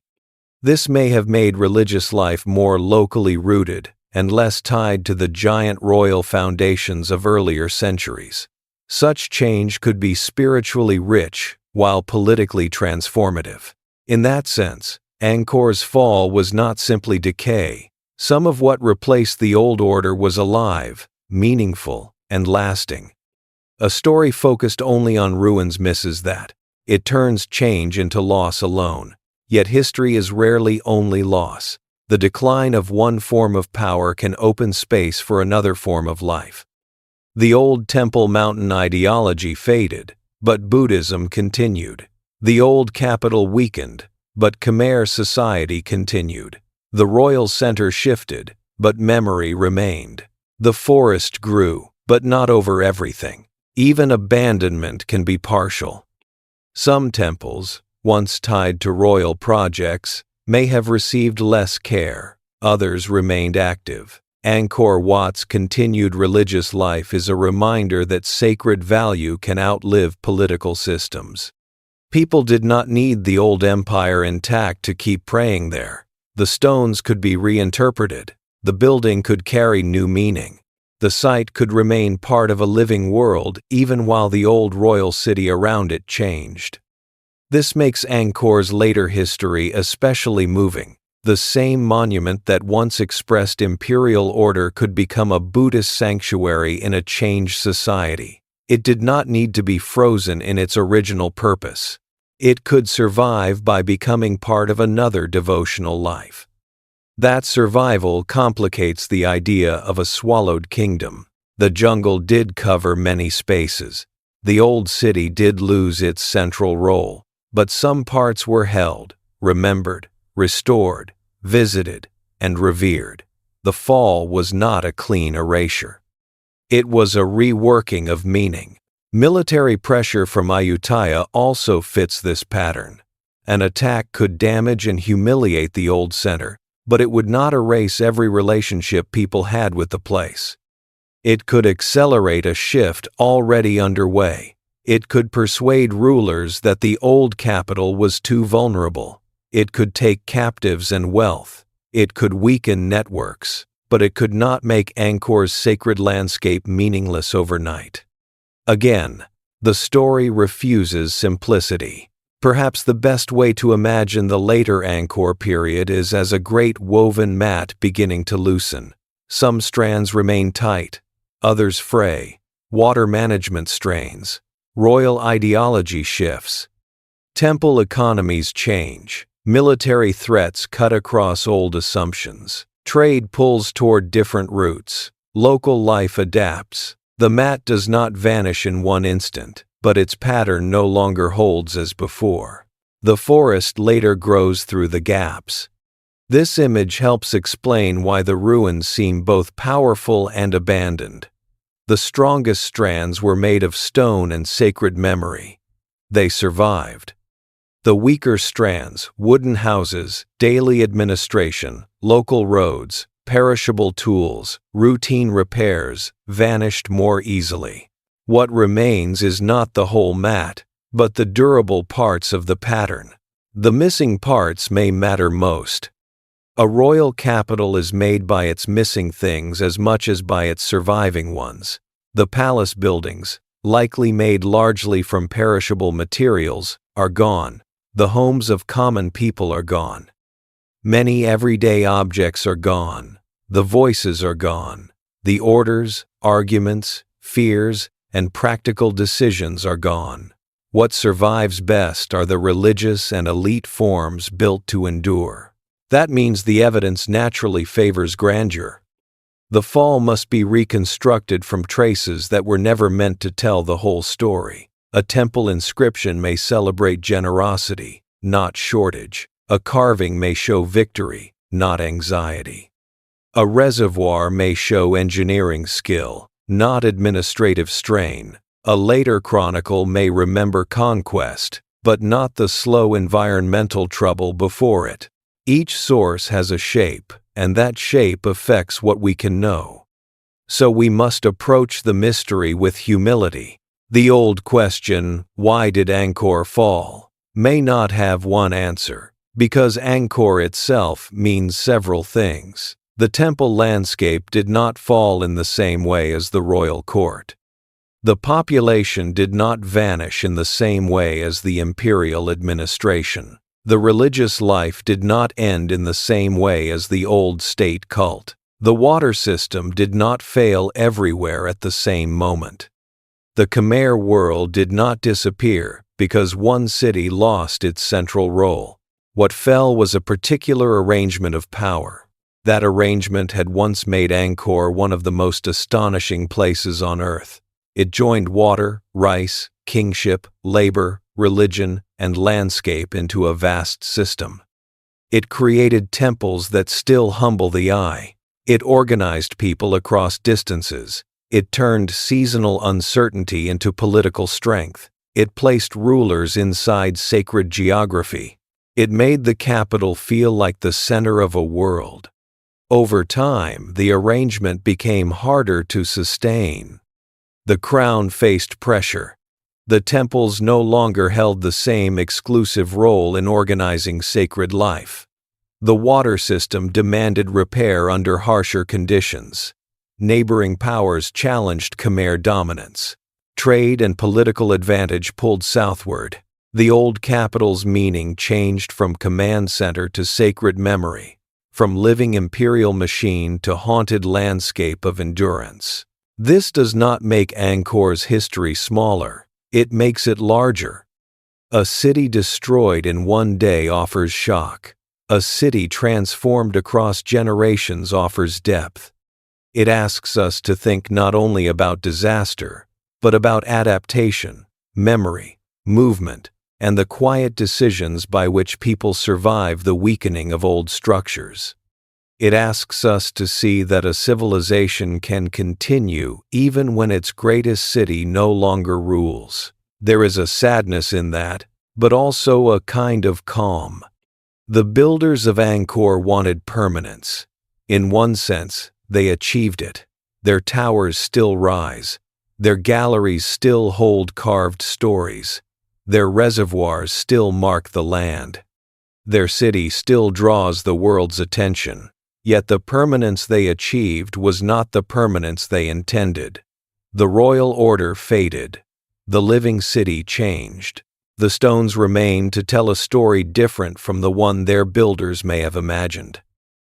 This may have made religious life more locally rooted and less tied to the giant royal foundations of earlier centuries. Such change could be spiritually rich while politically transformative. In that sense, Angkor's fall was not simply decay. Some of what replaced the old order was alive, meaningful, and lasting. A story focused only on ruins misses that. It turns change into loss alone. Yet history is rarely only loss. The decline of one form of power can open space for another form of life. The old Temple Mountain ideology faded, but Buddhism continued. The old capital weakened, but Khmer society continued. The royal center shifted, but memory remained. The forest grew, but not over everything. Even abandonment can be partial. Some temples, once tied to royal projects, may have received less care. Others remained active. Angkor Wat's continued religious life is a reminder that sacred value can outlive political systems. People did not need the old empire intact to keep praying there. The stones could be reinterpreted. The building could carry new meaning. The site could remain part of a living world even while the old royal city around it changed. This makes Angkor's later history especially moving. The same monument that once expressed imperial order could become a Buddhist sanctuary in a changed society. It did not need to be frozen in its original purpose. It could survive by becoming part of another devotional life. That survival complicates the idea of a swallowed kingdom. The jungle did cover many spaces. The old city did lose its central role, but some parts were held, remembered, restored, visited, and revered. The fall was not a clean erasure. It was a reworking of meaning. Military pressure from Ayutthaya also fits this pattern. An attack could damage and humiliate the old center, but it would not erase every relationship people had with the place. It could accelerate a shift already underway. It could persuade rulers that the old capital was too vulnerable. It could take captives and wealth. It could weaken networks, but it could not make Angkor's sacred landscape meaningless overnight. Again, the story refuses simplicity. Perhaps the best way to imagine the later Angkor period is as a great woven mat beginning to loosen. Some strands remain tight, others fray. Water management strains. Royal ideology shifts. Temple economies change. Military threats cut across old assumptions. Trade pulls toward different routes. Local life adapts. The mat does not vanish in one instant, but its pattern no longer holds as before. The forest later grows through the gaps. This image helps explain why the ruins seem both powerful and abandoned. The strongest strands were made of stone and sacred memory. They survived. The weaker strands, wooden houses, daily administration, local roads, perishable tools, routine repairs, vanished more easily. What remains is not the whole mat, but the durable parts of the pattern. The missing parts may matter most. A royal capital is made by its missing things as much as by its surviving ones. The palace buildings, likely made largely from perishable materials, are gone. The homes of common people are gone. Many everyday objects are gone. The voices are gone. The orders, arguments, fears, and practical decisions are gone. What survives best are the religious and elite forms built to endure. That means the evidence naturally favors grandeur. The fall must be reconstructed from traces that were never meant to tell the whole story. A temple inscription may celebrate generosity, not shortage. A carving may show victory, not anxiety. A reservoir may show engineering skill, not administrative strain. A later chronicle may remember conquest, but not the slow environmental trouble before it. Each source has a shape, and that shape affects what we can know. So we must approach the mystery with humility. The old question, why did Angkor fall, may not have one answer, because Angkor itself means several things. The temple landscape did not fall in the same way as the royal court. The population did not vanish in the same way as the imperial administration. The religious life did not end in the same way as the old state cult. The water system did not fail everywhere at the same moment. The Khmer world did not disappear because one city lost its central role. What fell was a particular arrangement of power. That arrangement had once made Angkor one of the most astonishing places on earth. It joined water, rice, kingship, labor, religion, and landscape into a vast system. It created temples that still humble the eye. It organized people across distances. It turned seasonal uncertainty into political strength. It placed rulers inside sacred geography. It made the capital feel like the center of a world. Over time, the arrangement became harder to sustain. The crown faced pressure. The temples no longer held the same exclusive role in organizing sacred life. The water system demanded repair under harsher conditions. Neighboring powers challenged Khmer dominance. Trade and political advantage pulled southward. The old capital's meaning changed from command center to sacred memory, from living imperial machine to haunted landscape of endurance. This does not make Angkor's history smaller, it makes it larger. A city destroyed in one day offers shock. A city transformed across generations offers depth. It asks us to think not only about disaster, but about adaptation, memory, movement, and the quiet decisions by which people survive the weakening of old structures. It asks us to see that a civilization can continue even when its greatest city no longer rules. There is a sadness in that, but also a kind of calm. The builders of Angkor wanted permanence. In one sense, they achieved it. Their towers still rise. Their galleries still hold carved stories. Their reservoirs still mark the land. Their city still draws the world's attention. Yet the permanence they achieved was not the permanence they intended. The royal order faded. The living city changed. The stones remained to tell a story different from the one their builders may have imagined.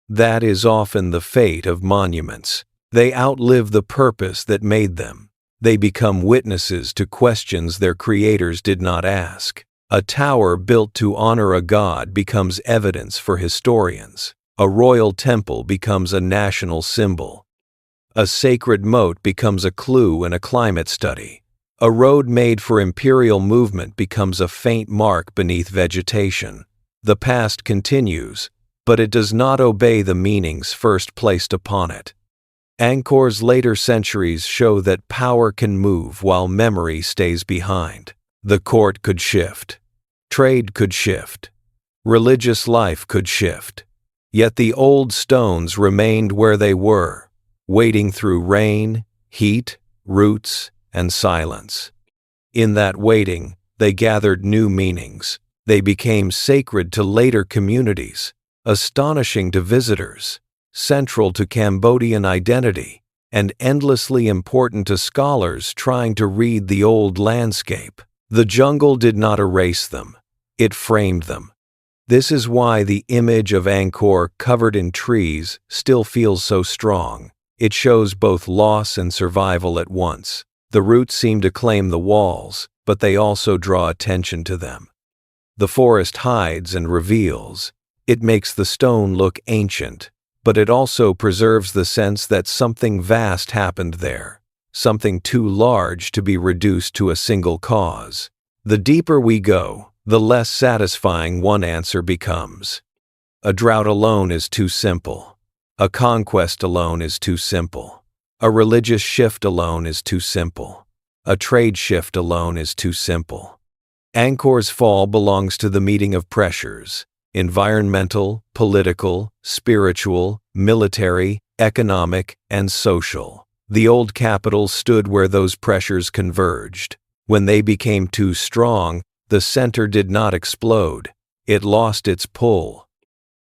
That is often the fate of monuments. They outlive the purpose that made them. They become witnesses to questions their creators did not ask. A tower built to honor a god becomes evidence for historians. A royal temple becomes a national symbol. A sacred moat becomes a clue in a climate study. A road made for imperial movement becomes a faint mark beneath vegetation. The past continues, but it does not obey the meanings first placed upon it. Angkor's later centuries show that power can move while memory stays behind. The court could shift. Trade could shift. Religious life could shift. Yet the old stones remained where they were, waiting through rain, heat, roots, and silence. In that waiting, they gathered new meanings. They became sacred to later communities, astonishing to visitors, central to Cambodian identity, and endlessly important to scholars trying to read the old landscape. The jungle did not erase them, it framed them. This is why the image of Angkor covered in trees still feels so strong. It shows both loss and survival at once. The roots seem to claim the walls, but they also draw attention to them. The forest hides and reveals. It makes the stone look ancient, but it also preserves the sense that something vast happened there, something too large to be reduced to a single cause. The deeper we go, the less satisfying one answer becomes. A drought alone is too simple. A conquest alone is too simple. A religious shift alone is too simple. A trade shift alone is too simple. Angkor's fall belongs to the meeting of pressures: environmental, political, spiritual, military, economic, and social. The old capital stood where those pressures converged. When they became too strong, the center did not explode. It lost its pull.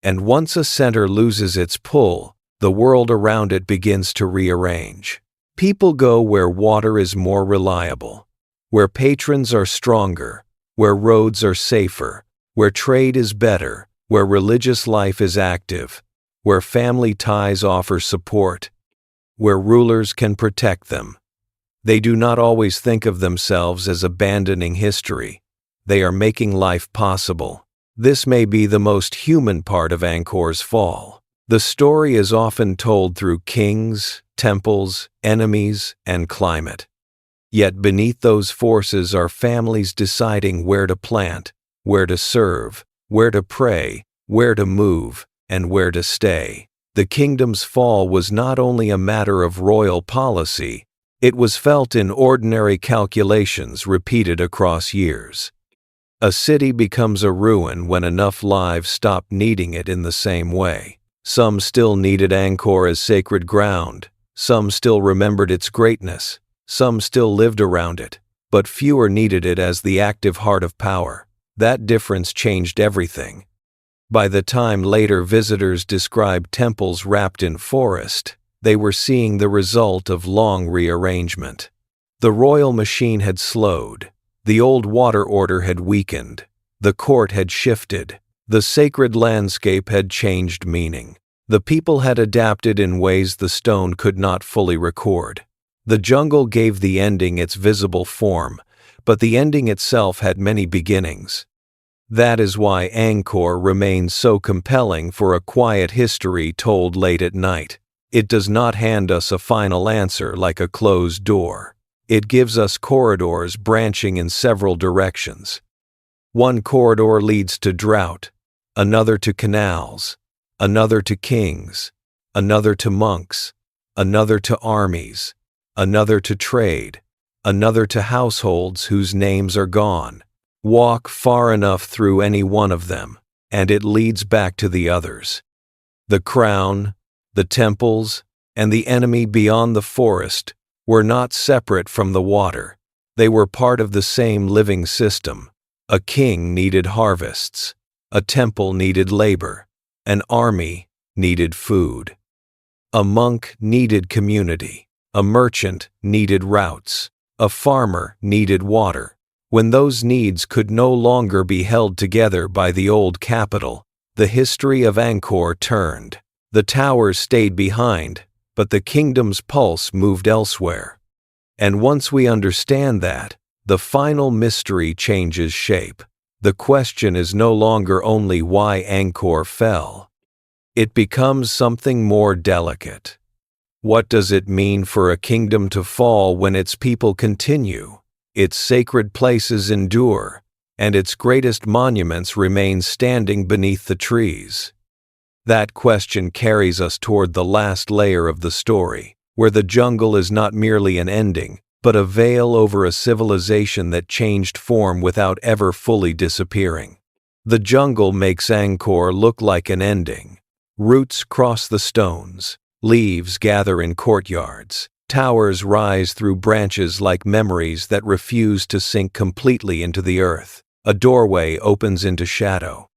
And once a center loses its pull, the world around it begins to rearrange. People go where water is more reliable, where patrons are stronger, where roads are safer, where trade is better, where religious life is active, where family ties offer support, where rulers can protect them. They do not always think of themselves as abandoning history. They are making life possible. This may be the most human part of Angkor's fall. The story is often told through kings, temples, enemies, and climate. Yet beneath those forces are families deciding where to plant, where to serve, where to pray, where to move, and where to stay. The kingdom's fall was not only a matter of royal policy, it was felt in ordinary calculations repeated across years. A city becomes a ruin when enough lives stop needing it in the same way. Some still needed Angkor as sacred ground, some still remembered its greatness, some still lived around it, but fewer needed it as the active heart of power. That difference changed everything. By the time later visitors described temples wrapped in forest, they were seeing the result of long rearrangement. The royal machine had slowed, the old water order had weakened, the court had shifted, the sacred landscape had changed meaning. The people had adapted in ways the stone could not fully record. The jungle gave the ending its visible form, but the ending itself had many beginnings. That is why Angkor remains so compelling for a quiet history told late at night. It does not hand us a final answer like a closed door. It gives us corridors branching in several directions. One corridor leads to drought, another to canals, another to kings, another to monks, another to armies, another to trade, another to households whose names are gone. Walk far enough through any one of them, and it leads back to the others. The crown, the temples, and the enemy beyond the forest were not separate from the water. They were part of the same living system. A king needed harvests. A temple needed labor. An army needed food. A monk needed community. A merchant needed routes. A farmer needed water. When those needs could no longer be held together by the old capital, the history of Angkor turned. The towers stayed behind, but the kingdom's pulse moved elsewhere. And once we understand that, the final mystery changes shape. The question is no longer only why Angkor fell. It becomes something more delicate. What does it mean for a kingdom to fall when its people continue, its sacred places endure, and its greatest monuments remain standing beneath the trees? That question carries us toward the last layer of the story, where the jungle is not merely an ending, but a veil over a civilization that changed form without ever fully disappearing. The jungle makes Angkor look like an ending. Roots cross the stones, leaves gather in courtyards, towers rise through branches like memories that refuse to sink completely into the earth. A doorway opens into shadow.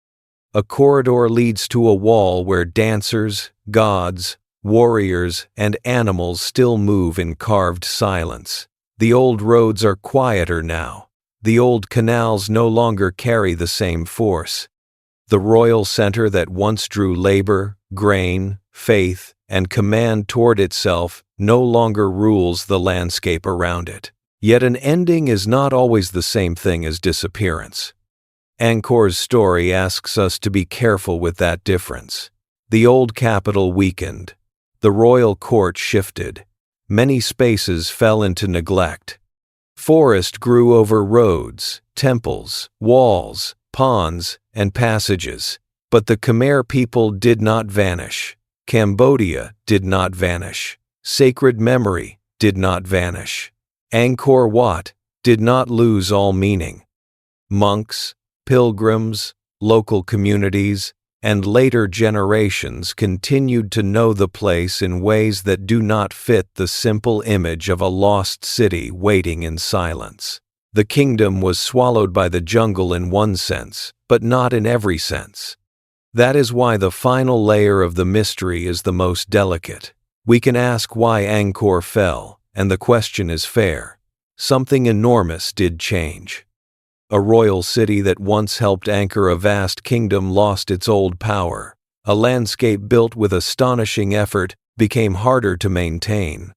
A corridor leads to a wall where dancers, gods, warriors, and animals still move in carved silence. The old roads are quieter now. The old canals no longer carry the same force. The royal center that once drew labor, grain, faith, and command toward itself no longer rules the landscape around it. Yet an ending is not always the same thing as disappearance. Angkor's story asks us to be careful with that difference. The old capital weakened. The royal court shifted. Many spaces fell into neglect. Forest grew over roads, temples, walls, ponds, and passages. But the Khmer people did not vanish. Cambodia did not vanish. Sacred memory did not vanish. Angkor Wat did not lose all meaning. Monks, pilgrims, local communities, and later generations continued to know the place in ways that do not fit the simple image of a lost city waiting in silence. The kingdom was swallowed by the jungle in one sense, but not in every sense. That is why the final layer of the mystery is the most delicate. We can ask why Angkor fell, and the question is fair. Something enormous did change. A royal city that once helped anchor a vast kingdom lost its old power. A landscape built with astonishing effort became harder to maintain.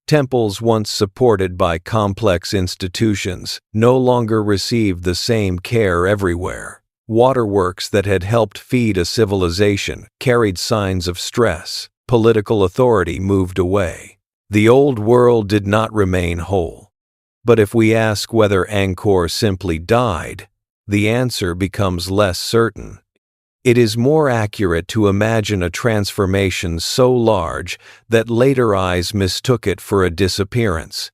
Temples once supported by complex institutions no longer received the same care everywhere. Waterworks that had helped feed a civilization carried signs of stress. Political authority moved away. The old world did not remain whole. But if we ask whether Angkor simply died, the answer becomes less certain. It is more accurate to imagine a transformation so large that later eyes mistook it for a disappearance.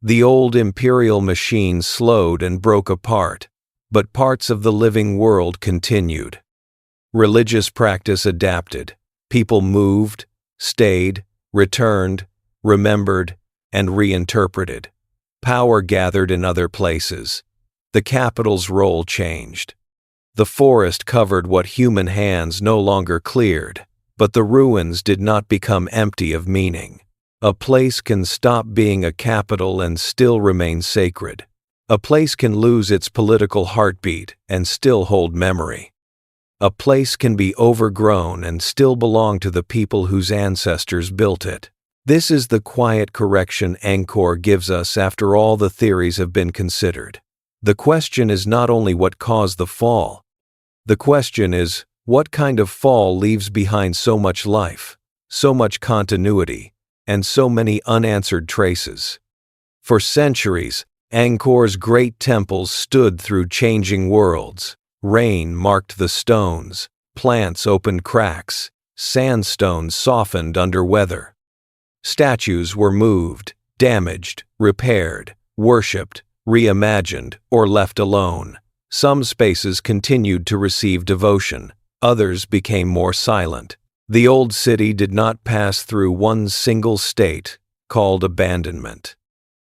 The old imperial machine slowed and broke apart, but parts of the living world continued. Religious practice adapted. People moved, stayed, returned, remembered, and reinterpreted. Power gathered in other places. The capital's role changed. The forest covered what human hands no longer cleared, but the ruins did not become empty of meaning. A place can stop being a capital and still remain sacred. A place can lose its political heartbeat and still hold memory. A place can be overgrown and still belong to the people whose ancestors built it. This is the quiet correction Angkor gives us after all the theories have been considered. The question is not only what caused the fall. The question is, what kind of fall leaves behind so much life, so much continuity, and so many unanswered traces? For centuries, Angkor's great temples stood through changing worlds. Rain marked the stones, plants opened cracks, sandstones softened under weather. Statues were moved, damaged, repaired, worshipped, reimagined, or left alone. Some spaces continued to receive devotion, others became more silent. The old city did not pass through one single state, called abandonment.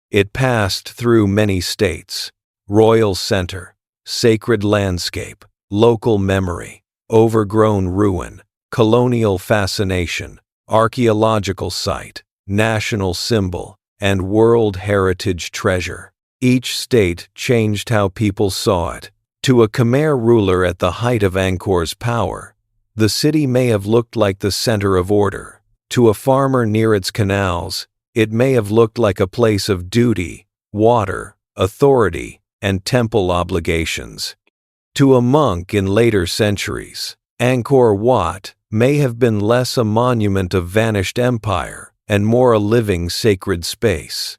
It passed through many states: royal center, sacred landscape, local memory, overgrown ruin, colonial fascination, archaeological site, national symbol, and World Heritage treasure. Each state changed how people saw it. To a Khmer ruler at the height of Angkor's power, the city may have looked like the center of order. To a farmer near its canals, it may have looked like a place of duty, water, authority, and temple obligations. To a monk in later centuries, Angkor Wat may have been less a monument of vanished empire and more a living sacred space.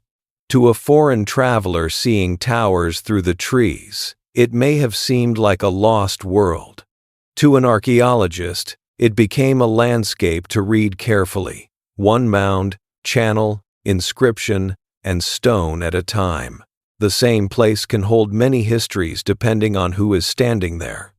To a foreign traveler seeing towers through the trees, it may have seemed like a lost world. To an archaeologist, it became a landscape to read carefully, one mound, channel, inscription, and stone at a time. The same place can hold many histories depending on who is standing there.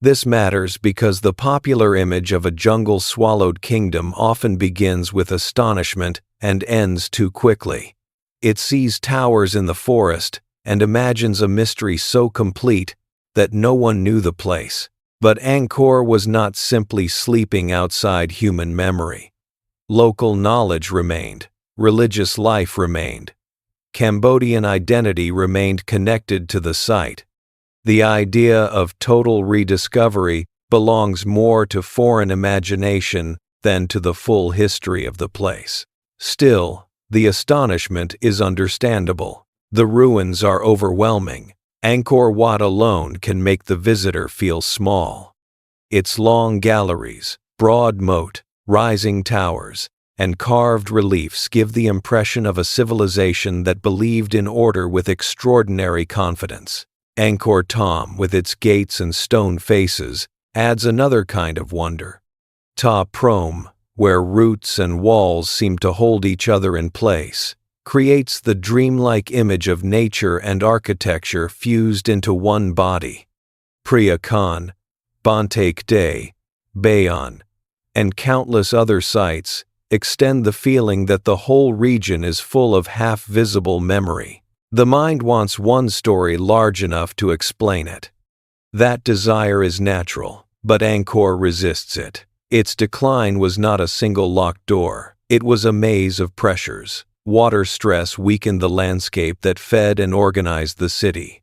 This matters because the popular image of a jungle-swallowed kingdom often begins with astonishment and ends too quickly. It sees towers in the forest and imagines a mystery so complete that no one knew the place. But Angkor was not simply sleeping outside human memory. Local knowledge remained, religious life remained. Cambodian identity remained connected to the site. The idea of total rediscovery belongs more to foreign imagination than to the full history of the place. Still, the astonishment is understandable. The ruins are overwhelming. Angkor Wat alone can make the visitor feel small. Its long galleries, broad moat, rising towers, and carved reliefs give the impression of a civilization that believed in order with extraordinary confidence. Angkor Thom, with its gates and stone faces, adds another kind of wonder. Ta Prohm, where roots and walls seem to hold each other in place, creates the dreamlike image of nature and architecture fused into one body. Priya Khan, Bantek Day, Bayon, and countless other sites extend the feeling that the whole region is full of half-visible memory. The mind wants one story large enough to explain it. That desire is natural, but Angkor resists it. Its decline was not a single locked door. It was a maze of pressures. Water stress weakened the landscape that fed and organized the city.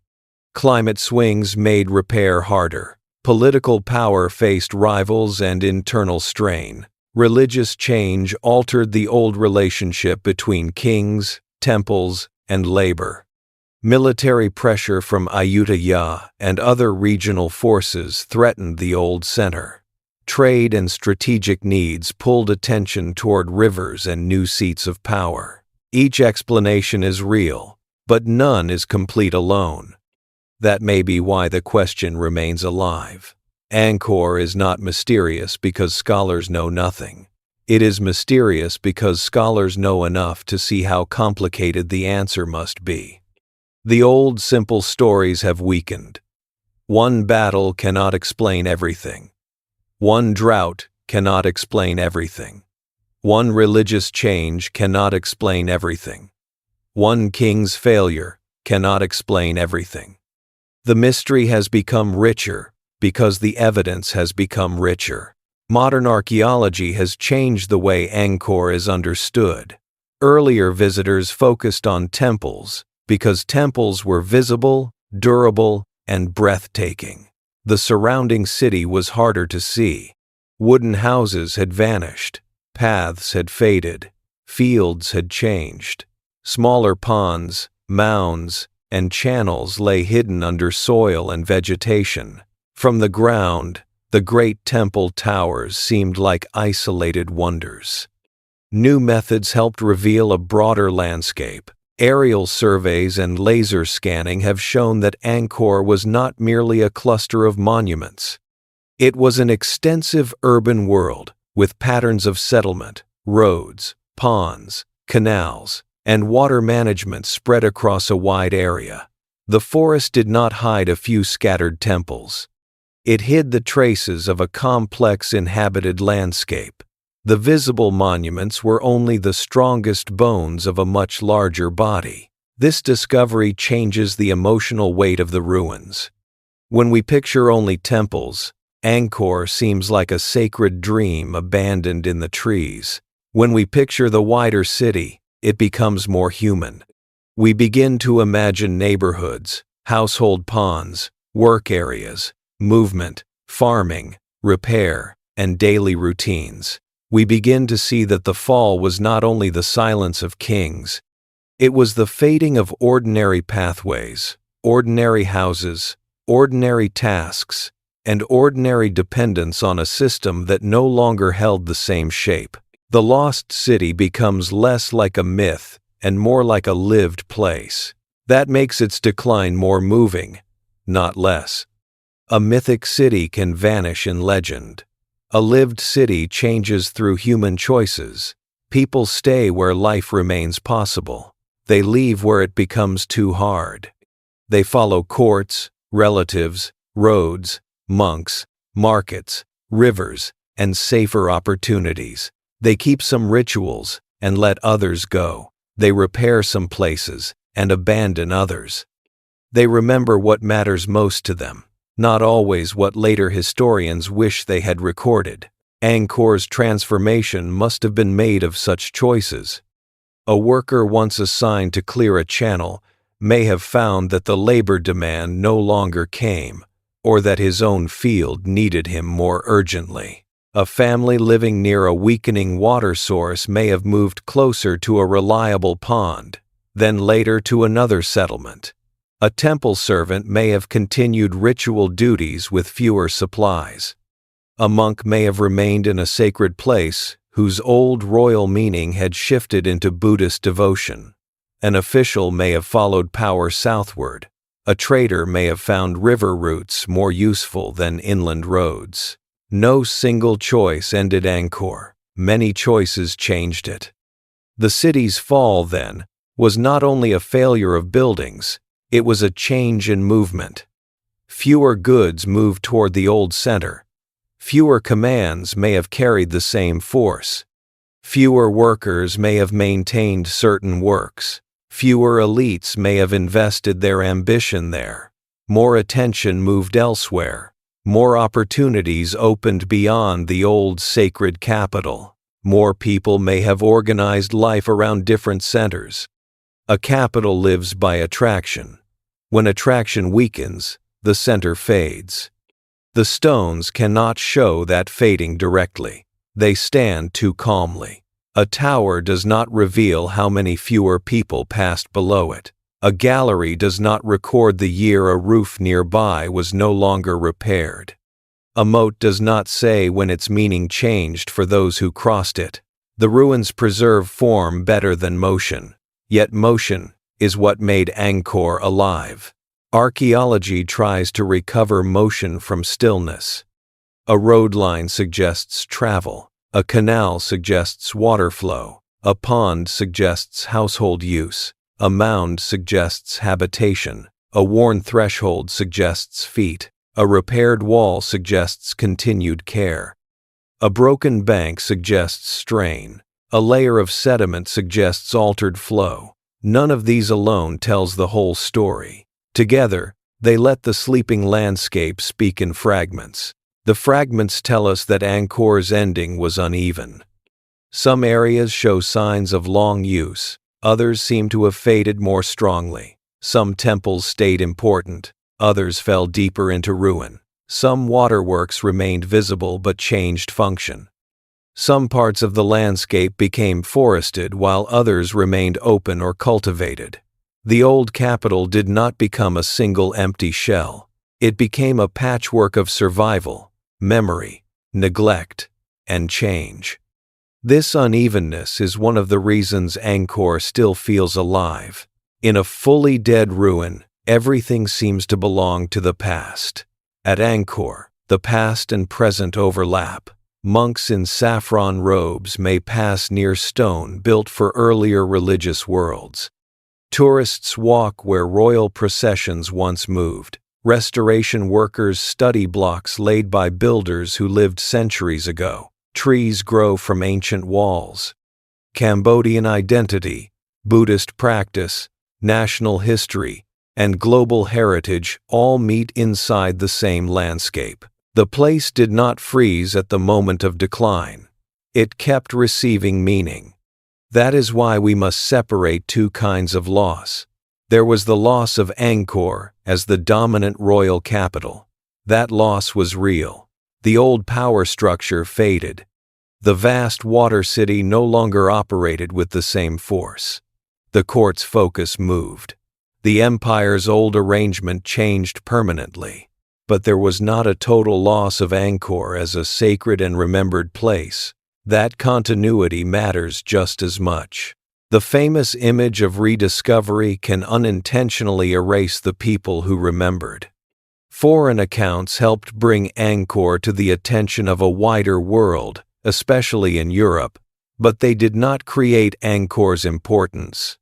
Climate swings made repair harder. Political power faced rivals and internal strain. Religious change altered the old relationship between kings, temples, and labor. Military pressure from Ayutthaya and other regional forces threatened the old center. Trade and strategic needs pulled attention toward rivers and new seats of power. Each explanation is real, but none is complete alone. That may be why the question remains alive. Angkor is not mysterious because scholars know nothing. It is mysterious because scholars know enough to see how complicated the answer must be. The old simple stories have weakened. One battle cannot explain everything. One drought cannot explain everything. One religious change cannot explain everything. One king's failure cannot explain everything. The mystery has become richer because the evidence has become richer. Modern archaeology has changed the way Angkor is understood. Earlier visitors focused on temples because temples were visible, durable, and breathtaking. The surrounding city was harder to see. Wooden houses had vanished, paths had faded, fields had changed. Smaller ponds, mounds, and channels lay hidden under soil and vegetation. From the ground, the great temple towers seemed like isolated wonders. New methods helped reveal a broader landscape. Aerial surveys and laser scanning have shown that Angkor was not merely a cluster of monuments. It was an extensive urban world with patterns of settlement, roads, ponds, canals, and water management spread across a wide area. The forest did not hide a few scattered temples. It hid the traces of a complex inhabited landscape. The visible monuments were only the strongest bones of a much larger body. This discovery changes the emotional weight of the ruins. When we picture only temples, Angkor seems like a sacred dream abandoned in the trees. When we picture the wider city, it becomes more human. We begin to imagine neighborhoods, household ponds, work areas, movement, farming, repair, and daily routines. We begin to see that the fall was not only the silence of kings, it was the fading of ordinary pathways, ordinary houses, ordinary tasks, and ordinary dependence on a system that no longer held the same shape. The lost city becomes less like a myth and more like a lived place. That makes its decline more moving, not less. A mythic city can vanish in legend. A lived city changes through human choices. People stay where life remains possible. They leave where it becomes too hard. They follow courts, relatives, roads, monks, markets, rivers, and safer opportunities. They keep some rituals and let others go. They repair some places and abandon others. They remember what matters most to them, not always what later historians wish they had recorded. Angkor's transformation must have been made of such choices. A worker once assigned to clear a channel may have found that the labor demand no longer came, or that his own field needed him more urgently. A family living near a weakening water source may have moved closer to a reliable pond, then later to another settlement. A temple servant may have continued ritual duties with fewer supplies. A monk may have remained in a sacred place whose old royal meaning had shifted into Buddhist devotion. An official may have followed power southward. A trader may have found river routes more useful than inland roads. No single choice ended Angkor. Many choices changed it. The city's fall, then, was not only a failure of buildings, it was a change in movement. Fewer goods moved toward the old center. Fewer commands may have carried the same force. Fewer workers may have maintained certain works. Fewer elites may have invested their ambition there. More attention moved elsewhere. More opportunities opened beyond the old sacred capital. More people may have organized life around different centers. A capital lives by attraction. When attraction weakens, the center fades. The stones cannot show that fading directly. They stand too calmly. A tower does not reveal how many fewer people passed below it. A gallery does not record the year a roof nearby was no longer repaired. A moat does not say when its meaning changed for those who crossed it. The ruins preserve form better than motion. Yet motion is what made Angkor alive. Archaeology tries to recover motion from stillness. A road line suggests travel. A canal suggests water flow. A pond suggests household use. A mound suggests habitation. A worn threshold suggests feet. A repaired wall suggests continued care. A broken bank suggests strain. A layer of sediment suggests altered flow. None of these alone tells the whole story. Together, they let the sleeping landscape speak in fragments. The fragments tell us that Angkor's ending was uneven. Some areas show signs of long use, others seem to have faded more strongly. Some temples stayed important, others fell deeper into ruin. Some waterworks remained visible but changed function. Some parts of the landscape became forested while others remained open or cultivated. The old capital did not become a single empty shell. It became a patchwork of survival, memory, neglect, and change. This unevenness is one of the reasons Angkor still feels alive. In a fully dead ruin, everything seems to belong to the past. At Angkor, the past and present overlap. Monks in saffron robes may pass near stone built for earlier religious worlds. Tourists walk where royal processions once moved. Restoration workers study blocks laid by builders who lived centuries ago. Trees grow from ancient walls. Cambodian identity, Buddhist practice, national history, and global heritage all meet inside the same landscape. The place did not freeze at the moment of decline. It kept receiving meaning. That is why we must separate two kinds of loss. There was the loss of Angkor as the dominant royal capital. That loss was real. The old power structure faded. The vast water city no longer operated with the same force. The court's focus moved. The empire's old arrangement changed permanently. But there was not a total loss of Angkor as a sacred and remembered place. That continuity matters just as much. The famous image of rediscovery can unintentionally erase the people who remembered. Foreign accounts helped bring Angkor to the attention of a wider world, especially in Europe, but they did not create Angkor's importance.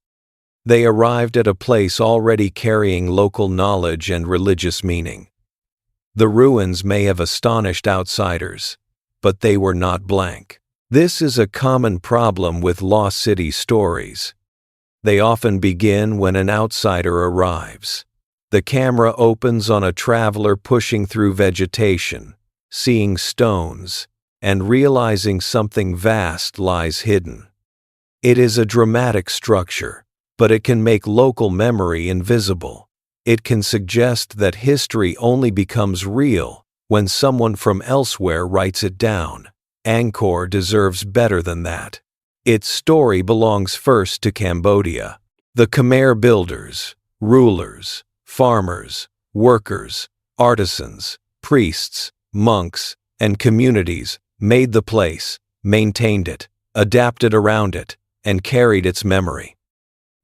They arrived at a place already carrying local knowledge and religious meaning. The ruins may have astonished outsiders, but they were not blank. This is a common problem with lost city stories. They often begin when an outsider arrives. The camera opens on a traveler pushing through vegetation, seeing stones, and realizing something vast lies hidden. It is a dramatic structure, but it can make local memory invisible. It can suggest that history only becomes real when someone from elsewhere writes it down. Angkor deserves better than that. Its story belongs first to Cambodia. The Khmer builders, rulers, farmers, workers, artisans, priests, monks, and communities made the place, maintained it, adapted around it, and carried its memory.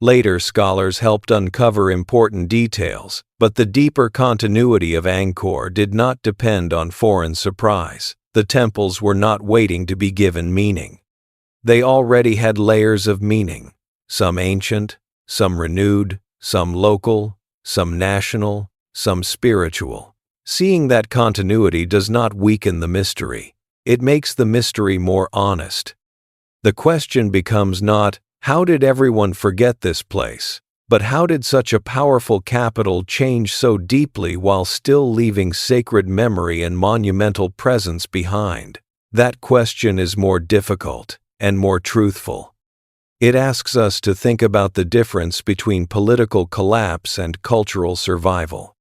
Later scholars helped uncover important details, but the deeper continuity of Angkor did not depend on foreign surprise. The temples were not waiting to be given meaning. They already had layers of meaning, some ancient, some renewed, some local, some national, some spiritual. Seeing that continuity does not weaken the mystery. It makes the mystery more honest. The question becomes not, how did everyone forget this place? But how did such a powerful capital change so deeply while still leaving sacred memory and monumental presence behind? That question is more difficult and more truthful. It asks us to think about the difference between political collapse and cultural survival.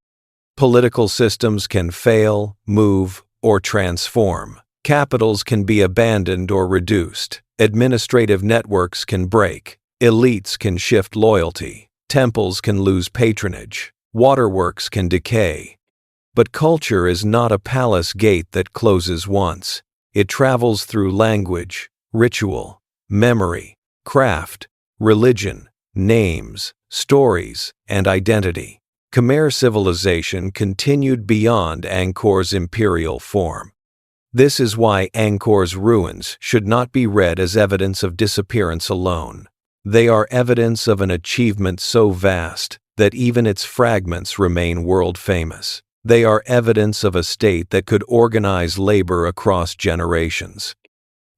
Political systems can fail, move, or transform. Capitals can be abandoned or reduced. Administrative networks can break. Elites can shift loyalty. Temples can lose patronage. Waterworks can decay. But culture is not a palace gate that closes once. It travels through language, ritual, memory, craft, religion, names, stories, and identity. Khmer civilization continued beyond Angkor's imperial form. This is why Angkor's ruins should not be read as evidence of disappearance alone. They are evidence of an achievement so vast that even its fragments remain world-famous. They are evidence of a state that could organize labor across generations.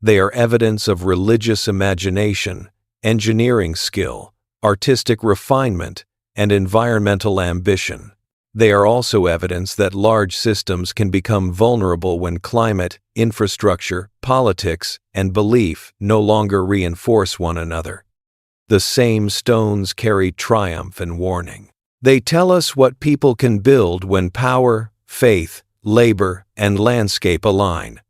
They are evidence of religious imagination, engineering skill, artistic refinement, and environmental ambition. They are also evidence that large systems can become vulnerable when climate, infrastructure, politics, and belief no longer reinforce one another. The same stones carry triumph and warning. They tell us what people can build when power, faith, labor, and landscape align.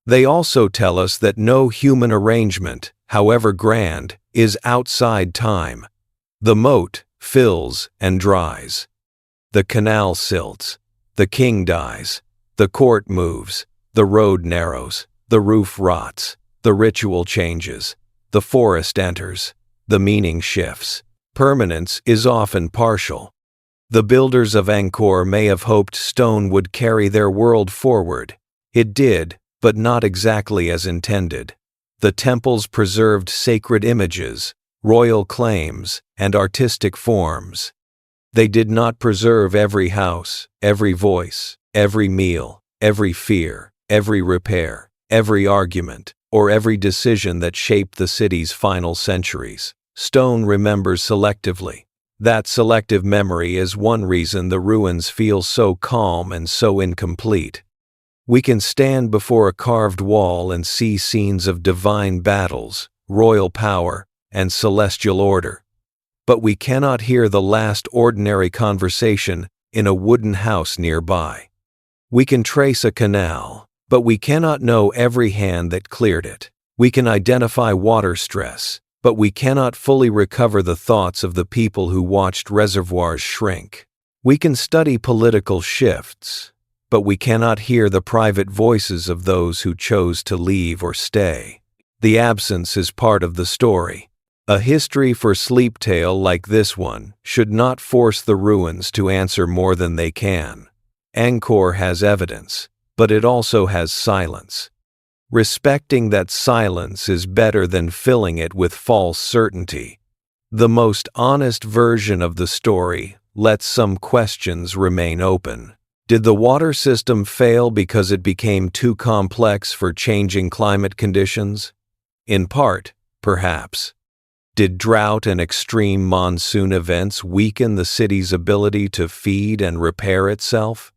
They also tell us that no human arrangement, however grand, is outside time. The moat fills and dries. The canal silts. The king dies. The court moves. The road narrows. The roof rots. The ritual changes. The forest enters. The meaning shifts. Permanence is often partial. The builders of Angkor may have hoped stone would carry their world forward. It did, but not exactly as intended. The temples preserved sacred images, royal claims, and artistic forms. They did not preserve every house, every voice, every meal, every fear, every repair, every argument, or every decision that shaped the city's final centuries. Stone remembers selectively. That selective memory is one reason the ruins feel so calm and so incomplete. We can stand before a carved wall and see scenes of divine battles, royal power, and celestial order. But we cannot hear the last ordinary conversation in a wooden house nearby. We can trace a canal, but we cannot know every hand that cleared it. We can identify water stress, but we cannot fully recover the thoughts of the people who watched reservoirs shrink. We can study political shifts, but we cannot hear the private voices of those who chose to leave or stay. The absence is part of the story. A history for sleep tale like this one should not force the ruins to answer more than they can. Angkor has evidence, but it also has silence. Respecting that silence is better than filling it with false certainty. The most honest version of the story lets some questions remain open. Did the water system fail because it became too complex for changing climate conditions? In part, perhaps. Did drought and extreme monsoon events weaken the city's ability to feed and repair itself?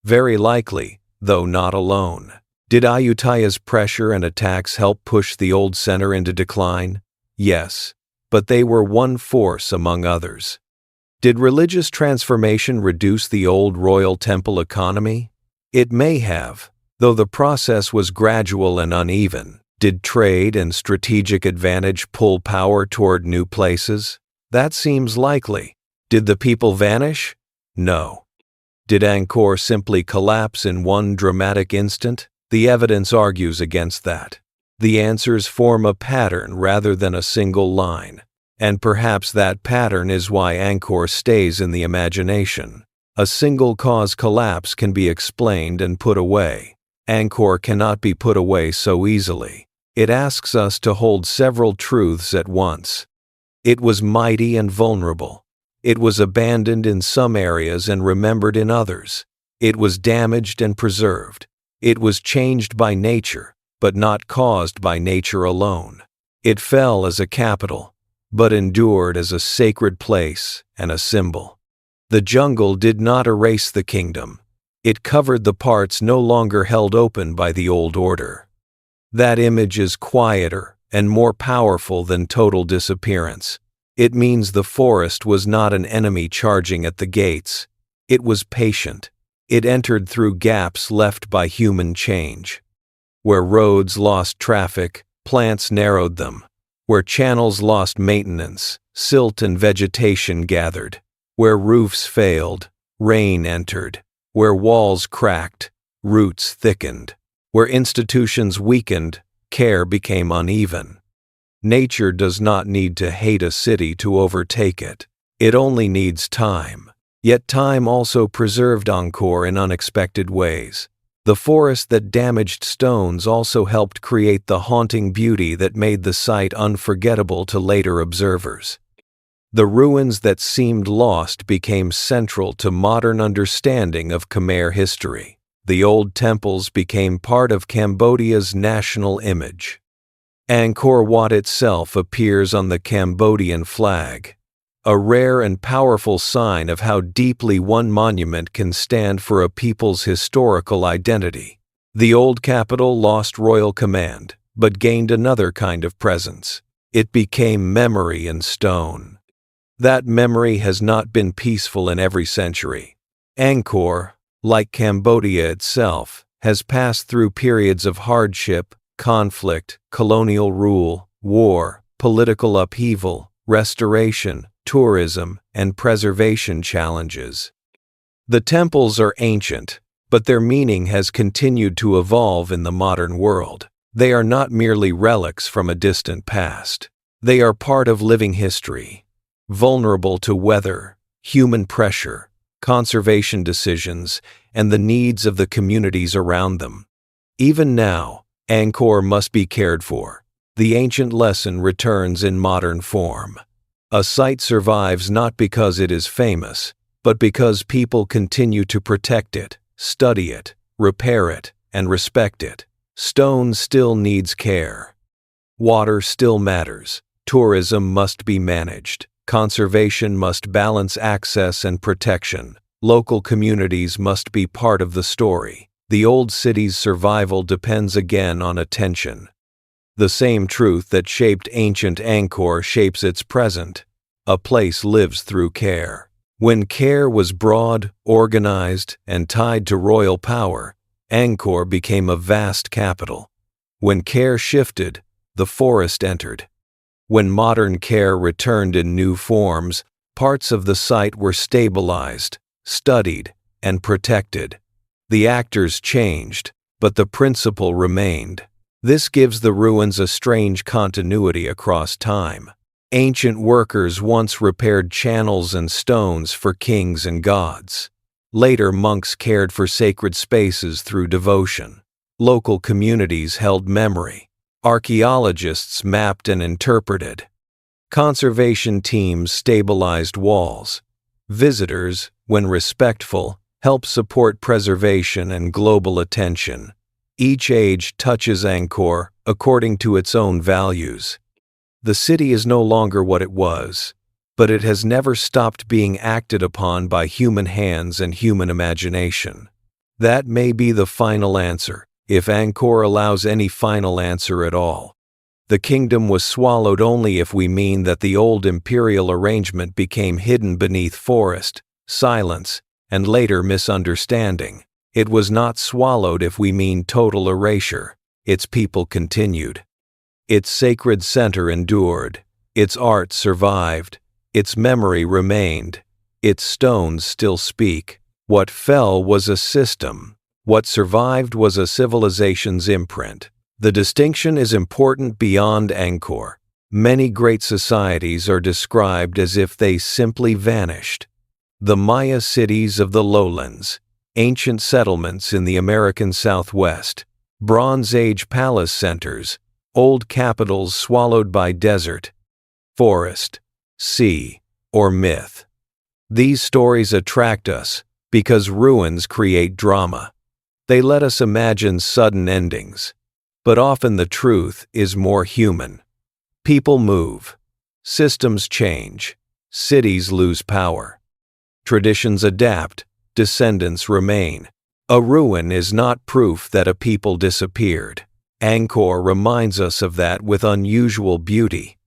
Very likely, though not alone. Did Ayutthaya's pressure and attacks help push the old center into decline? Yes, but they were one force among others. Did religious transformation reduce the old royal temple economy? It may have, though the process was gradual and uneven. Did trade and strategic advantage pull power toward new places? That seems likely. Did the people vanish? No. Did Angkor simply collapse in one dramatic instant? The evidence argues against that. The answers form a pattern rather than a single line. And perhaps that pattern is why Angkor stays in the imagination. A single cause collapse can be explained and put away. Angkor cannot be put away so easily. It asks us to hold several truths at once. It was mighty and vulnerable. It was abandoned in some areas and remembered in others. It was damaged and preserved. It was changed by nature, but not caused by nature alone. It fell as a capital, but endured as a sacred place and a symbol. The jungle did not erase the kingdom. It covered the parts no longer held open by the old order. That image is quieter and more powerful than total disappearance. It means the forest was not an enemy charging at the gates. It was patient. It entered through gaps left by human change. Where roads lost traffic, plants narrowed them. Where channels lost maintenance, silt and vegetation gathered. Where roofs failed, rain entered. Where walls cracked, roots thickened. Where institutions weakened, care became uneven. Nature does not need to hate a city to overtake it. It only needs time. Yet time also preserved Angkor in unexpected ways. The forest that damaged stones also helped create the haunting beauty that made the site unforgettable to later observers. The ruins that seemed lost became central to modern understanding of Khmer history. The old temples became part of Cambodia's national image. Angkor Wat itself appears on the Cambodian flag, a rare and powerful sign of how deeply one monument can stand for a people's historical identity. The old capital lost royal command, but gained another kind of presence. It became memory in stone. That memory has not been peaceful in every century. Angkor, like Cambodia itself, has passed through periods of hardship, conflict, colonial rule, war, political upheaval, restoration, tourism, and preservation challenges. The temples are ancient, but their meaning has continued to evolve in the modern world. They are not merely relics from a distant past. They are part of living history, vulnerable to weather, human pressure, conservation decisions, and the needs of the communities around them. Even now, Angkor must be cared for. The ancient lesson returns in modern form. A site survives not because it is famous, but because people continue to protect it, study it, repair it, and respect it. Stone still needs care. Water still matters. Tourism must be managed. Conservation must balance access and protection. Local communities must be part of the story. The old city's survival depends again on attention. The same truth that shaped ancient Angkor shapes its present. A place lives through care. When care was broad, organized, and tied to royal power, Angkor became a vast capital. When care shifted, the forest entered. When modern care returned in new forms, parts of the site were stabilized, studied, and protected. The actors changed, but the principle remained. This gives the ruins a strange continuity across time. Ancient workers once repaired channels and stones for kings and gods. Later, monks cared for sacred spaces through devotion. Local communities held memory. Archaeologists mapped and interpreted. Conservation teams stabilized walls. Visitors, when respectful, help support preservation and global attention. Each age touches Angkor according to its own values. The city is no longer what it was, but it has never stopped being acted upon by human hands and human imagination. That may be the final answer, if Angkor allows any final answer at all. The kingdom was swallowed only if we mean that the old imperial arrangement became hidden beneath forest, silence, and later misunderstanding. It was not swallowed if we mean total erasure. Its people continued. Its sacred center endured. Its art survived. Its memory remained. Its stones still speak. What fell was a system. What survived was a civilization's imprint. The distinction is important beyond Angkor. Many great societies are described as if they simply vanished. The Maya cities of the lowlands, ancient settlements in the American Southwest, Bronze Age palace centers, old capitals swallowed by desert, forest, sea, or myth. These stories attract us because ruins create drama. They let us imagine sudden endings, but often the truth is more human. People move, systems change, cities lose power. Traditions adapt, descendants remain. A ruin is not proof that a people disappeared. Angkor reminds us of that with unusual beauty.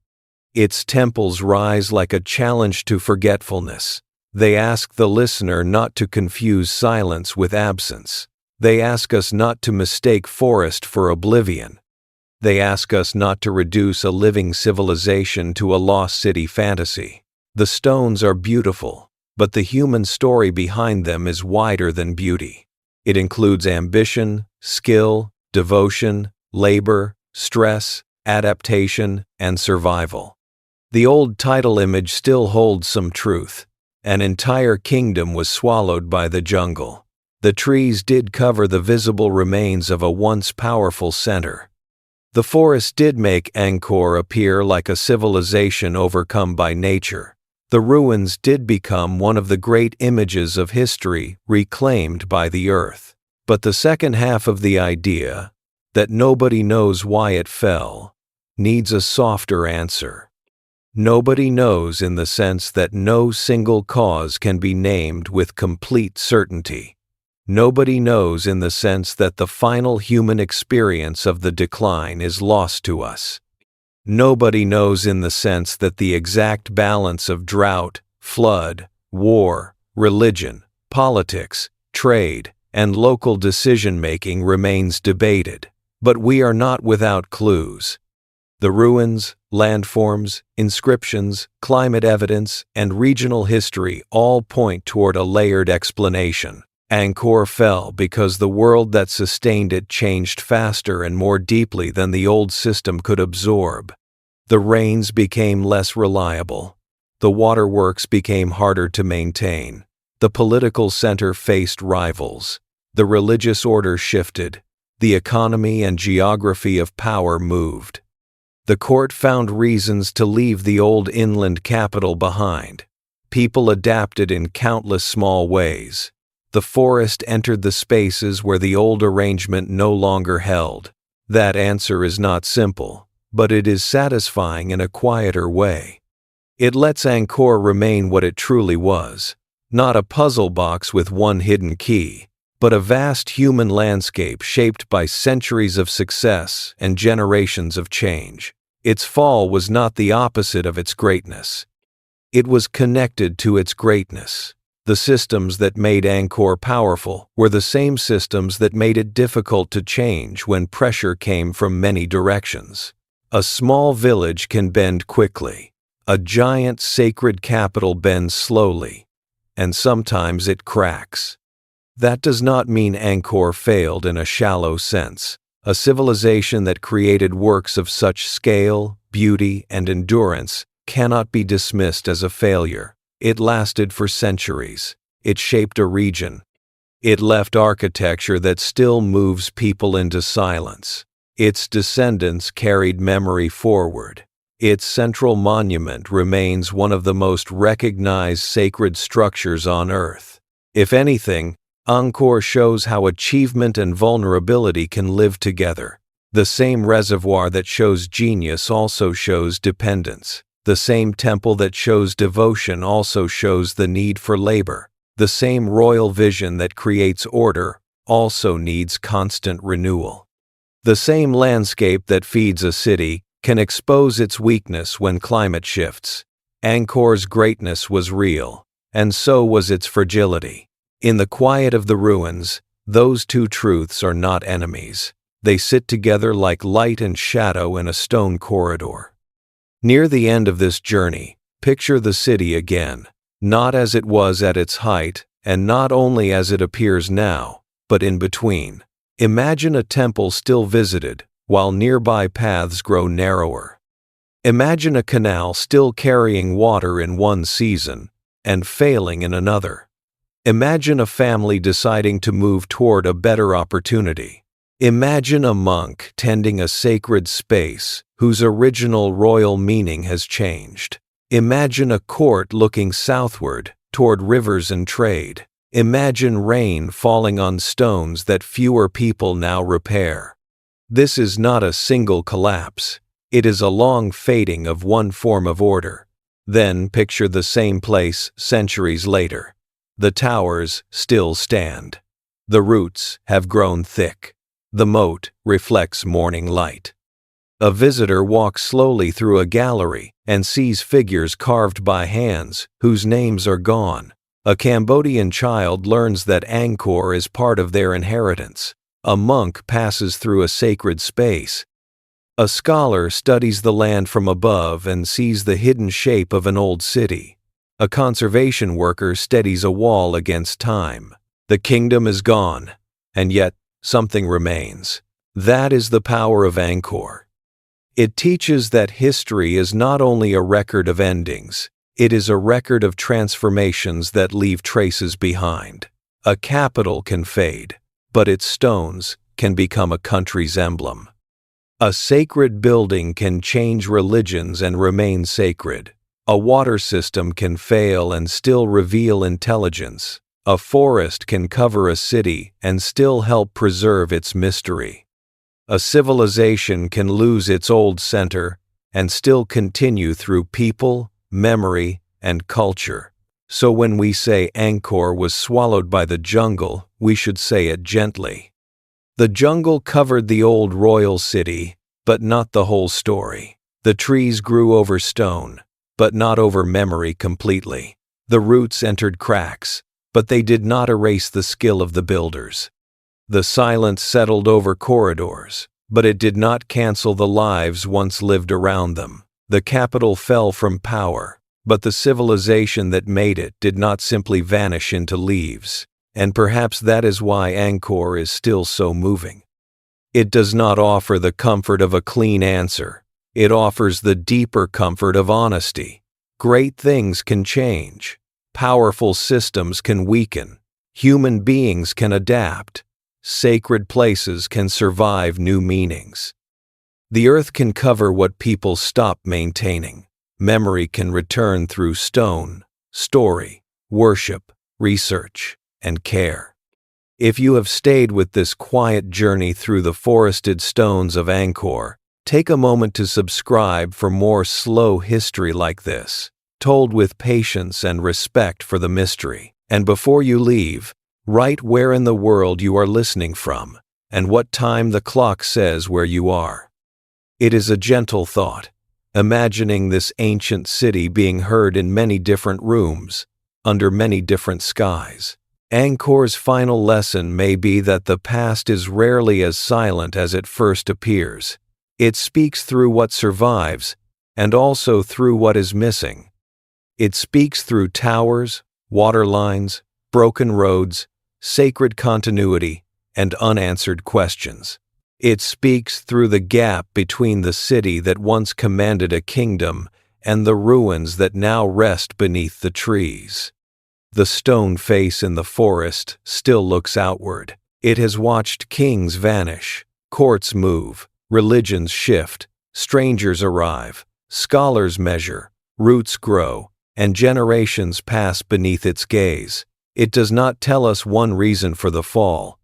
Its temples rise like a challenge to forgetfulness. They ask the listener not to confuse silence with absence. They ask us not to mistake forest for oblivion. They ask us not to reduce a living civilization to a lost city fantasy. The stones are beautiful, but the human story behind them is wider than beauty. It includes ambition, skill, devotion, labor, stress, adaptation, and survival. The old title image still holds some truth. An entire kingdom was swallowed by the jungle. The trees did cover the visible remains of a once powerful center. The forest did make Angkor appear like a civilization overcome by nature. The ruins did become one of the great images of history reclaimed by the earth. But the second half of the idea, that nobody knows why it fell, needs a softer answer. Nobody knows in the sense that no single cause can be named with complete certainty. Nobody knows in the sense that the final human experience of the decline is lost to us. Nobody knows in the sense that the exact balance of drought, flood, war, religion, politics, trade, and local decision-making remains debated. But we are not without clues. The ruins, landforms, inscriptions, climate evidence, and regional history all point toward a layered explanation. Angkor fell because the world that sustained it changed faster and more deeply than the old system could absorb. The rains became less reliable. The waterworks became harder to maintain. The political center faced rivals. The religious order shifted. The economy and geography of power moved. The court found reasons to leave the old inland capital behind. People adapted in countless small ways. The forest entered the spaces where the old arrangement no longer held. That answer is not simple, but it is satisfying in a quieter way. It lets Angkor remain what it truly was, not a puzzle box with one hidden key, but a vast human landscape shaped by centuries of success and generations of change. Its fall was not the opposite of its greatness. It was connected to its greatness. The systems that made Angkor powerful were the same systems that made it difficult to change when pressure came from many directions. A small village can bend quickly. A giant sacred capital bends slowly, and sometimes it cracks. That does not mean Angkor failed in a shallow sense. A civilization that created works of such scale, beauty, and endurance cannot be dismissed as a failure. It lasted for centuries. It shaped a region. It left architecture that still moves people into silence. Its descendants carried memory forward. Its central monument remains one of the most recognized sacred structures on Earth. If anything, Angkor shows how achievement and vulnerability can live together. The same reservoir that shows genius also shows dependence. The same temple that shows devotion also shows the need for labor. The same royal vision that creates order also needs constant renewal. The same landscape that feeds a city can expose its weakness when climate shifts. Angkor's greatness was real, and so was its fragility. In the quiet of the ruins, those two truths are not enemies. They sit together like light and shadow in a stone corridor. Near the end of this journey, picture the city again, not as it was at its height, and not only as it appears now, but in between. Imagine a temple still visited, while nearby paths grow narrower. Imagine a canal still carrying water in one season, and failing in another. Imagine a family deciding to move toward a better opportunity. Imagine a monk tending a sacred space whose original royal meaning has changed. Imagine a court looking southward, toward rivers and trade. Imagine rain falling on stones that fewer people now repair. This is not a single collapse. It is a long fading of one form of order. Then picture the same place centuries later. The towers still stand. The roots have grown thick. The moat reflects morning light. A visitor walks slowly through a gallery and sees figures carved by hands whose names are gone. A Cambodian child learns that Angkor is part of their inheritance. A monk passes through a sacred space. A scholar studies the land from above and sees the hidden shape of an old city. A conservation worker steadies a wall against time. The kingdom is gone, and yet something remains. That is the power of Angkor. It teaches that history is not only a record of endings, it is a record of transformations that leave traces behind. A capital can fade, but its stones can become a country's emblem. A sacred building can change religions and remain sacred. A water system can fail and still reveal intelligence. A forest can cover a city and still help preserve its mystery. A civilization can lose its old center and still continue through people, memory, and culture. So when we say Angkor was swallowed by the jungle, we should say it gently. The jungle covered the old royal city, but not the whole story. The trees grew over stone, but not over memory completely. The roots entered cracks, but they did not erase the skill of the builders. The silence settled over corridors, but it did not cancel the lives once lived around them. The capital fell from power, but the civilization that made it did not simply vanish into leaves. And perhaps that is why Angkor is still so moving. It does not offer the comfort of a clean answer. It offers the deeper comfort of honesty. Great things can change. Powerful systems can weaken. Human beings can adapt. Sacred places can survive new meanings. The earth can cover what people stop maintaining. Memory can return through stone, story, worship, research, and care. If you have stayed with this quiet journey through the forested stones of Angkor, take a moment to subscribe for more slow history like this, told with patience and respect for the mystery. And before you leave, write where in the world you are listening from, and what time the clock says where you are. It is a gentle thought, imagining this ancient city being heard in many different rooms, under many different skies. Angkor's final lesson may be that the past is rarely as silent as it first appears. It speaks through what survives, and also through what is missing. It speaks through towers, water lines, broken roads, sacred continuity, and unanswered questions. It speaks through the gap between the city that once commanded a kingdom and the ruins that now rest beneath the trees. The stone face in the forest still looks outward. It has watched kings vanish, courts move, religions shift, strangers arrive, scholars measure, roots grow, and generations pass beneath its gaze. It does not tell us one reason for the fall.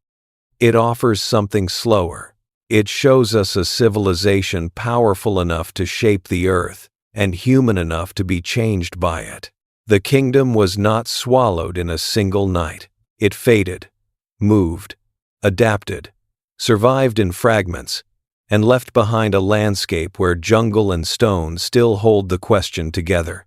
It offers something slower. It shows us a civilization powerful enough to shape the earth and human enough to be changed by it. The kingdom was not swallowed in a single night. It faded, moved, adapted, survived in fragments, and left behind a landscape where jungle and stone still hold the question together.